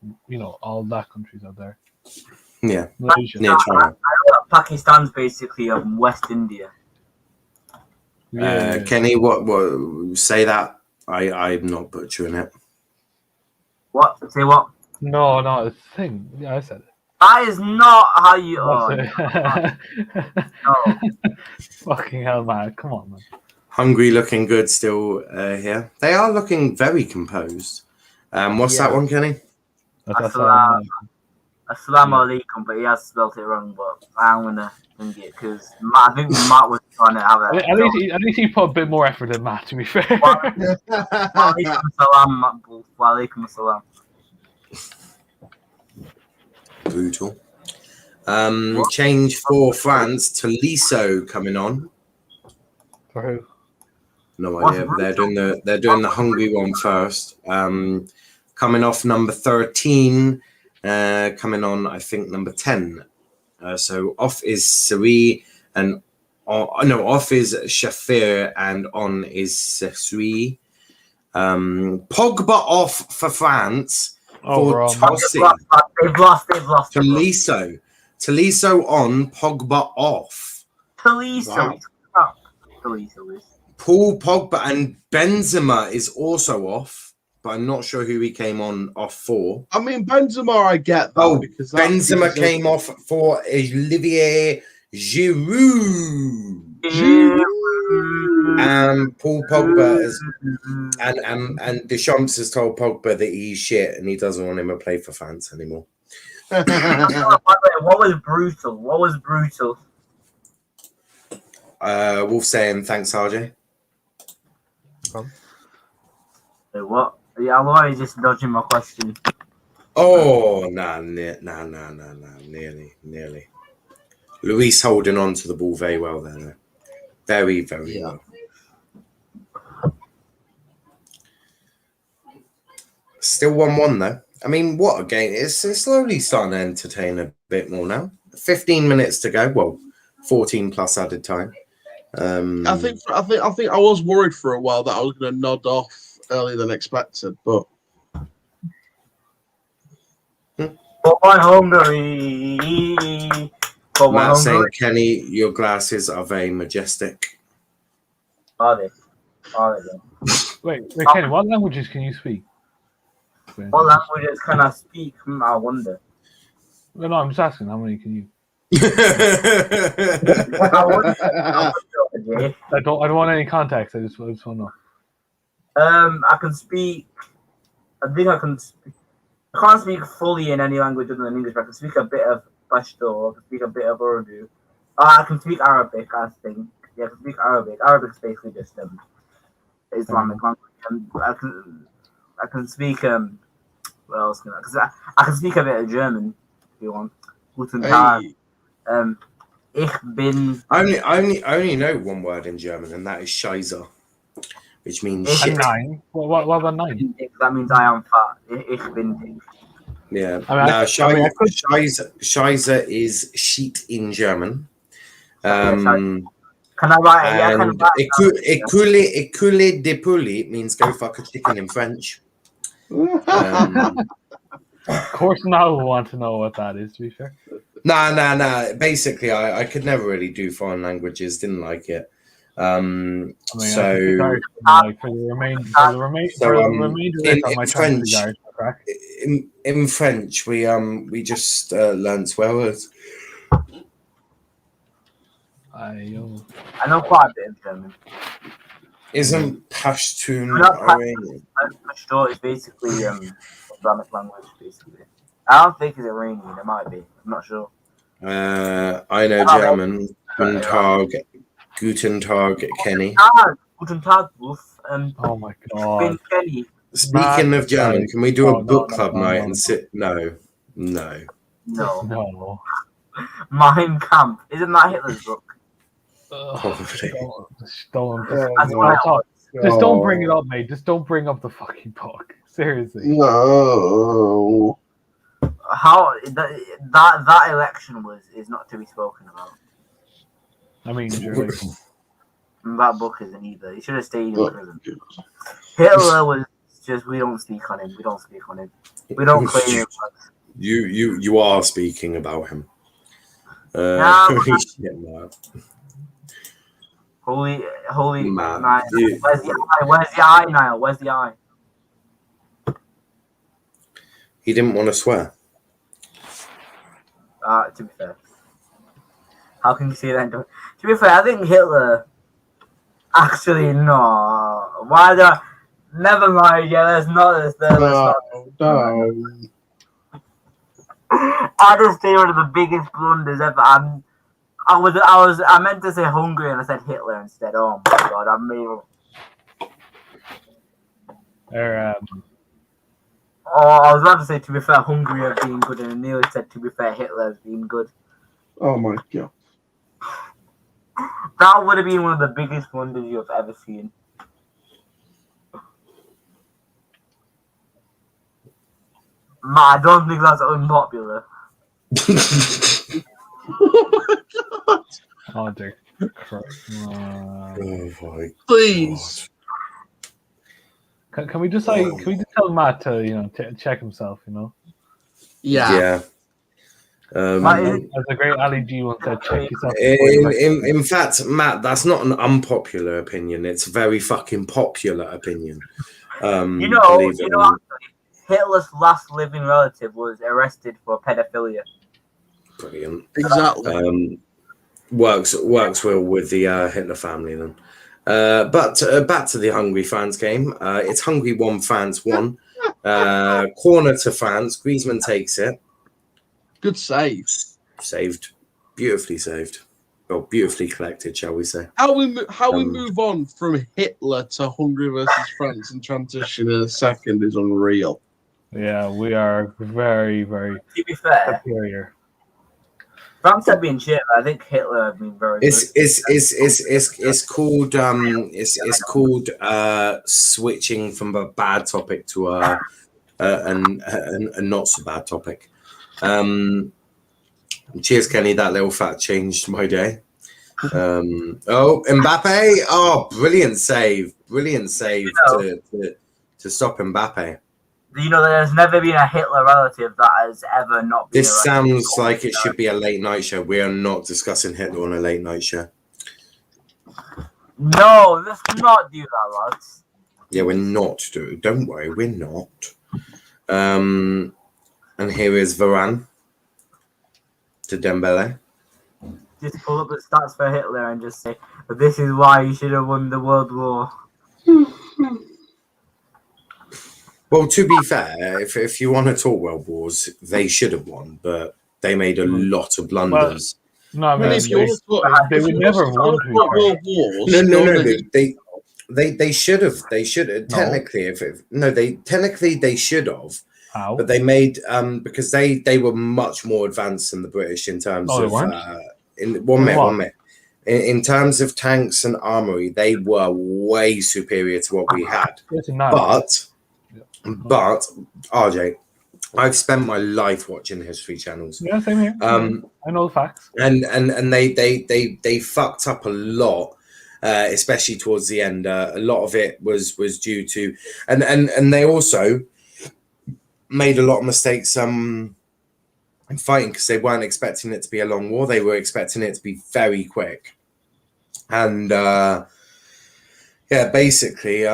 all that countries out there. Yeah, Malaysia. near China. I know that Pakistan's basically West India. Yeah. Kenny, what say that? I'm not butchering it. What? Say what? No, it's the thing. Yeah, I said it. That is not how you. Oh, No. Fucking hell, man! Come on, man. Hungary looking good still here. They are looking very composed. What's that one, Kenny? Assalamu alaikum, but he has spelled it wrong. But I'm gonna think it because I think Matt was trying to have it. At least he put a bit more effort than Matt, to be fair. Wa alaikum assalam, wa alaikum assalam. Brutal. Change for France. Tolisso coming on. For who? No idea. They're doing the Hungary one first. Coming off number 13. Coming on, I think number 10. So off is Seri and off is Shafir and on is Seri. Pogba off for France. For tossing. They've lost. Tolisso on, Pogba off. Tolisso. Wow. Tolisso is. Paul Pogba and Benzema is also off, but I'm not sure who he came on off for. I mean, Benzema, I get that. Because Benzema came off for Olivier Giroud. And Paul Pogba and Deschamps has told Pogba that he's shit and he doesn't want him to play for France anymore. What was brutal? Wolf saying thanks, RJ. Wait, what? Yeah, I'm already just dodging my question. Oh, nearly. Luis holding on to the ball very well there. Very, very well. Still 1-1 though. I mean, what a game! It's slowly starting to entertain a bit more now. 15 minutes to go. Well, 14 plus added time. I think I was worried for a while that I was going to nod off earlier than expected, but Go on, Hungary. Go Matt on, saying, Hungary. Kenny, your glasses are very majestic. Are they? Are they? Wait, Kenny, what languages can you speak? What languages can I speak? I wonder. No, I'm just asking. How many can you? I wonder. I don't want any context. I just want to know. I can speak. I think I can. I can't speak fully in any language other than English, but I can speak a bit of Pashto. I can speak a bit of Urdu. I can speak Arabic. I think. Yeah, I can speak Arabic. Arabic's basically just Islamic language. I can speak what else can I can speak a bit of German if you want. Guten Tag. Ich bin. I only know one word in German, and that is Scheiße, which means shit. 9. What about 9? That means I am fat. Ich bin dick. Yeah. I mean, Scheiße is sheet in German. Can I write it? Yeah, And écoulé de poulet means go fuck a chicken in French. Of course, now we want to know what that is. To be fair. Nah. Basically, I could never really do foreign languages. Didn't like it. I mean, So for the remainder of my French, crack. in French, we just learned swear words. I know quite a bit of German. Isn't Pashtun Not Iranian? Pashto is basically Islamic language, basically. I don't think it's Iranian. It might be. I'm not sure. I know German. Guten Tag, Kenny. Guten Tag, Wolf. Oh my god. Kenny. Speaking of German, can we do a book club night and sit? No. No. No. Mein Kampf. Isn't that Hitler's book? Probably. Just don't bring it up, mate. Just don't bring up the fucking book. Seriously. no. How that election is not to be spoken about. I mean, surely. That book isn't either. He should have stayed in prison. Hitler was just we don't speak on him. We don't speak on him. We don't claim him. You are speaking about him. Holy man. Niall. Where's the eye? Where's the eye, Niall? Where's the eye? He didn't want to swear. To be fair. How can you say that? To be fair, I think Hitler actually no. Why do I never mind, yeah, there's not this No. I just say one of the biggest blunders ever. I meant to say Hungary and I said Hitler instead. Oh my god, I made I was about to say, to be fair, Hungary have been good, and Neil said, to be fair, Hitler has been good. Oh my god. That would have been one of the biggest blunders you've ever seen. Man, I don't think that's unpopular. Oh dear Christ. Oh my Please. Can we just tell Matt to check himself, Yeah. As a great Ali G once said, check yourself. In fact, Matt, that's not an unpopular opinion. It's a very fucking popular opinion. Actually, Hitler's last living relative was arrested for pedophilia. Brilliant. Exactly. Works well with the Hitler family then. But back to the Hungary France game. It's Hungary 1, France 1. Corner to France. Griezmann takes it. Good save. Saved. Beautifully saved. Well, beautifully collected, shall we say. How we move on from Hitler to Hungary versus France and transition in a second is unreal. Yeah, we are very, very To be fair, superior. France have been shit, but I think Hitler have been very good. It's called switching from a bad topic to a not so bad topic. Cheers, Kenny. That little fact changed my day. Oh, Mbappe! Oh, brilliant save to stop Mbappe. You know, there's never been a Hitler relative that has ever not been. This sounds like it should be a late night show. We are not discussing Hitler on a late night show. No, let's not do that, lads. Yeah, we're not. Don't worry, we're not. And here is Varane to Dembele. Just pull up the stats for Hitler and just say, this is why he should have won the World War. Well, to be fair, if you want to talk World Wars, they should have won, but they made a lot of blunders. No, I mean, they would never have won World Wars. No. They should have. They should have. Technically, technically they should have. How? But they made because they were much more advanced than the British in terms of one minute. In terms of tanks and armory, they were way superior to what we had. But RJ, I've spent my life watching history channels. Yeah, same here. I know the facts. And they fucked up a lot, especially towards the end. A lot of it was due to, and they also made a lot of mistakes in fighting because they weren't expecting it to be a long war. They were expecting it to be very quick. And basically,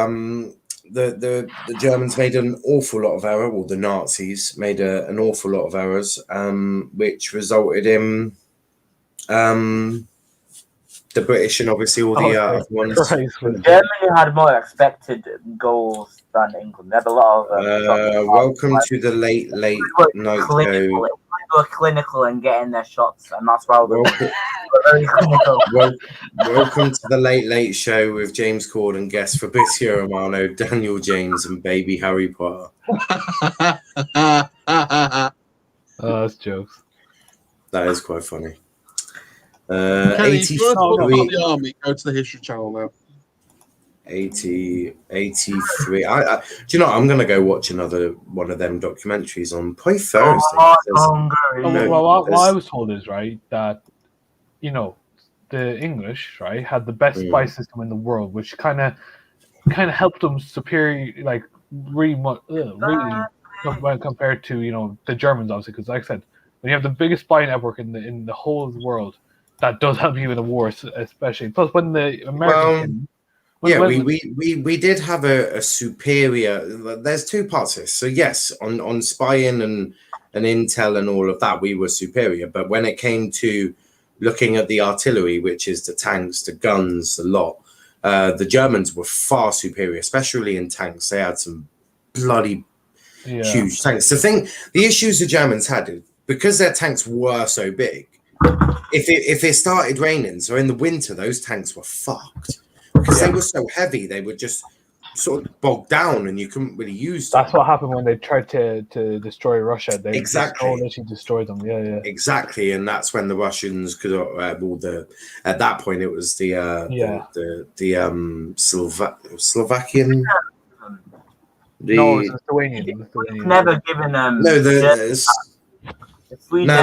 the Germans made an awful lot of error, or the Nazis made an awful lot of errors, which resulted in the British and obviously all the other ones. Germany had more expected goals than England. They had a lot of. Welcome to the late night show. They were clinical and getting their shots, and that's why they were very clinical. Welcome to the late show with James Corden, guest Fabrizio Romano, Daniel James, and baby Harry Potter. That's jokes. That is quite funny. Kenny, if you want to talk about the army, go to the History Channel now. 83. Do you know what? I'm going to go watch another one of them documentaries on probably Thursday. What I was told is, right, that, you know, the English, right, had the best spy system in the world, which kind of helped them superior, like, really when compared to, you know, the Germans, obviously, because like I said, when you have the biggest spy network in the whole of the world, that does help you in the war, especially. Plus, when the Americans... we did have a superior. There's two parts to this. So yes, on spying and intel and all of that, we were superior. But when it came to looking at the artillery, which is the tanks, the guns, the lot, the Germans were far superior, especially in tanks. They had some bloody huge tanks. The issues the Germans had, because their tanks were so big, if it started raining, so in the winter, those tanks were fucked. Because they were so heavy, they would just sort of bog down, and you couldn't really use them. That's what happened when they tried to destroy Russia. They actually destroyed them. Yeah. Exactly, and that's when the Russians could. At that point, it was the Slovakian. No, it was Lithuanian. Never given them. No, No.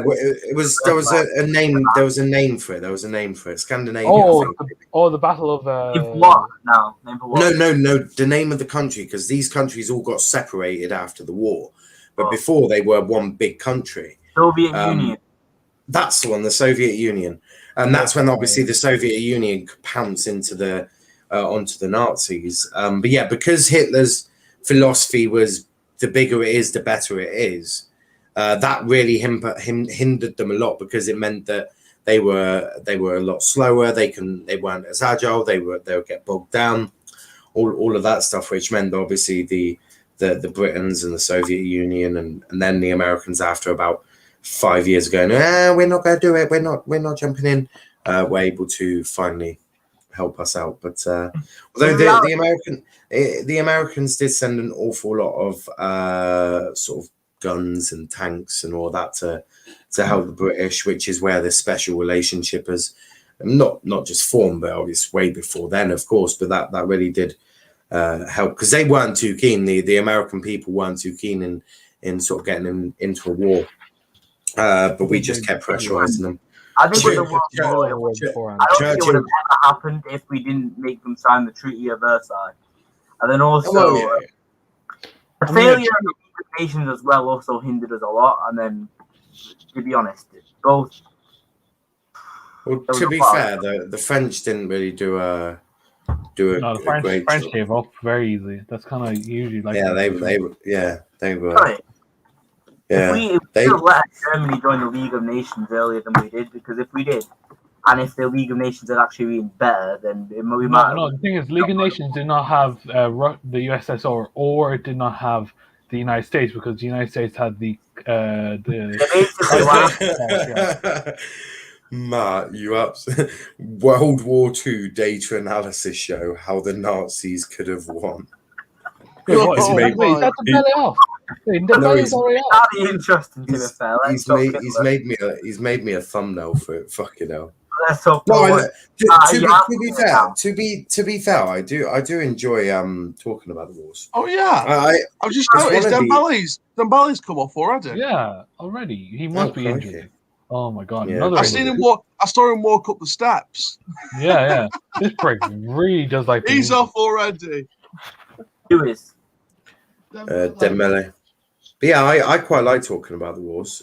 It was there was a name. There was a name for it. Scandinavia. The Battle of. What now? No. The name of the country, because these countries all got separated after the war, but before they were one big country. Soviet Union. That's the one, the Soviet Union, and that's when obviously the Soviet Union could pounce into onto the Nazis. But yeah, because Hitler's philosophy was the bigger it is, the better it is. That really hindered them a lot, because it meant that they were a lot slower. They weren't as agile. They would get bogged down. All of that stuff, which meant obviously the Britons and the Soviet Union and then the Americans, after about 5 years ago, we're not going to do it. We're not jumping in. Were able to finally help us out. But although the Americans did send an awful lot of sort of guns and tanks and all that to help the British, which is where this special relationship has not just formed, but obviously way before then, of course, but that really did help, because they weren't too keen. The American people weren't too keen in sort of getting into a war, but we just kept pressurizing them. I think with the I don't think it would have ever happened if we didn't make them sign the Treaty of Versailles. And then also, the failure of the League of Nations as well also hindered us a lot. And then, to be honest, both. Well, to be fair, the French didn't really do a the great French job. gave up very easily. That's kind of usually like they were. Sorry. Yeah, if we should have let Germany join the League of Nations earlier than we did, because if we did, and if the League of Nations had actually been better, then we might. No, the thing is, League of Nations did not have the USSR, or it did not have the United States, because the United States had the Matt, you upset. World War II data analysis show how the Nazis could have won. That's a belly off. Interesting to be fair. He's made me a thumbnail for it. Fucking hell. Let's talk To be fair, I do enjoy talking about the wars. Oh yeah, I've just noticed Dembele's come off already. Yeah, already. He must be injured. Oh my god! Yeah. I saw him walk up the steps. Yeah. This prick really does like. He's off already. Who is? Dembele. But yeah, I quite like talking about the wars.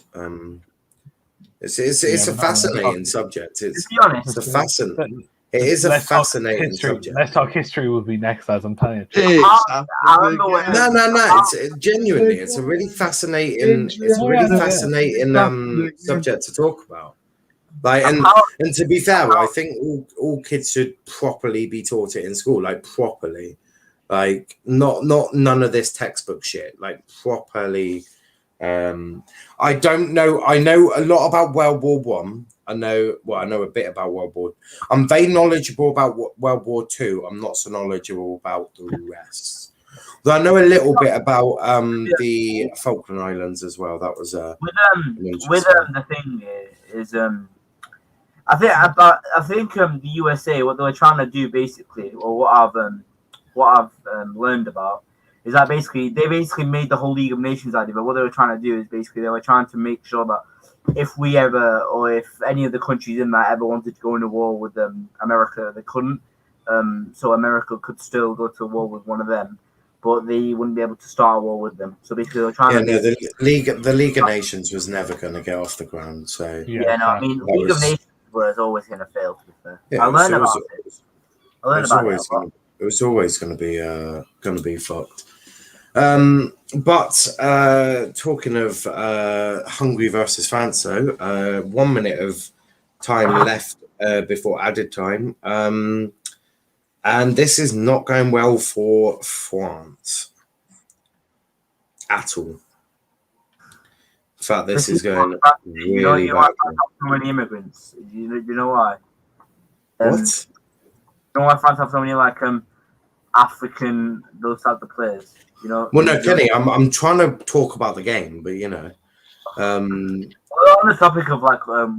It's a fascinating subject. It is a fascinating subject. Let's talk history will be next, as I'm telling you. No. It's genuinely, it's a really fascinating, subject to talk about. Like, and to be fair, I think all kids should properly be taught it in school, like properly, like not none of this textbook shit, like properly. I don't know. I know a lot about World War One. I know a bit about World War. I'm very knowledgeable about World War Two. I'm not so knowledgeable about the rest. Though I know a little bit about the Falkland Islands as well. That was the thing is I think the USA, what they were trying to do basically, or what I've learned about, is that they made the whole League of Nations idea. But what they were trying to do is basically they were trying to make sure that if we ever, or if any of the countries in that ever wanted to go into war with America, they couldn't. So America could still go to war with one of them, but they wouldn't be able to start a war with them. So basically, they were trying the League of Nations was never going to get off the ground. So I mean, League of Nations was always going to fail. To be fair, I learned about it. It was always going to be fucked. But talking of Hungary versus France, though, 1 minute of time left before added time, and this is not going well for France at all. In fact, this is going really bad. So many immigrants. You know why? What? You know why France have so many African those type of players? You know. Well, no, Kenny, I'm trying to talk about the game, but you know. Well, on the topic of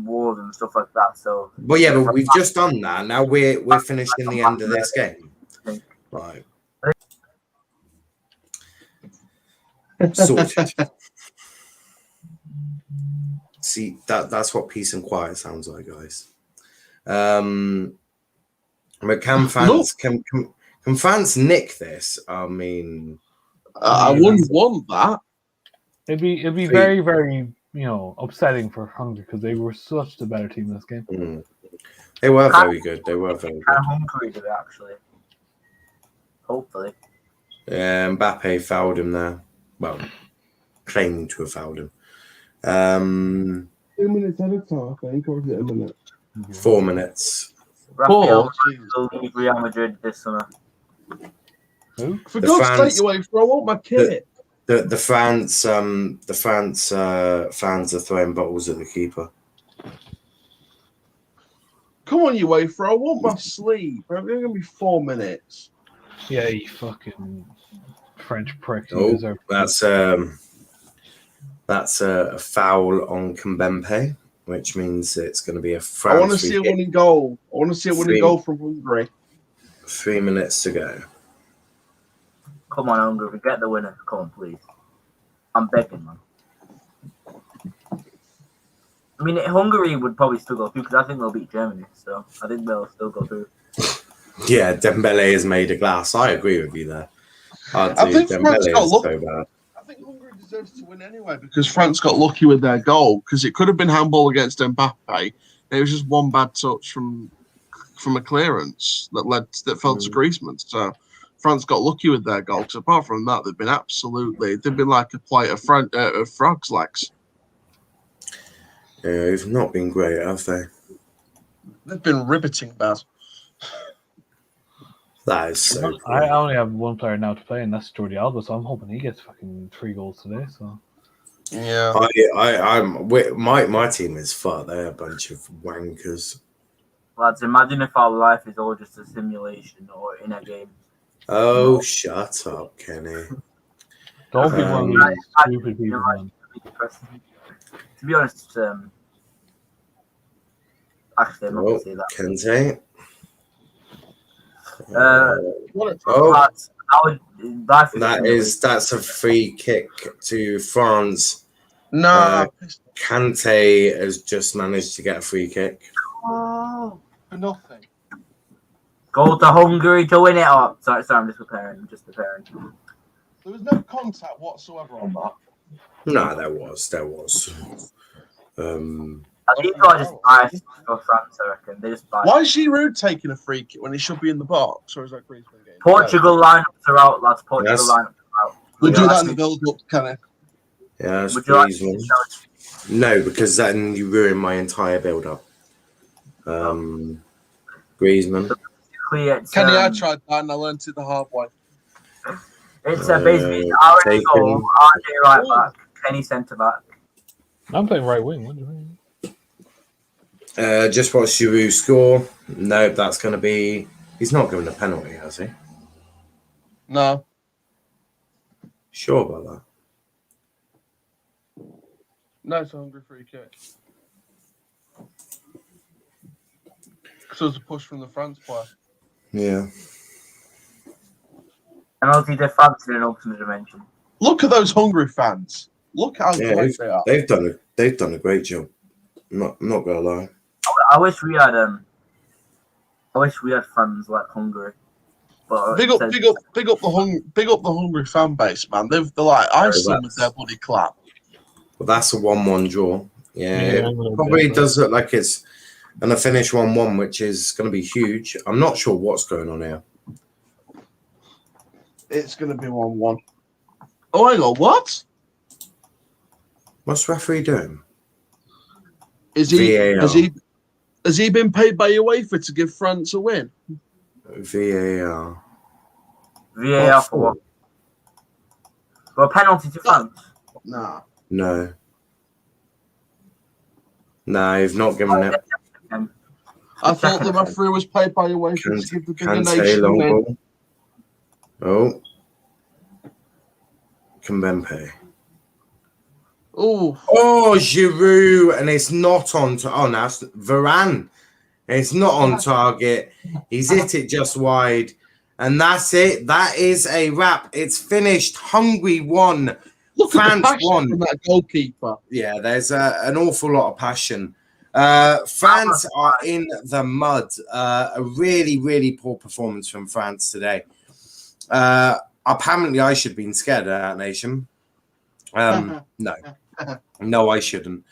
wars and stuff like that, so. Well, yeah, but we've just done that. Now we're finishing the end of this game, right? Sorted. See, that's what peace and quiet sounds like, guys. But can France nick this? I mean, I wouldn't want that. It'd be very, very upsetting for Hungary, because they were such the better team in this game. They were very good. Hungary did it, actually. Hopefully. Yeah, Mbappe fouled him there. Well, claiming to have fouled him. 2 minutes at a time, I think, or is it a minute? 4 minutes. Rafael will leave Real Madrid this summer. Who? For God's sake, you ain't throw out my kit. The France fans are throwing bottles at the keeper. Come on, you wait for. I want my sleep. It's gonna be 4 minutes. Yeah, you fucking French prick. Oh, that's a foul on Kimpembe, which means it's going to be a foul. I want to see a winning goal. I want to see a winning goal from Hungary. 3 minutes to go. Come on, Hungary, get the winner. Come on, please. I'm begging, man. I mean, Hungary would probably still go through because I think they'll beat Germany. So I think they'll still go through. Yeah, Dembele is made of glass. I agree with you there. I think France got lucky. So bad. I think Hungary deserves to win anyway because France got lucky with their goal because it could have been handball against Mbappe. It was just one bad touch from a clearance that fell to Griezmann. So France got lucky with their goal. Because apart from that, they've been like a plate of frogs' legs. Yeah, they've not been great, have they? They've been riveting bad. That is so cool. I only have one player now to play, and that's Jordi Alba. So I'm hoping he gets fucking 3 goals today. So yeah, my team is fucked. They're a bunch of wankers. Lads, imagine if our life is all just a simulation or in a game. Oh, shut up, Kenny. don't be one of these stupid people, man. To be honest, actually, I'm not going to say that. Kente. That's a free kick to France. No, Kante has just managed to get a free kick. Oh, for nothing. Goal to Hungary to win it up. Sorry, I'm just preparing. There was no contact whatsoever on that. No, there was. I think I just biased for France, I reckon. They just biased. Why is Giroud taking a free kick when he should be in the box? Or is that Griezmann game? Portugal lineups are out, lads. Lineups are out. We'll do that in the build-up, can it? Yeah, that's Griezmann. No, because then you ruin my entire build-up. Griezmann. Kenny, I tried that and I learned it the hard way. It's basically Aaron goal, RJ right back, Kenny centre back. I'm playing right wing. What do you mean? Just watch Giroud score. No, that's going to be... He's not given a penalty, has he? No. Sure about that? No, it's a Hungry free kick. So it's a push from the France player. Yeah. Penalty to France in an ultimate dimension. Look at those Hungry fans. Look how great they are. They've done a great job. Not gonna lie. I wish we had fans like Hungary. But big up the Hungry fan base, man. They're like Iceland with their bloody clap. Well, that's a 1-1 draw. Yeah, it probably does look like it's gonna finish 1-1, which is gonna be huge. I'm not sure what's going on here. It's gonna be 1-1. Oh, hang on, what? What's the referee doing? Has he been paid by UEFA to give France a win? VAR. VAR for what? For a penalty to France? Nah. No. No, you've not given it. I thought the referee was paid by UEFA to give the bigger nation a win. Oh. Kimpembe. Oh, Giroud, and it's not on. Now it's Varane. It's not on target. He's hit it just wide, and that's it. That is a wrap. It's finished. Hungary won. France won. From that goalkeeper. Yeah, there's an awful lot of passion. France are in the mud. A really, really poor performance from France today. Apparently, I should have been scared of that nation. No, I shouldn't.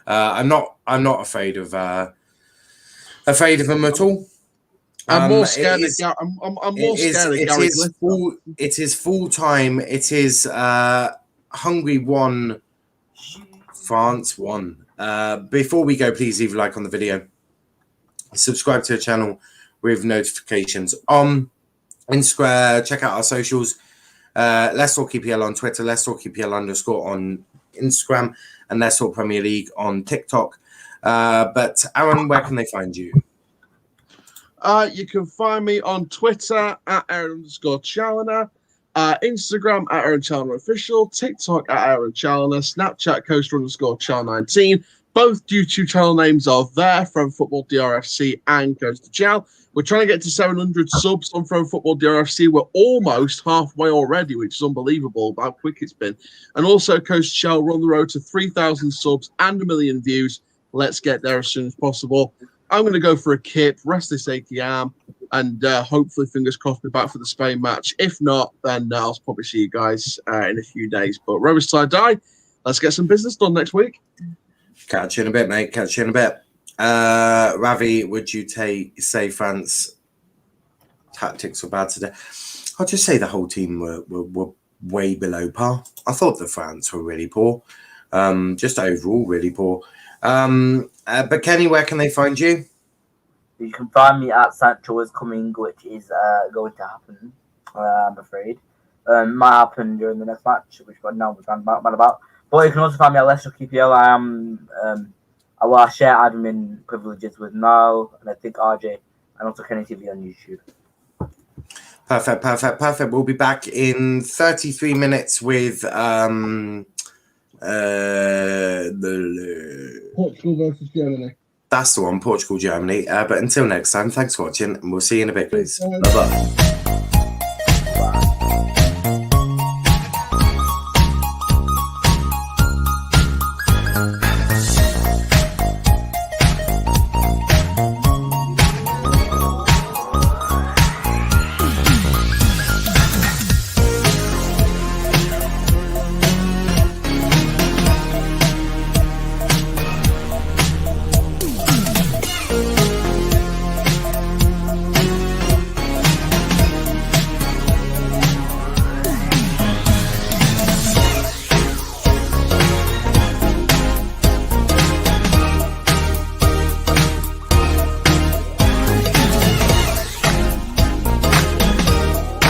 I'm not afraid of them at all. I'm more scared of I'm more scared of Gary Glitter. It is full time. It is Hungary 1, France 1. Before we go, please leave a like on the video. Subscribe to the channel with notifications on. Instagram, check out our socials. Let's Talk EPL on Twitter, Let's Talk EPL _ on Instagram, and Let's Talk Premier League on TikTok. But Aaron, where can they find you? You can find me on Twitter at Aaron_Challoner, Instagram at Aaron Challoner Official, TikTok at Aaron Challoner, Snapchat Coaster_Chal19. Both YouTube channel names are there from Football DRFC and Coaster Chal. We're trying to get to 700 subs on Pro Football DRFC. We're almost halfway already, which is unbelievable how quick it's been. And also, Coach Shell, we're on the road to 3,000 subs and 1 million views. Let's get there as soon as possible. I'm going to go for a kip, rest this achy arm, and hopefully, fingers crossed, be back for the Spain match. If not, then I'll probably see you guys in a few days. But Rovers till I die. Let's get some business done next week. Catch you in a bit, mate. Catch you in a bit. Ravi, would you say France tactics were bad today? I'll just say the whole team were way below par. I thought the France were really poor. Just overall really poor. But Kenny, where can they find you? You can find me at Sancho is coming, which is going to happen, I'm afraid. Might happen during the next match, which we're now about. But you can also find me at Leicester QPL. I share admin privileges with Niall and I think RJ and also Kenny TV on YouTube. Perfect. We'll be back in 33 minutes with Portugal versus Germany. That's the one, Portugal, Germany. But until next time, thanks for watching and we'll see you in a bit, please. Bye-bye. Bye.